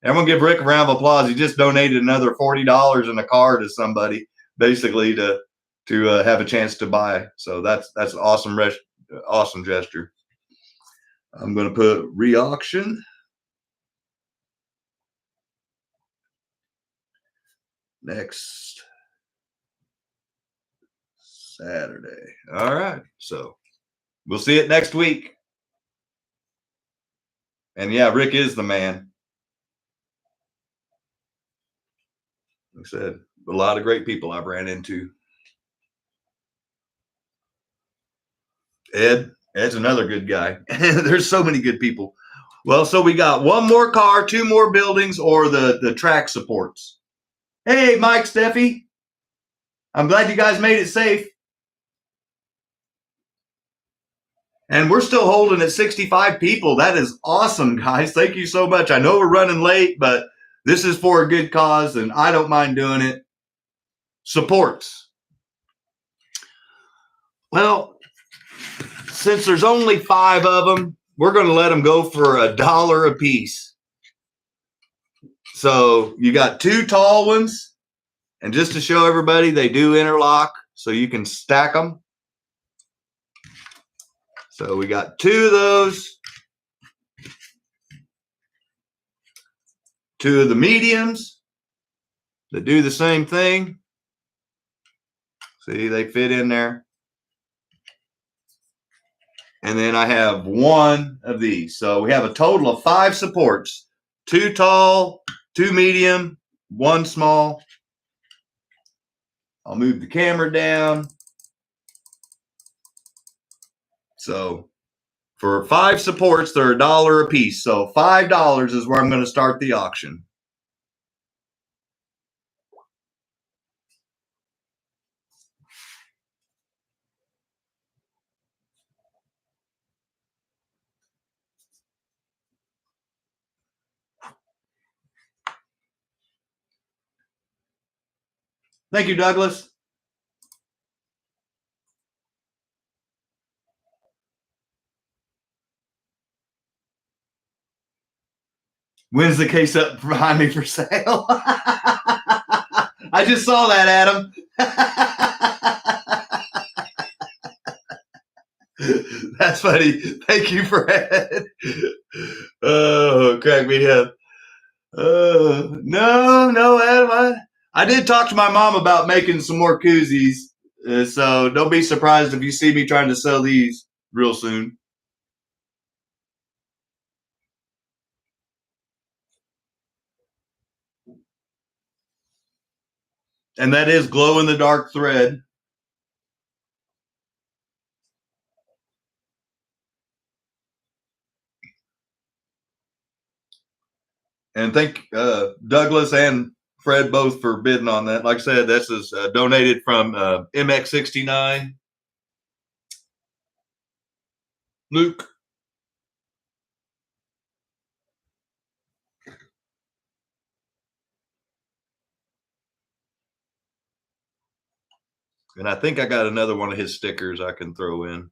S1: Everyone give Rick a round of applause. He just donated another $40 in a car to somebody, basically to have a chance to buy. So that's an awesome gesture. I'm going to put re-auction. Next Saturday. All right. So we'll see it next week. And yeah, Rick is the man. Like I said, a lot of great people I've ran into. Ed's another good guy. There's so many good people. Well, so we got 1 more car, 2 more buildings, or the track supports. Hey, Mike, Steffi. I'm glad you guys made it safe. And we're still holding at 65 people. That is awesome, guys. Thank you so much. I know we're running late, but this is for a good cause, and I don't mind doing it. Supports. Well, since there's only 5 of them, we're going to let them go for $1 a piece. So you got 2 tall ones, and just to show everybody, they do interlock, so you can stack them. So we got 2 of those, 2 of the mediums that do the same thing. See, they fit in there. And then I have 1 of these. So we have a total of 5 supports. 2 tall, 2 medium, 1 small. I'll move the camera down. So for 5 supports, they're $1 a piece. So $5 is where I'm going to start the auction. Thank you, Douglas. When's the case up behind me for sale? I just saw that, Adam. That's funny. Thank you, Fred. Oh, Don't crack me up. No, Adam. I did talk to my mom about making some more koozies. So don't be surprised if you see me trying to sell these real soon. And that is glow in the dark thread. And thank Douglas and Fred both for bidding on that. Like I said, this is donated from MX69. Luke. And I think I got another one of his stickers I can throw in.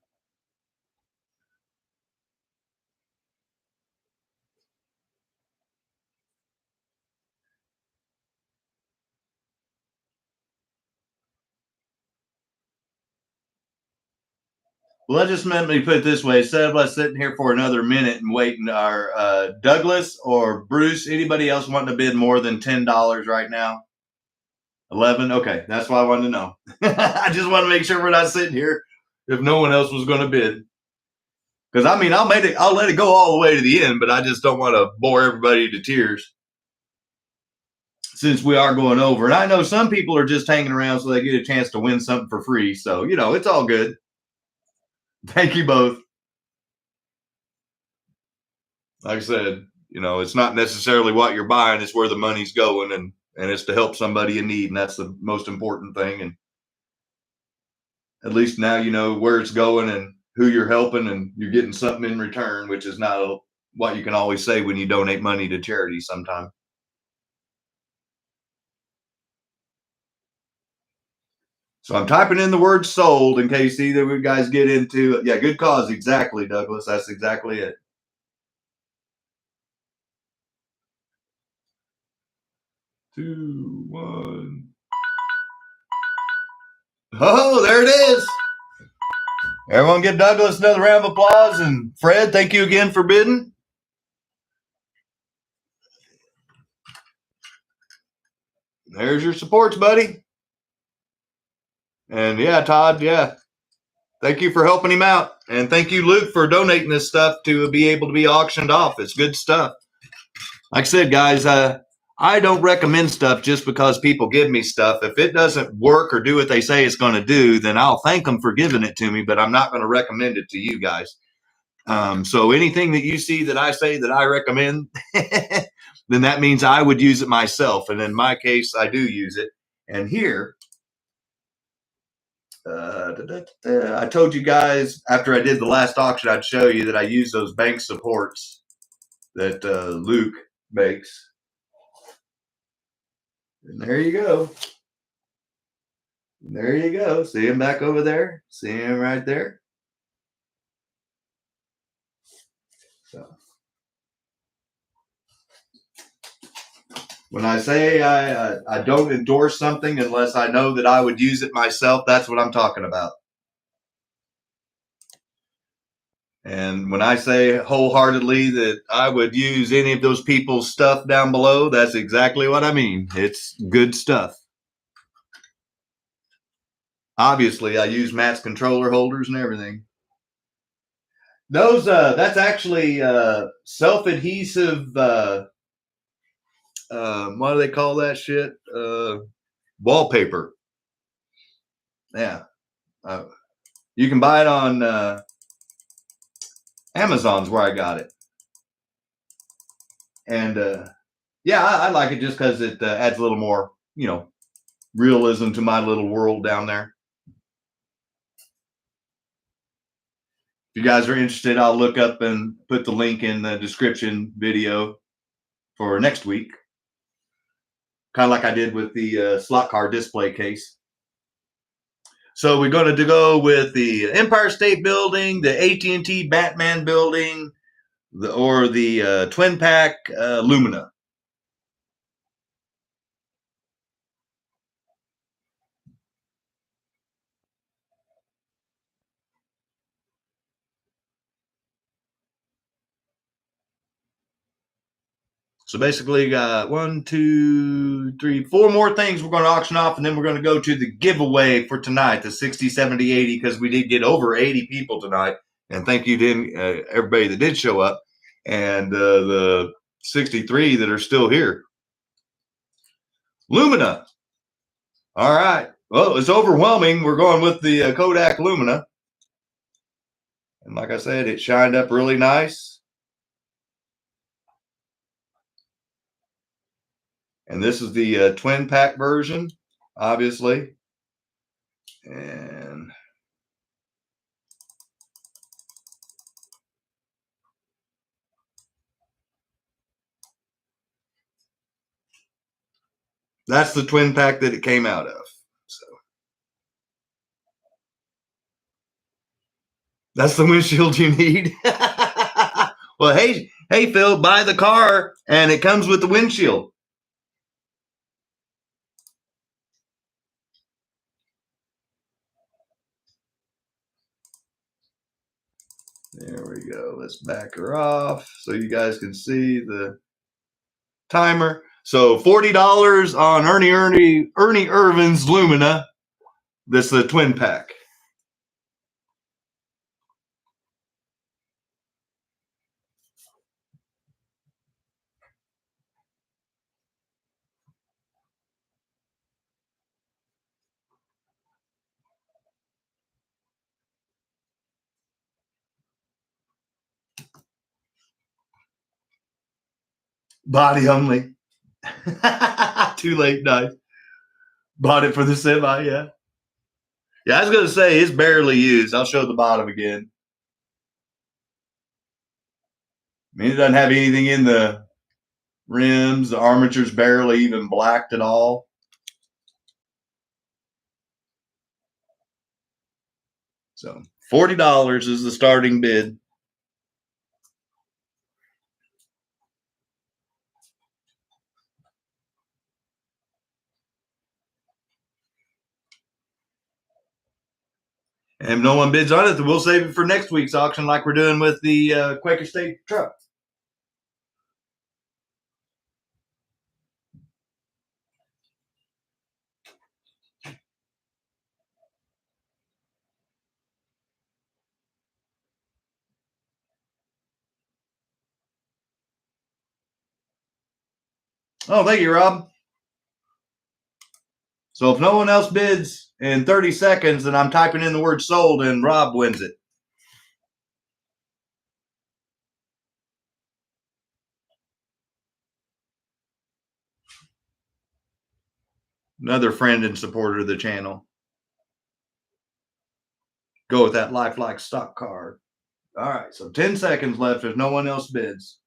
S1: Well, that just meant me put it this way. Instead of us sitting here for another minute and waiting, our Douglas or Bruce, anybody else wanting to bid more than $10 right now? 11? Okay, that's why I wanted to know. I just want to make sure we're not sitting here if no one else was going to bid. Because I mean, I'll let it go all the way to the end, but I just don't want to bore everybody to tears since we are going over. And I know some people are just hanging around so they get a chance to win something for free. So, you know, it's all good. Thank you both. Like I said, you know, it's not necessarily what you're buying, it's where the money's going, and it's to help somebody in need, and that's the most important thing. And at least now you know where it's going and who you're helping, and you're getting something in return, which is not what you can always say when you donate money to charity sometimes. So I'm typing in the word sold in case either of you guys get into, yeah, good cause. Exactly, Douglas. That's exactly it. 2, 1. Oh, there it is. Everyone give Douglas another round of applause. And Fred, thank you again for bidding. There's your supports, buddy. And yeah, Todd, yeah. Thank you for helping him out. And thank you, Luke, for donating this stuff to be able to be auctioned off. It's good stuff. Like I said, guys, I don't recommend stuff just because people give me stuff. If it doesn't work or do what they say it's going to do, then I'll thank them for giving it to me, but I'm not going to recommend it to you guys. So anything that you see that I say that I recommend, then that means I would use it myself. And in my case, I do use it. And here, I told you guys after I did the last auction, I'd show you that I use those bank supports that Luke makes. And there you go. There you go. See him back over there? See him right there? So when I say I don't endorse something unless I know that I would use it myself, that's what I'm talking about. And when I say wholeheartedly that I would use any of those people's stuff down below, that's exactly what I mean. It's good stuff. Obviously, I use Matt's controller holders and everything. Those that's actually self-adhesive what do they call that shit? Wallpaper. Yeah. You can buy it on Amazon's where I got it. And yeah, I like it just because it adds a little more, you know, realism to my little world down there. If you guys are interested, I'll look up and put the link in the description video for next week. Kind of like I did with the slot car display case. So we're going to go with the Empire State Building, the AT&T Batman Building, or the Twin Pack Lumina. So basically, got 1, 2, 3, 4 more things we're going to auction off, and then we're going to go to the giveaway for tonight, the 60, 70, 80, because we did get over 80 people tonight. And thank you to everybody that did show up, and the 63 that are still here. Lumina. All right. Well, it's overwhelming. We're going with the Kodak Lumina. And like I said, it shined up really nice. And this is the twin pack version, obviously. And that's the twin pack that it came out of. So that's the windshield you need. Well, hey, Phil, buy the car and it comes with the windshield. There we go. Let's back her off so you guys can see the timer. So $40 on Ernie Irvin's Lumina. This is the twin pack. Body only. Too late, nice. Bought it for the semi, yeah. Yeah, I was going to say it's barely used. I'll show the bottom again. I mean, it doesn't have anything in the rims. The armature's barely even blacked at all. So $40 is the starting bid. And if no one bids on it, then we'll save it for next week's auction like we're doing with the Quaker State truck. Oh, thank you, Rob. So if no one else bids in 30 seconds, then I'm typing in the word sold and Rob wins it. Another friend and supporter of the channel. Go with that lifelike stock card. All right, so 10 seconds left if no one else bids.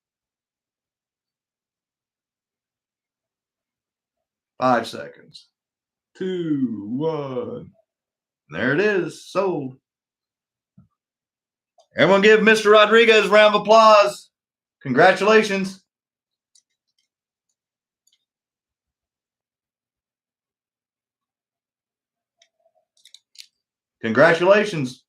S1: 5 seconds. 2, 1. There it is, sold. Everyone give Mr. Rodriguez a round of applause. Congratulations. Congratulations.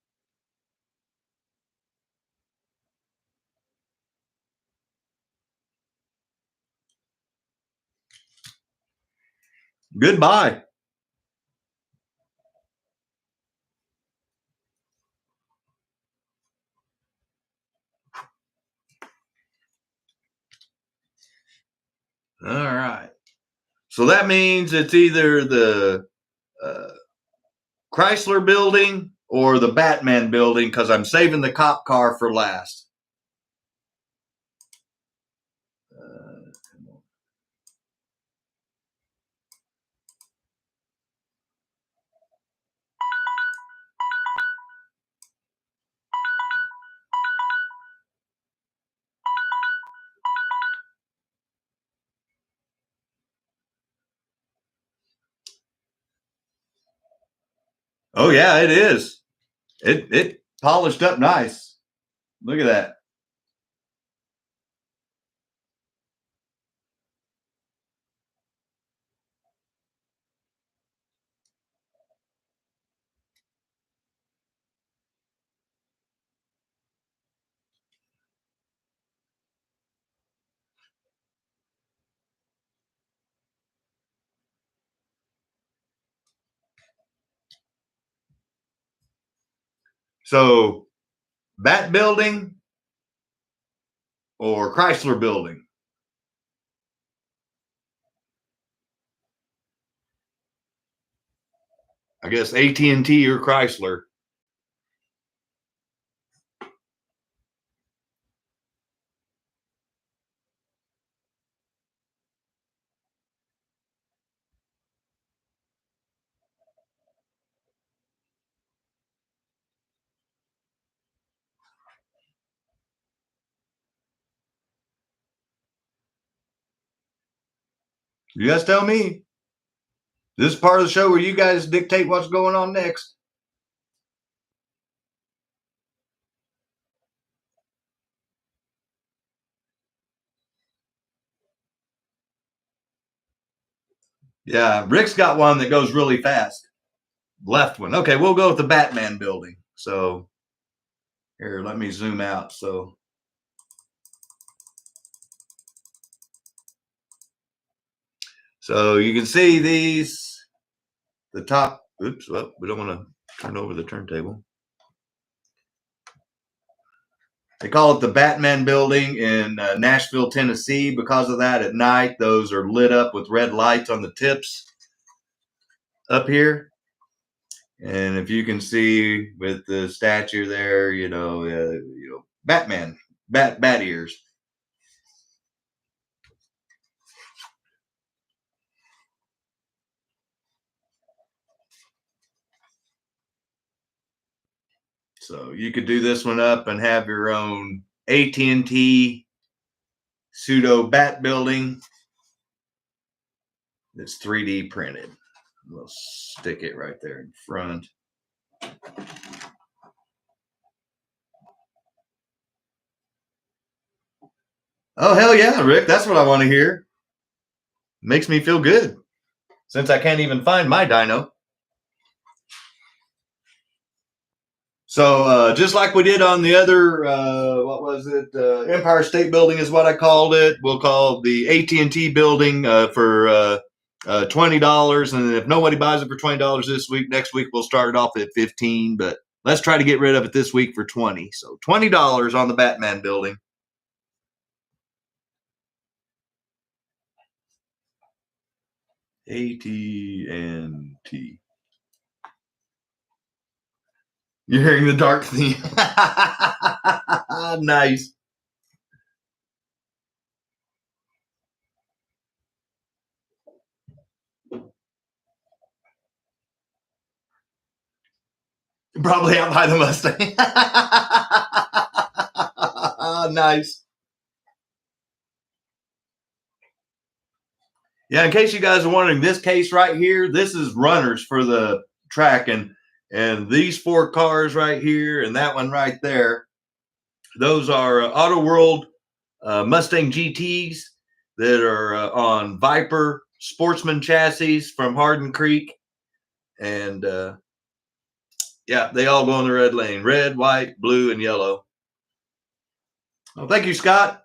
S1: Goodbye. All right. So that means it's either the Chrysler building or the Batman building because I'm saving the cop car for last. Oh, yeah, it is. It polished up nice. Look at that. So, Bat Building or Chrysler Building? I guess AT&T or Chrysler. You guys tell me. This is part of the show where you guys dictate what's going on next. Yeah, Rick's got one that goes really fast. Left one. Okay, we'll go with the Batman Building. So here, let me zoom out. So you can see these, the top. Oops, well, we don't want to turn over the turntable. They call it the Batman Building in Nashville, Tennessee. Because of that, at night, those are lit up with red lights on the tips up here. And if you can see with the statue there, Batman, bat ears. So you could do this one up and have your own AT&T pseudo bat building that's 3D printed. We'll stick it right there in front. Oh, hell yeah, Rick. That's what I want to hear. Makes me feel good since I can't even find my dyno. So just like we did on the other, what was it? Empire State Building is what I called it. We'll call the AT&T building for $20. And if nobody buys it for $20 this week, next week we'll start it off at $15. But let's try to get rid of it this week for $20. So $20 on the Batman building. AT&T. You're hearing the dark theme. Nice. Probably out by the Mustang. Nice. Yeah, in case you guys are wondering, this case right here, this is runners for the track. And these 4 cars right here and that one right there, those are Auto World Mustang GTs that are on Viper Sportsman chassis from Hardin Creek. And yeah, they all go in the red lane. Red, white, blue, and yellow. Well, thank you, Scott.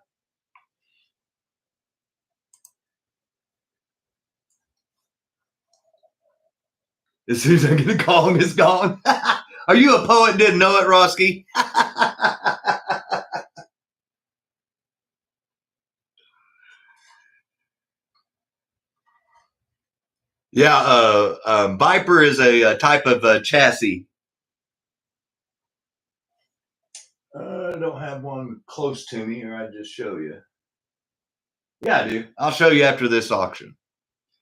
S1: As soon as I get a call, it's gone. Are you a poet? Didn't know it, Roski? Yeah, Viper is a type of chassis. I don't have one close to me, or I'd just show you. Yeah, I do. I'll show you after this auction.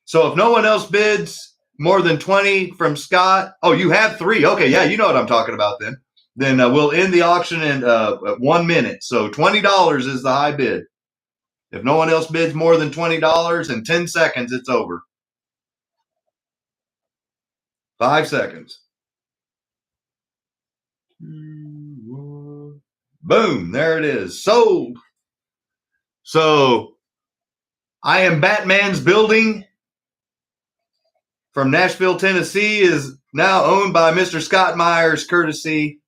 S1: So if no one else bids more than 20 from Scott, oh, you have 3. Okay, yeah, you know what I'm talking about then. Then we'll end the auction in 1 minute. So $20 is the high bid. If no one else bids more than $20 in 10 seconds, it's over. 5 seconds. Boom, there it is. Sold. So I Am Batman's building from Nashville, Tennessee is now owned by Mr. Scott Myers, courtesy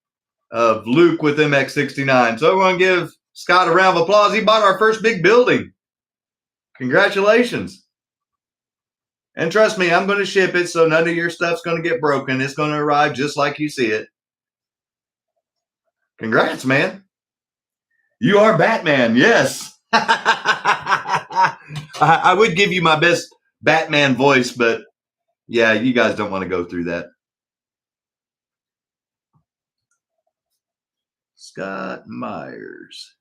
S1: of Luke with MX69. So everyone give Scott a round of applause. He bought our first big building. Congratulations. And trust me, I'm going to ship it, so none of your stuff's going to get broken. It's going to arrive just like you see it. Congrats, man. You are Batman, yes. I would give you my best Batman voice, but yeah, you guys don't want to go through that. Scott Myers.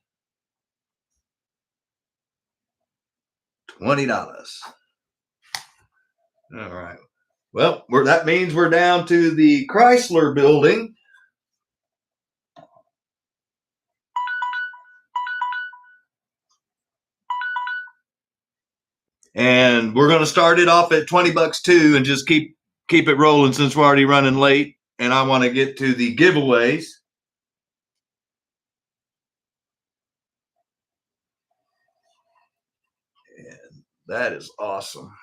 S1: $20. All right. Well, that means we're down to the Chrysler building. And we're going to start it off at $20 too, and just keep it rolling since we're already running late. And I want to get to the giveaways. And that is awesome.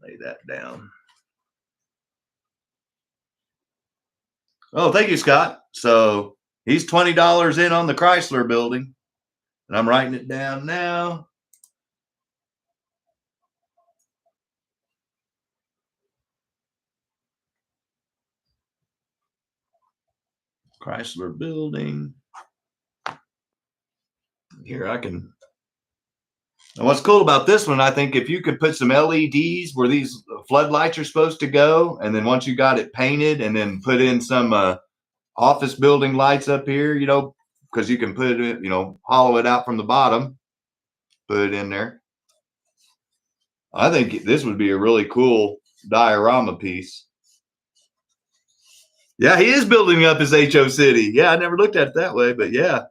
S1: Lay that down. Oh, thank you, Scott. So he's $20 in on the Chrysler building. And I'm writing it down now. Chrysler building. Here I can. And what's cool about this one, I think if you could put some LEDs where these floodlights are supposed to go, and then once you got it painted and then put in some office building lights up here, you know, because you can put it, you know, hollow it out from the bottom, put it in there. I think this would be a really cool diorama piece. Yeah, he is building up his HO city. Yeah, I never looked at it that way, but yeah,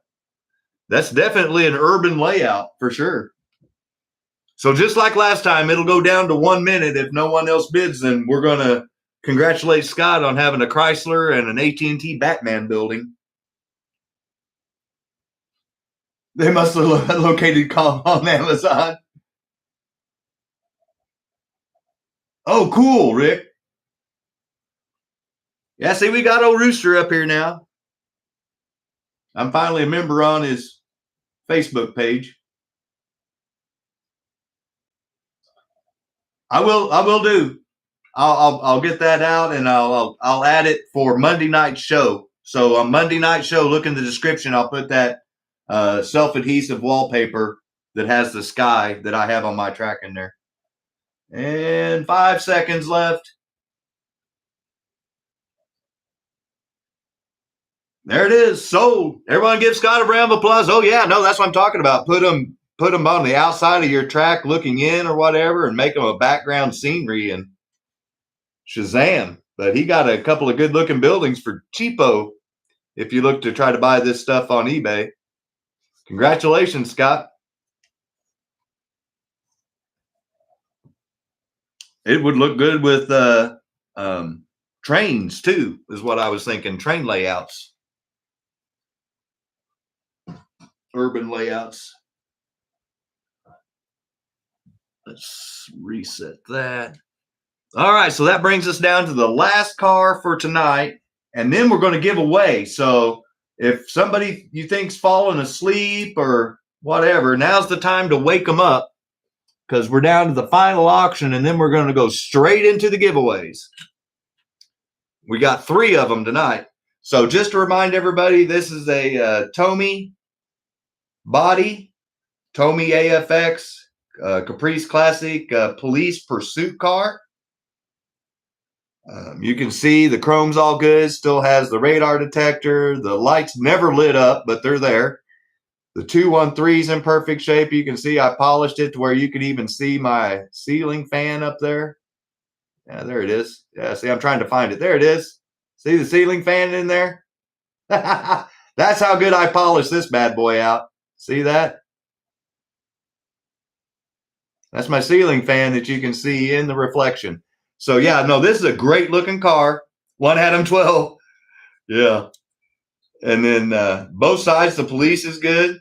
S1: that's definitely an urban layout for sure. So just like last time, it'll go down to 1 minute. If no one else bids, then we're going to congratulate Scott on having a Chrysler and an AT&T Batman building. They must have located on Amazon. Oh, cool, Rick. Yeah, see, we got old Rooster up here now. I'm finally a member on his Facebook page. I will do. I'll get that out, and I'll add it for Monday night show. So on Monday night show, look in the description. I'll put that self-adhesive wallpaper that has the sky that I have on my track in there. And 5 seconds left. There it is. Sold. Everyone give Scott a round of applause. Oh yeah, no, that's what I'm talking about. Put them on the outside of your track looking in or whatever, and make them a background scenery, and Shazam. But he got a couple of good looking buildings for cheapo if you look to try to buy this stuff on eBay. Congratulations, Scott. It would look good with trains too, is what I was thinking. Train layouts. Urban layouts. Let's reset that. All right, so that brings us down to the last car for tonight, and then we're going to give away. So if somebody you think's falling asleep or whatever, now's the time to wake them up, because we're down to the final auction, and then we're going to go straight into the giveaways. We got 3 of them tonight. So just to remind everybody, this is a Tomy body, Tomy AFX, Caprice Classic police pursuit car. You can see the chrome's all good, still has the radar detector. The lights never lit up, but they're there. The 213's in perfect shape. You can see I polished it to where you can even see my ceiling fan up there. Yeah, there it is. Yeah, see, I'm trying to find it. There it is. See the ceiling fan in there? That's how good I polished this bad boy out. See that? That's my ceiling fan that you can see in the reflection. So yeah, no, this is a great looking car. One Adam 12. Yeah. And then both sides, the police is good.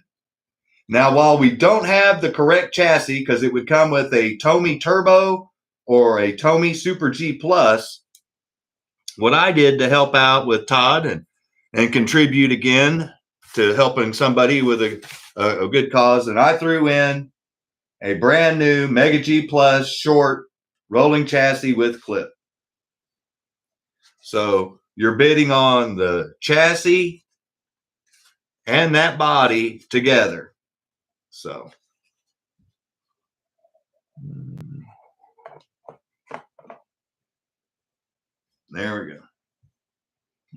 S1: Now, while we don't have the correct chassis, because it would come with a Tomy Turbo or a Tomy Super G Plus, what I did to help out with Todd and contribute again to helping somebody with a good cause, and I threw in a brand new Mega G Plus short rolling chassis with clip. So you're bidding on the chassis, and that body together. So there we go.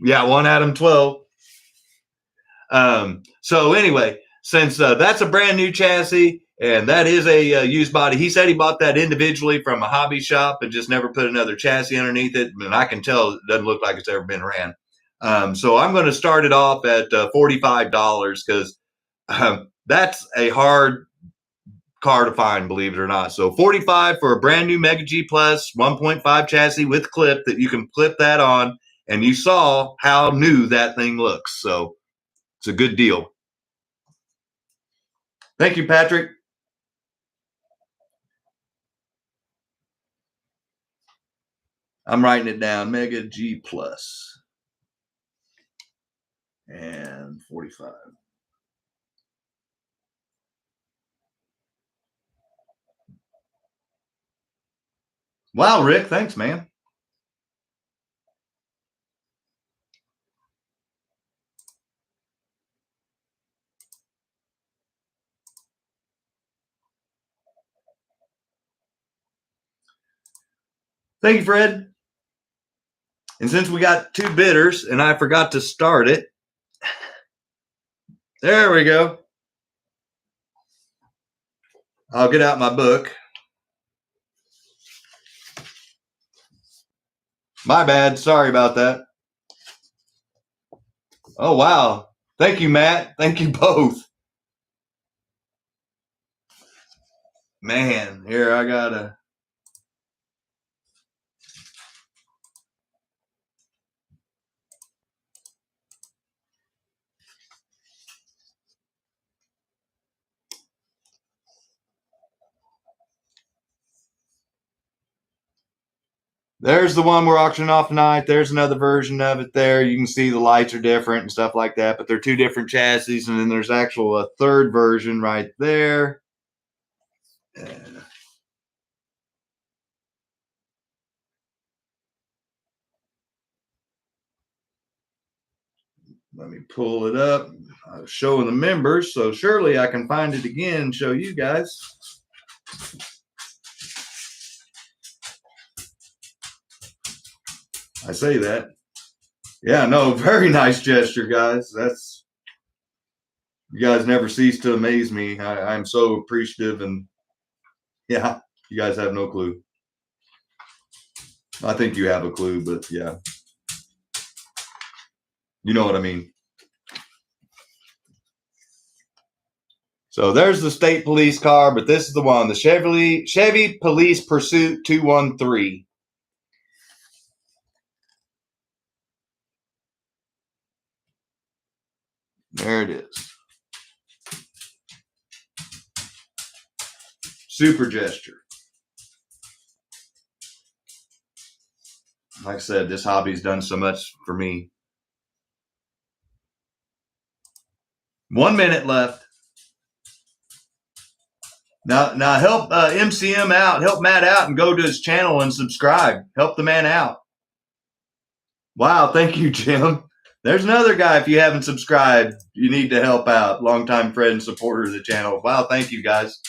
S1: Yeah, 1 Adam 12. So anyway, since that's a brand new chassis and that is a used body, he said he bought that individually from a hobby shop and just never put another chassis underneath it. And I can tell it doesn't look like it's ever been ran. So I'm going to start it off at $45 because that's a hard car to find, believe it or not. So $45 for a brand new Mega G Plus 1.5 chassis with clip that you can clip that on. And you saw how new that thing looks. So it's a good deal. Thank you, Patrick. I'm writing it down. Mega G Plus and 45. Wow, Rick, thanks, man. Thank you, Fred. And since we got 2 bidders and I forgot to start it, there we go. I'll get out my book. My bad. Sorry about that. Oh, wow. Thank you, Matt. Thank you both. Man, here I gotta. There's the one we're auctioning off tonight. There's another version of it there. You can see the lights are different and stuff like that, but they're 2 different chassis. And then there's actual a third version right there. Let me pull it up. I was showing the members, so surely I can find it again and show you guys. I say that. Yeah, no, very nice gesture, guys. That's, you guys never cease to amaze me. I'm so appreciative, and yeah, you guys have no clue. I think you have a clue, but yeah, you know what I mean. So there's the state police car, but this is the one, the Chevy Police Pursuit 213. There it is. Super gesture. Like I said, this hobby's done so much for me. 1 minute left. Now help MCM out, help Matt out, and go to his channel and subscribe. Help the man out. Wow, thank you, Jim. There's another guy, if you haven't subscribed, you need to help out. Longtime friend and supporter of the channel. Wow, thank you, guys.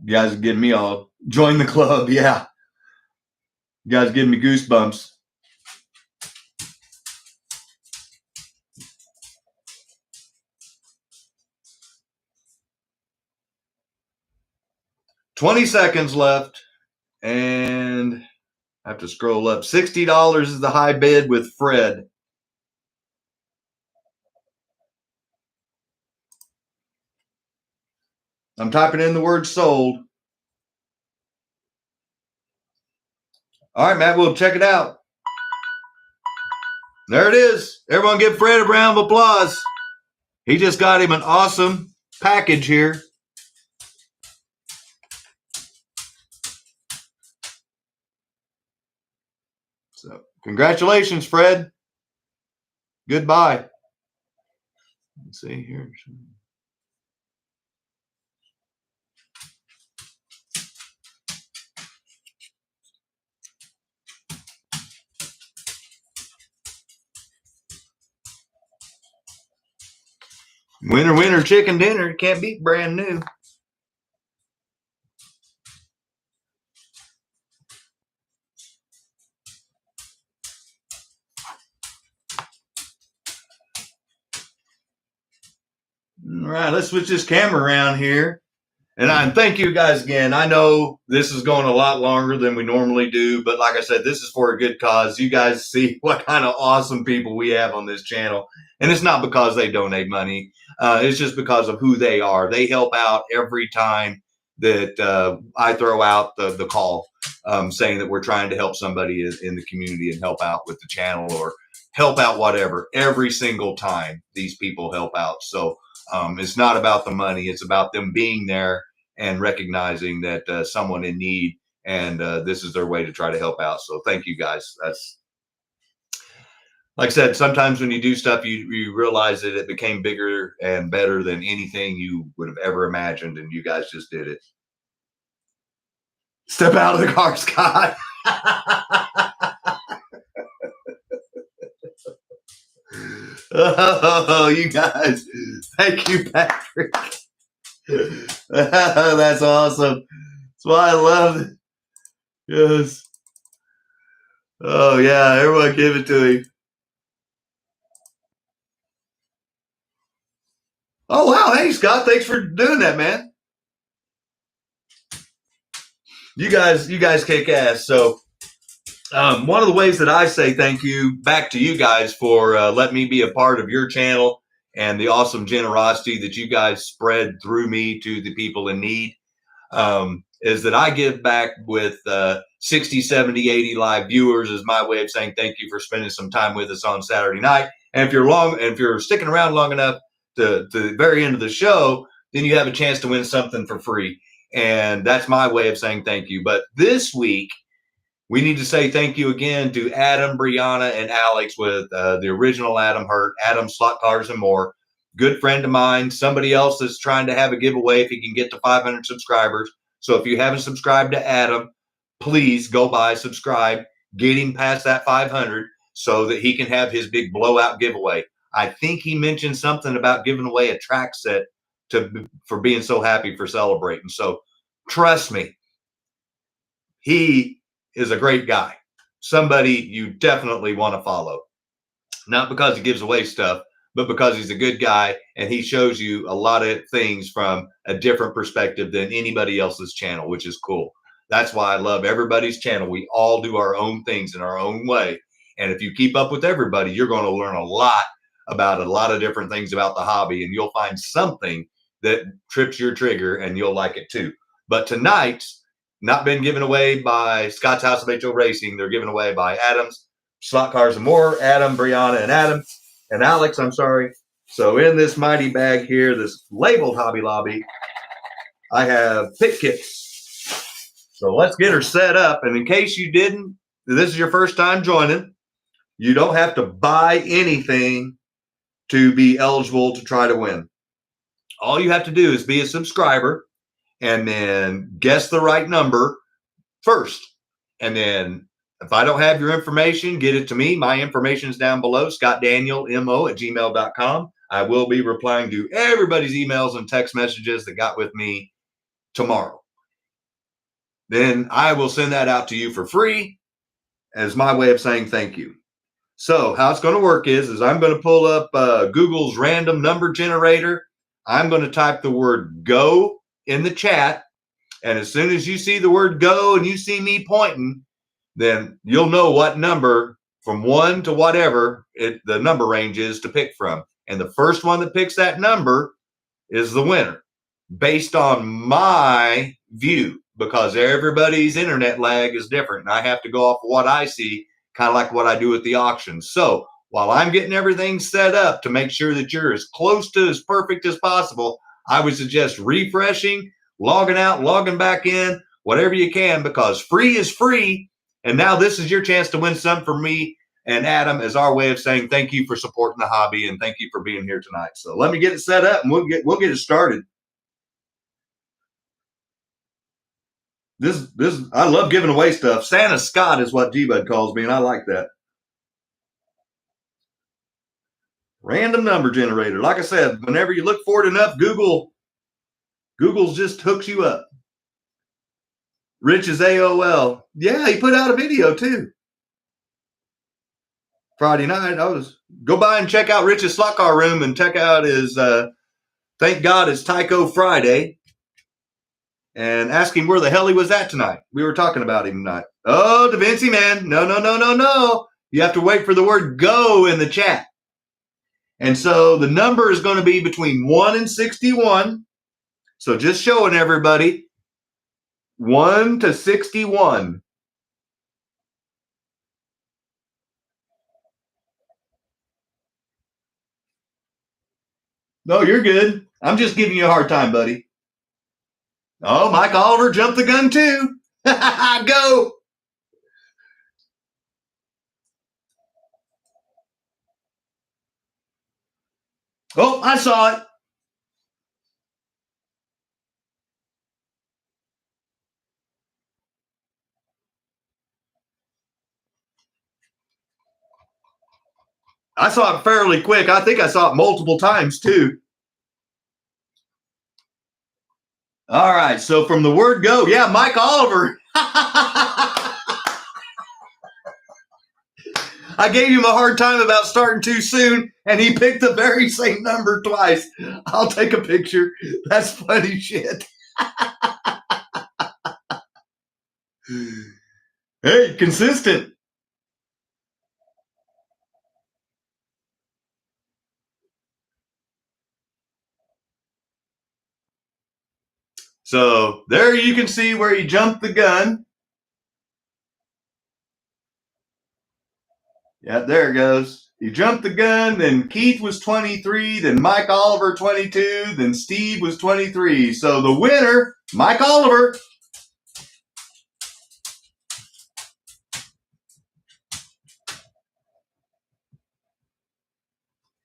S1: You guys are getting me all, join the club, yeah. You guys giving me goosebumps. $20 seconds left, and I have to scroll up. $60 is the high bid with Fred. I'm typing in the word sold. All right, Matt, we'll check it out. There it is. Everyone give Fred a round of applause. He just got him an awesome package here. So congratulations, Fred. Goodbye. Let's see here. Winner, winner, chicken dinner. Can't beat brand new. All right, let's switch this camera around here. And I thank you guys again. I know this is going a lot longer than we normally do, but like I said, this is for a good cause. You guys see what kind of awesome people we have on this channel. And it's not because they donate money. It's just because of who they are. They help out every time that I throw out the call saying that we're trying to help somebody in the community and help out with the channel or help out whatever. Every single time these people help out. So it's not about the money. It's about them being there and recognizing that someone in need, and this is their way to try to help out. So thank you guys. That's, like I said, sometimes when you do stuff, you realize that it became bigger and better than anything you would have ever imagined, and you guys just did it. Step out of the car, Scott. Oh, you guys. Thank you, Patrick. That's awesome. That's why I love it. Yes. Oh, yeah. Everyone give it to him. Oh, wow. Hey, Scott. Thanks for doing that, man. You guys kick ass. So one of the ways that I say thank you back to you guys for letting me be a part of your channel and the awesome generosity that you guys spread through me to the people in need is that I give back with 60, 70, 80 live viewers is my way of saying thank you for spending some time with us on Saturday night. And if you're sticking around long enough to the very end of the show, then you have a chance to win something for free. And that's my way of saying thank you. But this week, we need to say thank you again to Adam, Brianna, and Alex with the original Adam Hurt, Adam Slot Cars and More. Good friend of mine, somebody else that's trying to have a giveaway if he can get to 500 subscribers. So if you haven't subscribed to Adam, please go by, subscribe, get him past that 500 so that he can have his big blowout giveaway. I think he mentioned something about giving away a track set for being so happy for celebrating. So trust me, he is a great guy. Somebody you definitely want to follow. Not because he gives away stuff, but because he's a good guy and he shows you a lot of things from a different perspective than anybody else's channel, which is cool. That's why I love everybody's channel. We all do our own things in our own way. And if you keep up with everybody, you're going to learn a lot about a lot of different things about the hobby, and you'll find something that trips your trigger and you'll like it too. But tonight's not been given away by Scott's House of HO Racing. They're given away by Adam's Slot Cars and More, Adam, Brianna, and Alex, I'm sorry. So in this mighty bag here, this labeled Hobby Lobby, I have pit kits. So let's get her set up. And in case you didn't, this is your first time joining, you don't have to buy anything to be eligible to try to win. All you have to do is be a subscriber and then guess the right number first. And then if I don't have your information, get it to me. My information is down below, scottdanielmo@gmail.com. I will be replying to everybody's emails and text messages that got with me tomorrow. Then I will send that out to you for free as my way of saying thank you. So how it's going to work is I'm going to pull up Google's random number generator. I'm going to type the word go in the chat. And as soon as you see the word go and you see me pointing, then you'll know what number from 1 to whatever the number range is to pick from. And the first one that picks that number is the winner based on my view, because everybody's internet lag is different. And I have to go off of what I see, kind of like what I do at the auction. So while I'm getting everything set up to make sure that you're as close to as perfect as possible, I would suggest refreshing, logging out, logging back in, whatever you can, because free is free. And now this is your chance to win some from me and Adam as our way of saying thank you for supporting the hobby and thank you for being here tonight. So let me get it set up and we'll get it started. This I love giving away stuff. Santa Scott is what G-Bud calls me, and I like that. Random number generator. Like I said, whenever you look for it enough, Google's just hooks you up. Rich's AOL. Yeah, he put out a video too. Friday night. Go by and check out Rich's Slot Car Room and check out his Thank God It's TYCO Friday. And ask him where the hell he was at tonight. We were talking about him tonight. Oh, Da Vinci man. No. You have to wait for the word go in the chat. And so the number is going to be between 1 and 61. So just showing everybody 1 to 61. No, you're good. I'm just giving you a hard time, buddy. Oh, Mike Oliver jumped the gun too. Go. Oh, I saw it. I saw it fairly quick. I think I saw it multiple times too. All right. So from the word go, yeah, Mike Oliver. I gave him a hard time about starting too soon, and he picked the very same number twice. I'll take a picture. That's funny shit. Hey, consistent. So there you can see where he jumped the gun. Yeah, there it goes. He jumped the gun, then Keith was 23, then Mike Oliver 22, then Steve was 23. So the winner, Mike Oliver.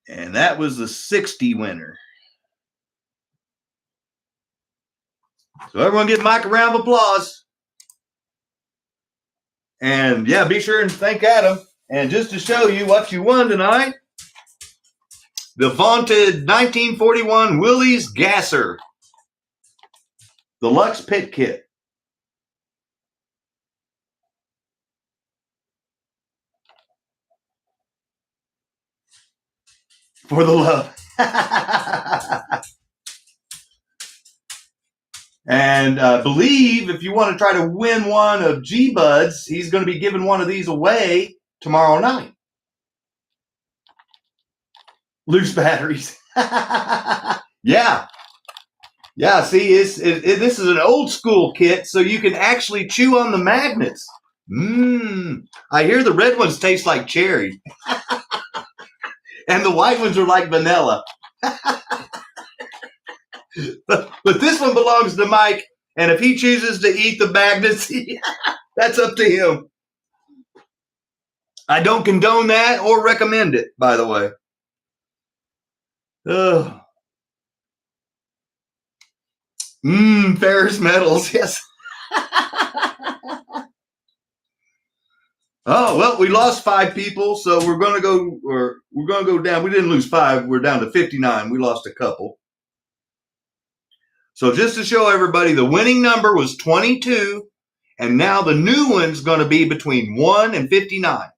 S1: And that was the 60 winner. So everyone give Mike a round of applause. And yeah, be sure and thank Adam. And just to show you what you won tonight, the vaunted 1941 Willys Gasser, the Lux Pit Kit. For the love. And I believe if you want to try to win one of G-Bud's, he's going to be giving one of these away tomorrow night. Loose batteries. Yeah. Yeah, see, this is an old school kit, so you can actually chew on the magnets. I hear the red ones taste like cherry. And the white ones are like vanilla. But this one belongs to Mike, and if he chooses to eat the magnets, that's up to him. I don't condone that or recommend it, by the way. Ferrous metals, yes. Oh, well, we lost 5 people, so we're gonna go down. We didn't lose 5, we're down to 59. We lost a couple. So just to show everybody, the winning number was 22, and now the new one's going to be between 1 and 59.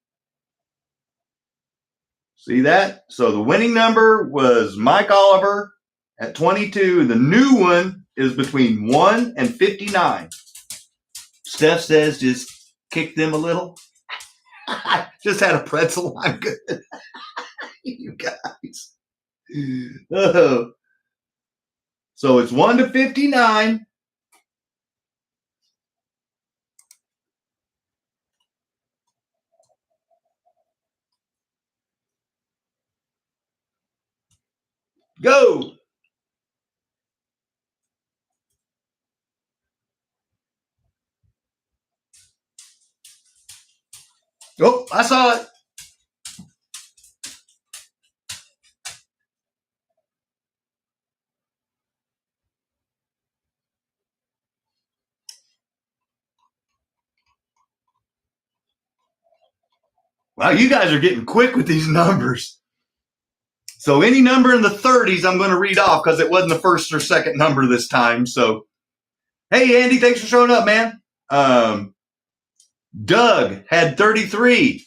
S1: See that? So the winning number was Mike Oliver at 22, and the new one is between 1 and 59. Steph says just kick them a little. Just had a pretzel. I'm good. You guys. Oh. So it's 1 to 59. Go. Oh, I saw it. Wow, you guys are getting quick with these numbers. So any number in the 30s, I'm going to read off because it wasn't the first or second number this time. So, hey, Andy, thanks for showing up, man. Doug had 33.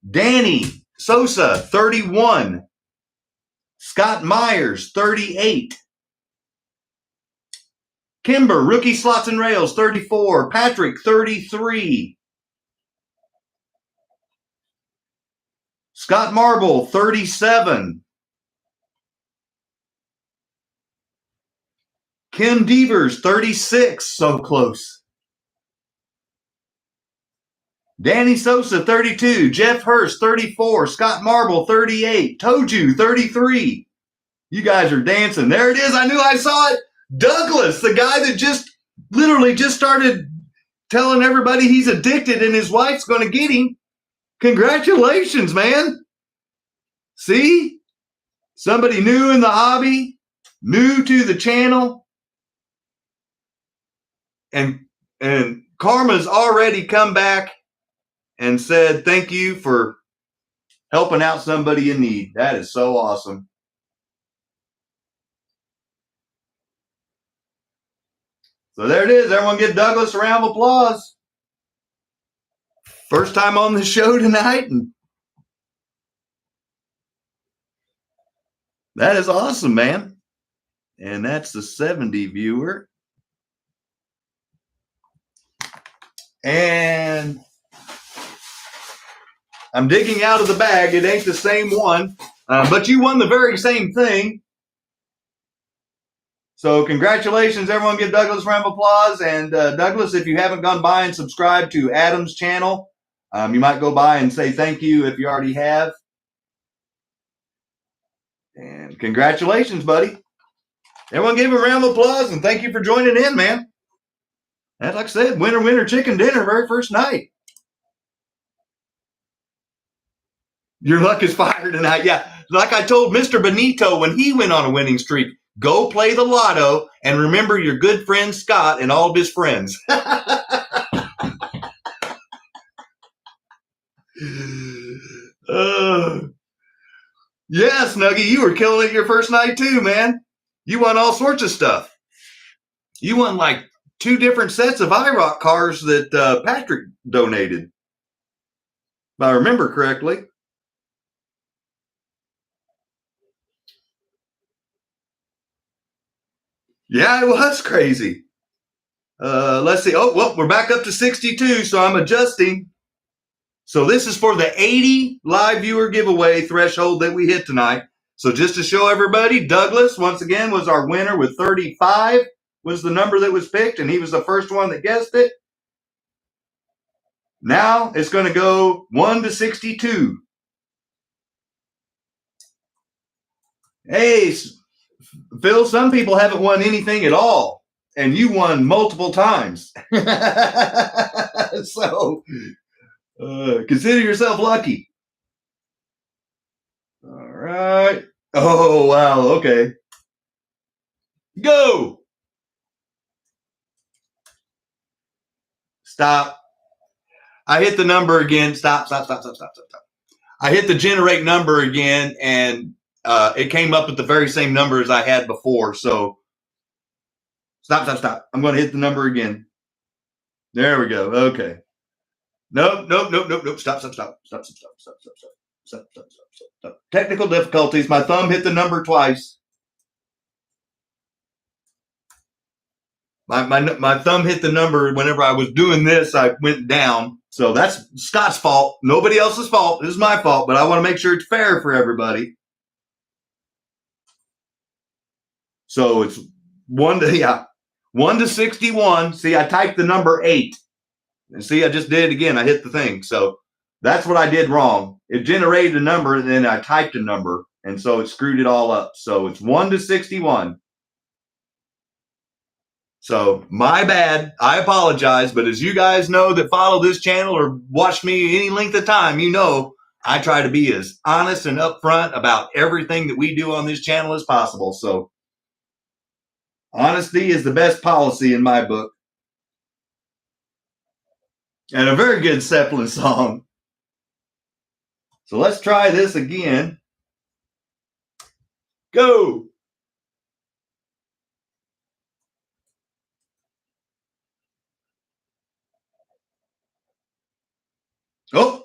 S1: Danny Sosa, 31. Scott Myers, 38. Kimber, Rookie Slots and Rails, 34. Patrick, 33. Scott Marble, 37. Kim Devers, 36. So close. Danny Sosa, 32. Jeff Hurst, 34. Scott Marble, 38. TOJU, 33. You guys are dancing. There it is. I knew I saw it. Douglas, the guy that just literally just started telling everybody he's addicted and his wife's going to get him. Congratulations, man. See? Somebody new in the hobby, new to the channel. And Karma's already come back and said thank you for helping out somebody in need. That is so awesome. So there it is. Everyone give Douglas a round of applause. First time on the show tonight. And that is awesome, man. And that's the 70 viewer. And I'm digging out of the bag. It ain't the same one, but you won the very same thing. So congratulations, everyone. Give Douglas a round of applause. And Douglas, if you haven't gone by and subscribed to Adam's channel, you might go by and say thank you if you already have. And congratulations, buddy. Everyone give him a round of applause and thank you for joining in, man. And like I said, winner, winner, chicken dinner, very first night. Your luck is fired tonight. Yeah, like I told Mr. Benito when he went on a winning streak, go play the lotto and remember your good friend Scott and all of his friends. Yeah, Snuggie, you were killing it your first night too, man. You won all sorts of stuff. You won like 2 different sets of IROC cars that Patrick donated, if I remember correctly. Yeah, it was crazy. Let's see. Oh, well, we're back up to 62, so I'm adjusting. So this is for the 80 live viewer giveaway threshold that we hit tonight. So just to show everybody, Douglas, once again, was our winner with 35, was the number that was picked, and he was the first one that guessed it. Now it's going to go 1 to 62. Hey, Phil, some people haven't won anything at all, and you won multiple times. So consider yourself lucky. All right. Oh, wow. Okay. Go. Stop. I hit the number again. Stop. I hit the generate number again, and it came up with the very same number as I had before. So stop. I'm going to hit the number again. There we go. Okay. Nope. Stop. Technical difficulties. My thumb hit the number twice. My thumb hit the number whenever I was doing this. I went down. So that's Scott's fault. Nobody else's fault. This is my fault, but I want to make sure it's fair for everybody. So it's 1 to 61. See, I typed the number 8. And see, I just did it again. I hit the thing. So that's what I did wrong. It generated a number, and then I typed a number, and so it screwed it all up. So it's 1 to 61. So my bad. I apologize. But as you guys know that follow this channel or watch me any length of time, you know I try to be as honest and upfront about everything that we do on this channel as possible. So honesty is the best policy in my book. And a very good Zeppelin song. So let's try this again. Go. Oh.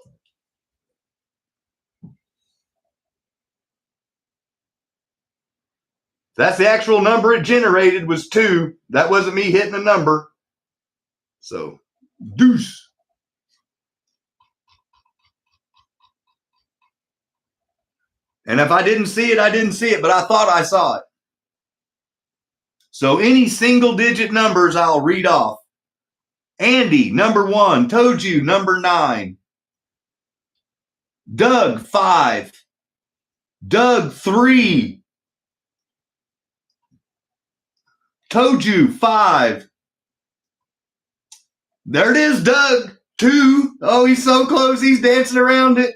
S1: That's the actual number it generated was 2. That wasn't me hitting a number. So, deuce. And if I didn't see it, I didn't see it, but I thought I saw it. So any single digit numbers I'll read off. Andy, number 1. TOJU, number 9. Doug, 5. Doug, 3. TOJU, 5. There it is, Doug, 2. Oh, he's so close. He's dancing around it.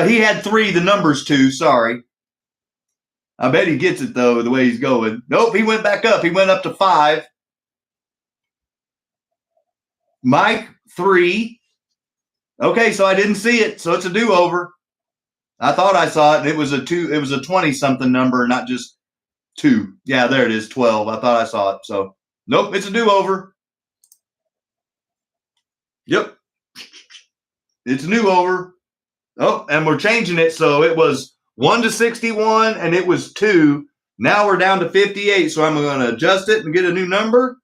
S1: He had 3. The number's 2. Sorry. I bet he gets it, though, the way he's going. Nope, he went back up. He went up to 5. Mike, 3. Okay, so I didn't see it, so it's a do-over. I thought I saw it, and it was a 2. It was a 20-something number, not just 2. Yeah, there it is, 12. I thought I saw it. So, nope, it's a do-over. Yep. It's a do-over. Oh, and we're changing it, so it was 1 to 61, and it was 2. Now we're down to 58, so I'm going to adjust it and get a new number.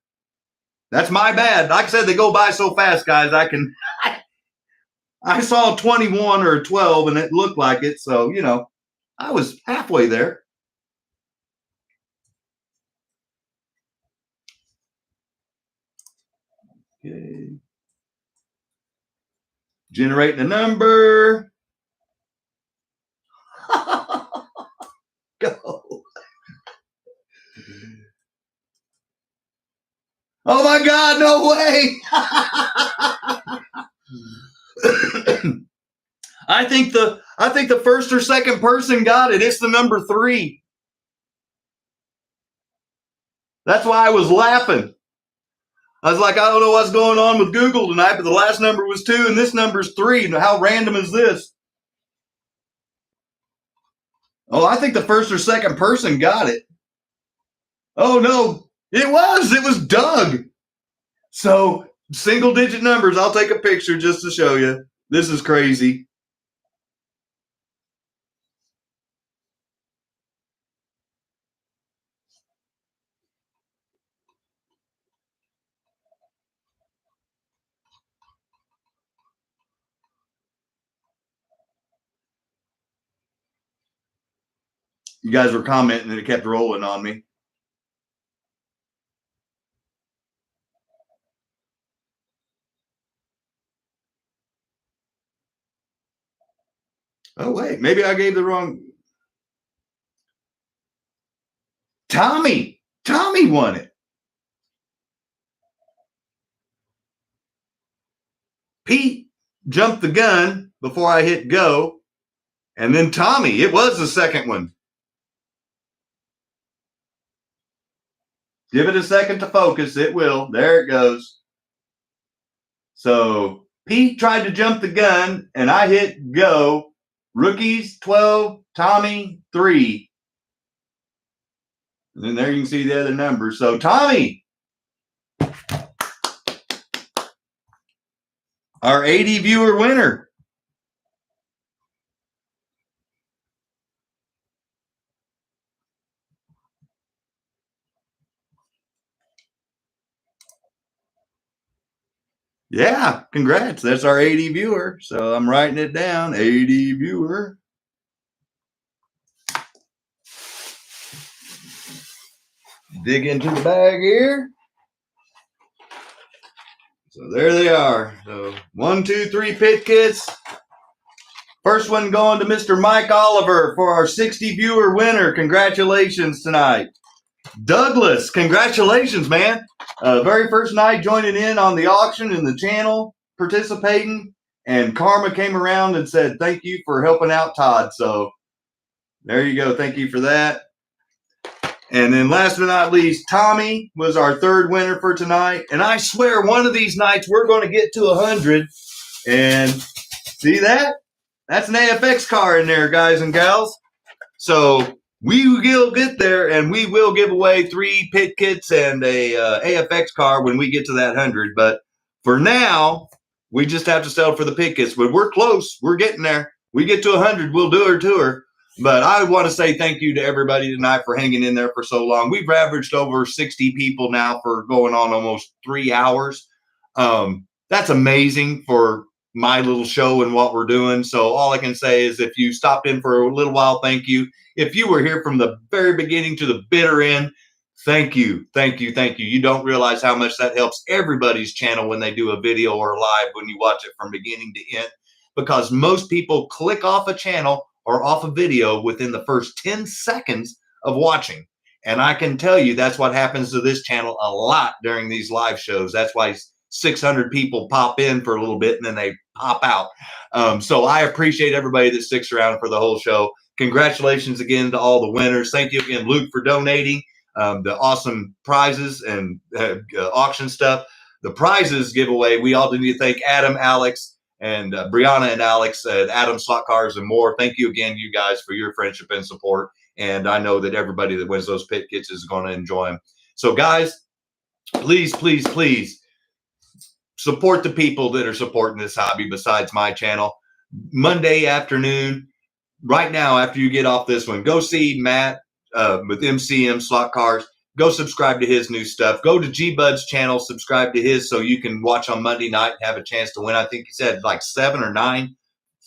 S1: That's my bad. Like I said, they go by so fast, guys. I saw 21 or 12, and it looked like it, so, you know, I was halfway there. Okay. Generating a number. Go. Oh my God, no way. I think the first or second person got it. It's the number 3. That's why I was laughing. I was like, I don't know what's going on with Google tonight, but the last number was 2 and this number's 3. How random is this? Oh, I think the first or second person got it. Oh no, it was Doug. So single digit numbers. I'll take a picture just to show you. This is crazy. You guys were commenting and it kept rolling on me. Oh, wait, maybe I gave the wrong. Tommy won it. Pete jumped the gun before I hit go. And then Tommy, it was the second one. Give it a second to focus. It will. There it goes. So Pete tried to jump the gun, and I hit go. Rookies, 12. Tommy, 3. And then there you can see the other numbers. So Tommy, our 80 viewer winner. Yeah, congrats. That's our 80 viewer. So I'm writing it down. 80 viewer. Dig into the bag here. So there they are. So 1, 2, 3 pit kits. First one going to Mr. Mike Oliver for our 60 viewer winner. Congratulations tonight. Douglas, congratulations, man. Very first night joining in on the auction in the channel, participating, and Karma came around and said, thank you for helping out Todd. So there you go. Thank you for that. And then last but not least, Tommy was our 3rd winner for tonight. And I swear one of these nights we're going to get to 100. And see that? That's an AFX car in there, guys and gals. So we will get there, and we will give away 3 pit kits and a AFX car when we get to that 100. But for now, we just have to settle for the pit kits. But we're close. We're getting there. We get to 100, we'll do our tour. But I want to say thank you to everybody tonight for hanging in there for so long. We've averaged over 60 people now for going on almost 3 hours. That's amazing for my little show and what we're doing. So all I can say is if you stopped in for a little while, thank you. If you were here from the very beginning to the bitter end, thank you, thank you, thank you. You don't realize how much that helps everybody's channel when they do a video or live, when you watch it from beginning to end, because most people click off a channel or off a video within the first 10 seconds of watching. And I can tell you that's what happens to this channel a lot during these live shows. That's why 600 people pop in for a little bit and then they pop out. So I appreciate everybody that sticks around for the whole show. Congratulations again to all the winners. Thank you again, Luke, for donating the awesome prizes and auction stuff. The prizes giveaway, we all need to thank Adam, Alex, and Brianna and Alex at Adam Slot Cars and more. Thank you again, you guys, for your friendship and support. And I know that everybody that wins those pit kits is going to enjoy them. So, guys, please, please, please support the people that are supporting this hobby besides my channel. Monday afternoon, right now, after you get off this one, go see Matt with MCM Slot Cars. Go subscribe to his new stuff. Go to G-Bud's channel, subscribe to his so you can watch on Monday night and have a chance to win. I think he said like 7 or 9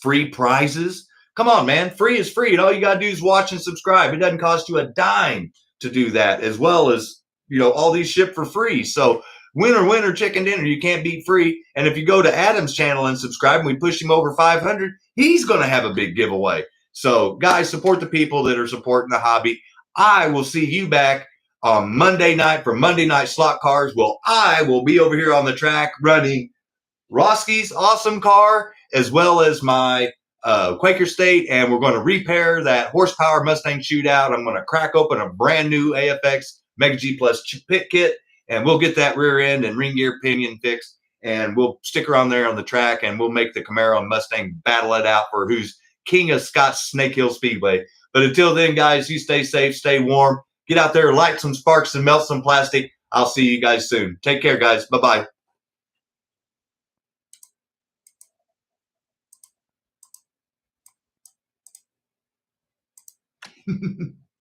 S1: free prizes. Come on, man. Free is free. And all you got to do is watch and subscribe. It doesn't cost you a dime to do that, as well as, you know, all these ship for free. So winner, winner, chicken dinner. You can't beat free. And if you go to Adam's channel and subscribe and we push him over 500, he's going to have a big giveaway. So, guys, support the people that are supporting the hobby. I will see you back on Monday night for Monday Night Slot Cars. Well, I will be over here on the track running Roski's awesome car as well as my Quaker State, and we're going to repair that horsepower Mustang shootout. I'm going to crack open a brand new AFX Mega G Plus pit kit, and we'll get that rear end and ring gear pinion fixed, and we'll stick around there on the track, and we'll make the Camaro and Mustang battle it out for who's king of Scott's Snake Hill Speedway. But until then, guys, you stay safe, stay warm, get out there, light some sparks and melt some plastic. I'll see you guys soon. Take care, guys. Bye-bye.